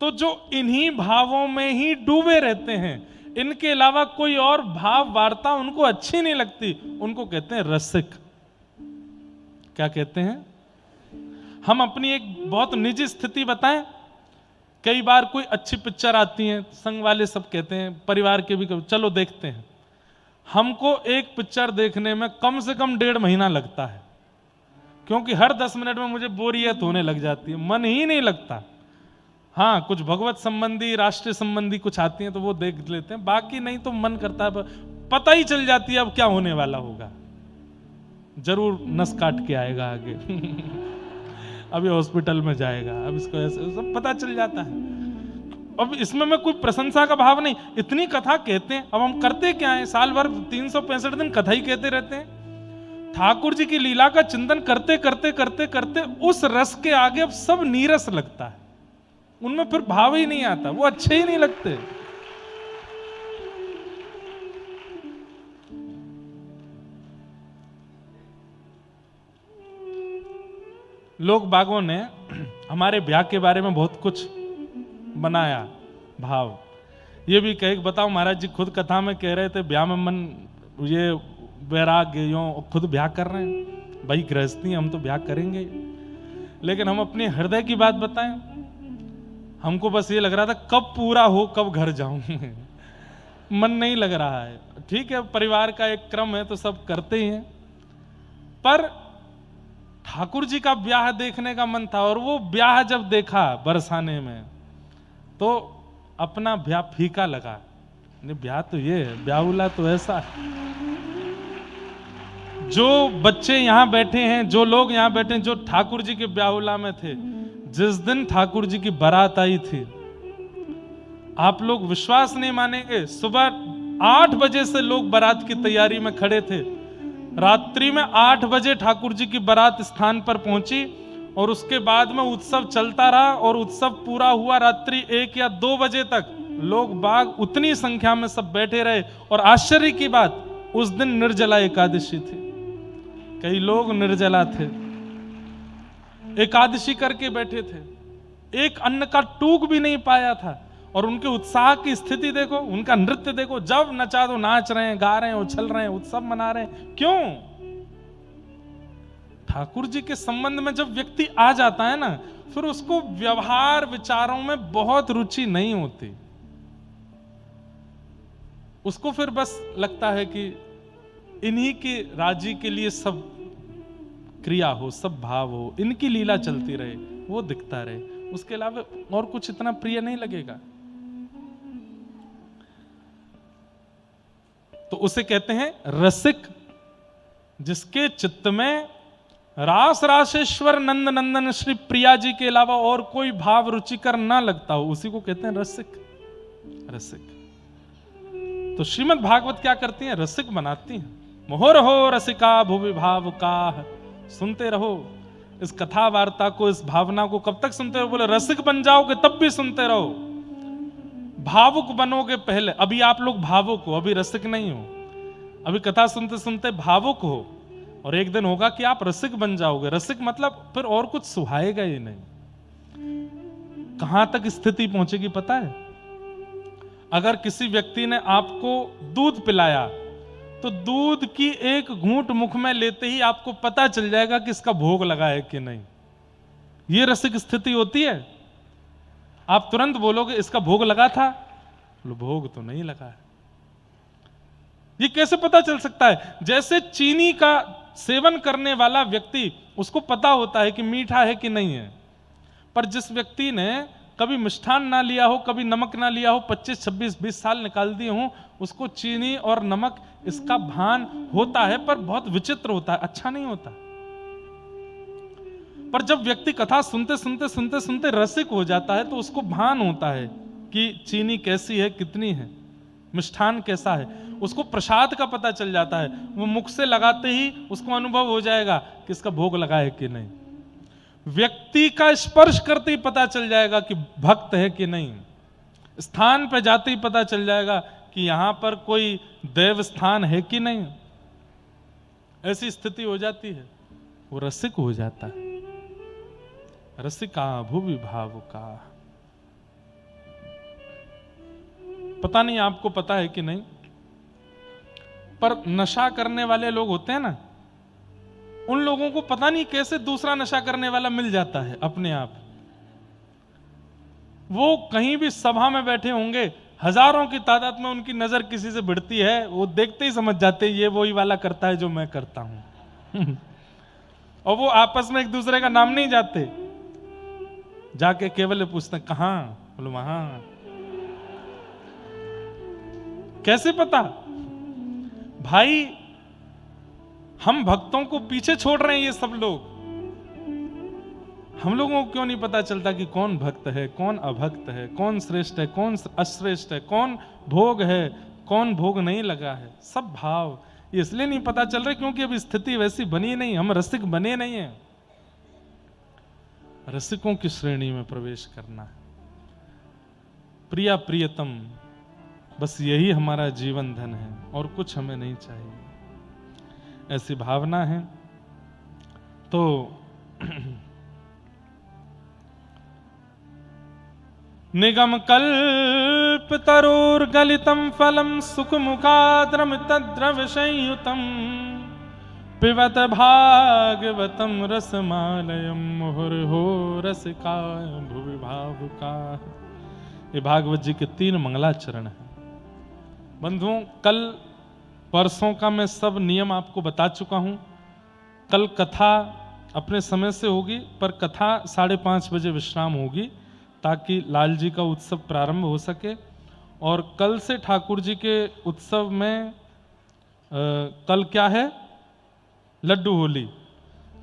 तो जो इन्हीं भावों में ही डूबे रहते हैं, इनके अलावा कोई और भाव वार्ता उनको अच्छी नहीं लगती, उनको कहते हैं रसिक। क्या कहते हैं? हम अपनी एक बहुत निजी स्थिति बताएं। कई बार कोई अच्छी पिक्चर आती है, संग वाले सब कहते हैं, परिवार के भी, चलो देखते हैं। हमको एक पिक्चर देखने में कम से कम 1.5 महीना लगता है, क्योंकि हर 10 मिनट में मुझे बोरियत होने लग जाती है, मन ही नहीं लगता। हाँ, कुछ भगवत संबंधी, राष्ट्रीय संबंधी कुछ आती हैं तो वो देख लेते हैं, बाकी नहीं तो मन करता है, पता ही चल जाती है अब क्या होने वाला होगा, जरूर नस काट के आएगा आगे अभी हॉस्पिटल में जाएगा, अब इसको ऐसे सब पता चल जाता है। अब इसमें मैं कोई प्रशंसा का भाव नहीं, इतनी कथा कहते हैं, अब हम करते क्या है, साल भर 365 दिन कथा ही कहते रहते हैं। ठाकुर जी की लीला का चिंतन करते करते करते करते उस रस के आगे अब सब नीरस लगता है, उनमें फिर भाव ही नहीं आता, वो अच्छे ही नहीं लगते। लोग बागों ने हमारे ब्याह के बारे में बहुत कुछ बनाया भाव, ये भी कहे बताओ महाराज जी खुद कथा में कह रहे थे ब्याह में मन ये वैराग्य यो, खुद ब्याह कर रहे हैं, भाई गृहस्थी हम तो ब्याह करेंगे। लेकिन हम अपने हृदय की बात बताएं, हमको बस ये लग रहा था कब पूरा हो, कब घर जाऊं मन नहीं लग रहा है। ठीक है, परिवार का एक क्रम है तो सब करते ही हैं, पर ठाकुर जी का ब्याह देखने का मन था, और वो ब्याह जब देखा बरसाने में तो अपना ब्याह फीका लगा। नहीं, ब्याह तो ये है, ब्याहुला तो ऐसा है। जो बच्चे यहां बैठे हैं, जो लोग यहां बैठे हैं, जो ठाकुर जी के ब्याहुला में थे, जिस दिन ठाकुर जी की बारात आई थी, आप लोग विश्वास नहीं मानेंगे, सुबह 8 बजे से लोग बारात की तैयारी में खड़े थे, रात्रि में 8 बजे ठाकुर जी की बारात स्थान पर पहुंची, और उसके बाद में उत्सव चलता रहा, और उत्सव पूरा हुआ रात्रि 1 या 2 बजे तक। लोग बाग उतनी संख्या में सब बैठे रहे, और आश्चर्य की बात, उस दिन निर्जला एकादशी थी, कई लोग निर्जला थे, एकादशी करके बैठे थे, एक अन्न का टूक भी नहीं पाया था, और उनके उत्साह की स्थिति देखो, उनका नृत्य देखो, जब नचा दो नाच रहे हैं, गा रहे हैं, उछल रहे हैं, उत्सव मना रहे हैं। क्यों? ठाकुर जी के संबंध में जब व्यक्ति आ जाता है ना, फिर उसको व्यवहार विचारों में बहुत रुचि नहीं होती, उसको फिर बस लगता है कि इन्हीं के राजी के लिए सब क्रिया हो, सब भाव हो, इनकी लीला चलती रहे, वो दिखता रहे, उसके अलावा और कुछ इतना प्रिय नहीं लगेगा। तो उसे कहते हैं रसिक, जिसके चित्त में रास रासेश्वर नंद नंदन श्री प्रिया जी के अलावा और कोई भाव रुचिकर ना लगता हो, उसी को कहते हैं रसिक। रसिक तो श्रीमद् भागवत क्या करती हैं? रसिक बनाती हैं। मोहर हो रसिका भुवि भाव का, सुनते रहो इस कथा वार्ता को, इस भावना को। कब तक सुनते रहो? बोले रसिक बन जाओगे तब भी सुनते रहो, भावुक बनोगे पहले। अभी आप लोग भावुक हो, अभी रसिक नहीं हो, अभी कथा सुनते सुनते भावुक हो, और एक दिन होगा कि आप रसिक बन जाओगे। रसिक मतलब फिर और कुछ सुहाएगा ही नहीं। कहां तक स्थिति पहुंचेगी पता है? अगर किसी व्यक्ति ने आपको दूध पिलाया तो दूध की एक घूंट मुख में लेते ही आपको पता चल जाएगा कि इसका भोग लगा है कि नहीं। यह रसिक स्थिति होती है। आप तुरंत बोलोगे इसका भोग लगा था, भोग तो नहीं लगा है। ये कैसे पता चल सकता है? जैसे चीनी का सेवन करने वाला व्यक्ति, उसको पता होता है कि मीठा है कि नहीं है, पर जिस व्यक्ति ने कभी मिष्ठान ना लिया हो, कभी नमक ना लिया हो, 25, 26, 20 साल निकाल दिए हों, उसको चीनी और नमक इसका भान होता है, पर बहुत विचित्र होता है, अच्छा नहीं होता। पर जब व्यक्ति कथा सुनते सुनते सुनते सुनते रसिक हो जाता है, तो उसको भान होता है कि चीनी कैसी है, कितनी है, मिष्ठान कैसा है, उसको प्रसाद का पता चल जाता है। वो मुख से लगाते ही उसको अनुभव हो जाएगा कि इसका भोग लगा है कि नहीं। व्यक्ति का स्पर्श करते ही पता चल जाएगा कि भक्त है कि नहीं। स्थान पर जाते ही पता चल जाएगा कि यहां पर कोई देव स्थान है कि नहीं। ऐसी स्थिति हो जाती है, वो रसिक हो जाता है। रसिका भुवि भावुका। पता नहीं आपको पता है कि नहीं, पर नशा करने वाले लोग होते हैं ना, उन लोगों को पता नहीं कैसे दूसरा नशा करने वाला मिल जाता है अपने आप। वो कहीं भी सभा में बैठे होंगे, हजारों की तादाद में उनकी नजर किसी से भिड़ती है, वो देखते ही समझ जाते हैं ये वही वाला करता है जो मैं करता हूं। और वो आपस में एक दूसरे का नाम नहीं जाते, जाके केवल पूछते कहां, बोलो वहां। कैसे पता? भाई हम भक्तों को पीछे छोड़ रहे हैं ये सब लोग। हम लोगों को क्यों नहीं पता चलता कि कौन भक्त है, कौन अभक्त है, कौन श्रेष्ठ है, कौन अश्रेष्ठ है, कौन भोग है, कौन भोग नहीं लगा है। सब भाव इसलिए नहीं पता चल रहे क्योंकि अभी स्थिति वैसी बनी नहीं, हम रसिक बने नहीं है। रसिकों की श्रेणी में प्रवेश करना है। प्रिया प्रियतम, बस यही हमारा जीवन धन है और कुछ हमें नहीं चाहिए, ऐसी भावना है। तो निगम कल्प तरोर गलितम फलम सुख मुखाद्रम तद्रव संयुतम पिबत भागवतम रसमालयम मुहुर्हो रसिका भुवि भावुका। ये भागवत जी के 3 मंगलाचरण हैं। बंधुओं, कल परसों का मैं सब नियम आपको बता चुका हूं। कल कथा अपने समय से होगी, पर कथा 5:30 बजे विश्राम होगी ताकि लाल जी का उत्सव प्रारंभ हो सके। और कल से ठाकुर जी के उत्सव में कल क्या है? लड्डू होली।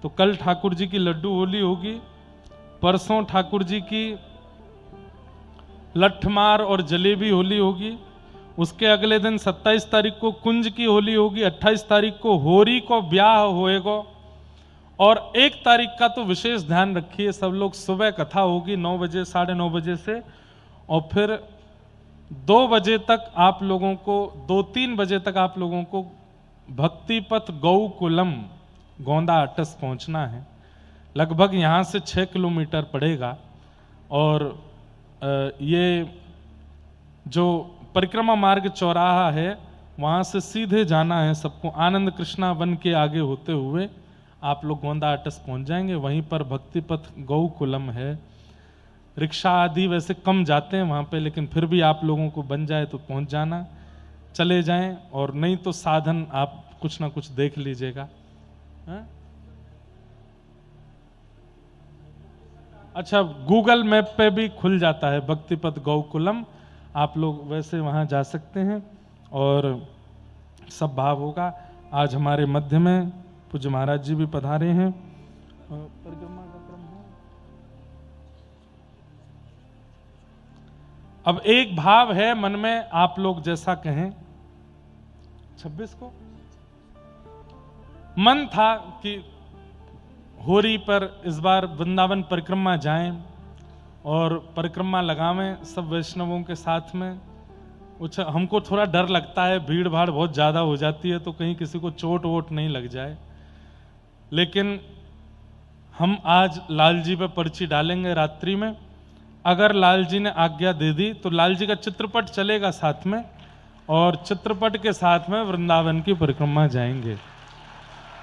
तो कल ठाकुर जी की लड्डू होली होगी। परसों ठाकुर जी की लठमार और जलेबी होली होगी। उसके अगले दिन 27 तारीख को कुंज की होली होगी। 28 तारीख को होरी को ब्याह होएगा। और 1 तारीख का तो विशेष ध्यान रखिए सब लोग, सुबह कथा होगी 9 बजे 9:30 बजे से, और फिर 2 बजे तक आप लोगों को 2-3 बजे तक आप लोगों को भक्तिपथ गौकुलम गोंदा अटस पहुंचना है। लगभग यहाँ से 6 किलोमीटर पड़ेगा। और ये जो परिक्रमा मार्ग चौराहा है वहाँ से सीधे जाना है सबको। आनंद कृष्णा वन के आगे होते हुए आप लोग गोंदा अटस पहुँच जाएंगे। वहीं पर भक्तिपथ गौकुलम है। रिक्शा आदि वैसे कम जाते हैं वहाँ पे, लेकिन फिर भी आप लोगों को बन जाए तो पहुँच जाना, चले जाएं। और नहीं तो साधन आप कुछ ना कुछ देख लीजिएगा। अच्छा, गूगल मैप पे भी खुल जाता है भक्तिपथ गौकुलम, आप लोग वैसे वहाँ जा सकते हैं और सब भाव होगा। आज हमारे मध्य में पूज्य महाराज जी भी पधारे हैं। परिक्रमा का क्रम है। अब एक भाव है मन में, आप लोग जैसा कहें। 26 को मन था कि होरी पर इस बार वृंदावन परिक्रमा जाएं और परिक्रमा लगावें सब वैष्णवों के साथ में। हमको थोड़ा डर लगता है, भीड़ भाड़ बहुत ज़्यादा हो जाती है तो कहीं किसी को चोट वोट नहीं लग जाए। लेकिन हम आज लाल जी पे पर्ची डालेंगे रात्रि में। अगर लाल जी ने आज्ञा दे दी तो लाल जी का चित्रपट चलेगा साथ में, और चित्रपट के साथ में वृंदावन की परिक्रमा जाएंगे।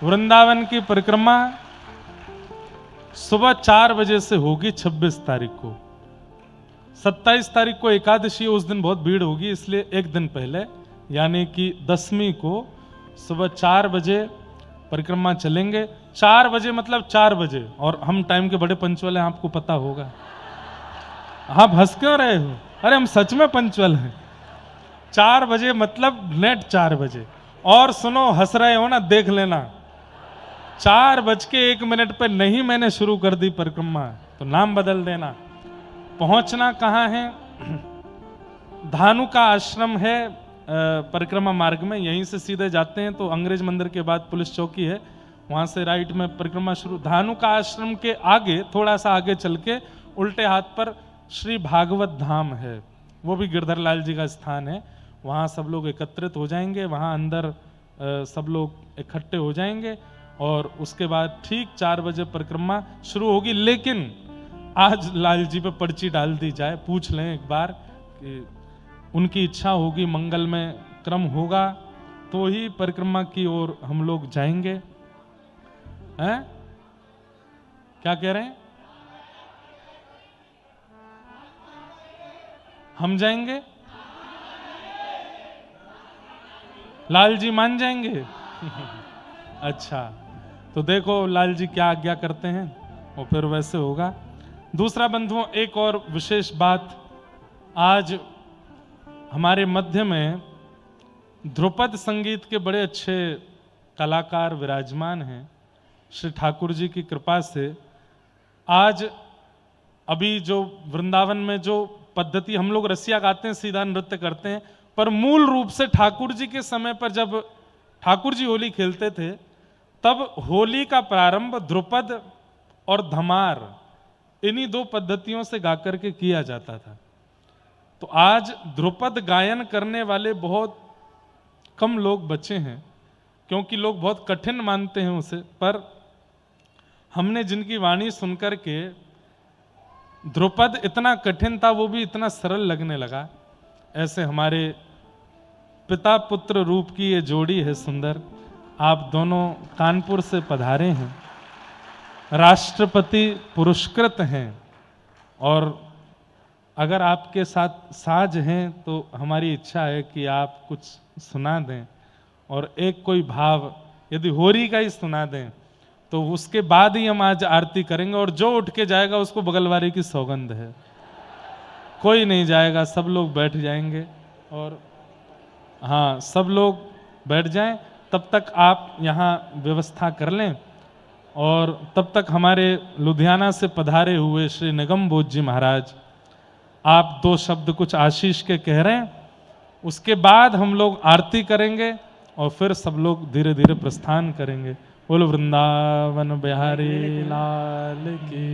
वृंदावन की परिक्रमा सुबह 4 बजे से होगी 26 तारीख को। 27 तारीख को एकादशी, उस दिन बहुत भीड़ होगी, इसलिए एक दिन पहले यानी कि 10वीं को सुबह 4 बजे परिक्रमा चलेंगे। 4 बजे मतलब 4 बजे, और हम टाइम के बड़े पंचुअल हैं, आपको पता होगा। आप हंस क्यों रहे हो? अरे हम सच में पंचुअल हैं। 4 बजे मतलब नेट 4 बजे। और सुनो, हंस रहे हो ना, देख लेना 4:01 पे नहीं मैंने शुरू कर दी परिक्रमा तो नाम बदल देना। पहुंचना कहाँ है? धानु का आश्रम है परिक्रमा मार्ग में, यहीं से सीधे जाते हैं तो अंग्रेज मंदिर के बाद पुलिस चौकी है, वहां से राइट में परिक्रमा शुरू। धानु का आश्रम के आगे, थोड़ा सा आगे चल के उल्टे हाथ पर श्री भागवत धाम है, वो भी गिरधर लाल जी का स्थान है। वहाँ सब लोग एकत्रित हो जाएंगे, वहाँ अंदर सब लोग इकट्ठे हो जाएंगे और उसके बाद ठीक 4 बजे परिक्रमा शुरू होगी। लेकिन आज लाल जी पे पर्ची डाल दी जाए, पूछ लें एक बार कि उनकी इच्छा होगी, मंगल में क्रम होगा तो ही परिक्रमा की ओर हम लोग जाएंगे। हैं? क्या कह रहे हैं? हम जाएंगे? लाल जी मान जाएंगे? अच्छा, तो देखो लाल जी क्या आज्ञा करते हैं और फिर वैसे होगा। दूसरा बंधुओं, एक और विशेष बात, आज हमारे मध्य में ध्रुपद संगीत के बड़े अच्छे कलाकार विराजमान हैं। श्री ठाकुर जी की कृपा से आज अभी जो वृंदावन में जो पद्धति, हम लोग रसिया गाते हैं, सीधा नृत्य करते हैं, पर मूल रूप से ठाकुर जी के समय पर जब ठाकुर जी होली खेलते थे तब होली का प्रारंभ ध्रुपद और धमार, इन्हीं 2 पद्धतियों से गाकर के किया जाता था। तो आज ध्रुपद गायन करने वाले बहुत कम लोग बचे हैं, क्योंकि लोग बहुत कठिन मानते हैं उसे, पर हमने जिनकी वाणी सुनकर के ध्रुपद इतना कठिन था वो भी इतना सरल लगने लगा। ऐसे हमारे पिता पुत्र रूप की ये जोड़ी है सुंदर। आप दोनों कानपुर से पधारे हैं, राष्ट्रपति पुरस्कृत हैं, और अगर आपके साथ साज हैं तो हमारी इच्छा है कि आप कुछ सुना दें, और एक कोई भाव यदि होरी का ही सुना दें तो उसके बाद ही हम आज आरती करेंगे। और जो उठ के जाएगा उसको बगलवारी की सौगंध है, कोई नहीं जाएगा, सब लोग बैठ जाएंगे। और हाँ, सब लोग बैठ जाएं, तब तक आप यहाँ व्यवस्था कर लें। और तब तक हमारे लुधियाना से पधारे हुए श्री निगम बोध जी महाराज, आप 2 शब्द कुछ आशीष के कह रहे हैं, उसके बाद हम लोग आरती करेंगे और फिर सब लोग धीरे धीरे प्रस्थान करेंगे। बोलो वृंदावन बिहारी लाल की।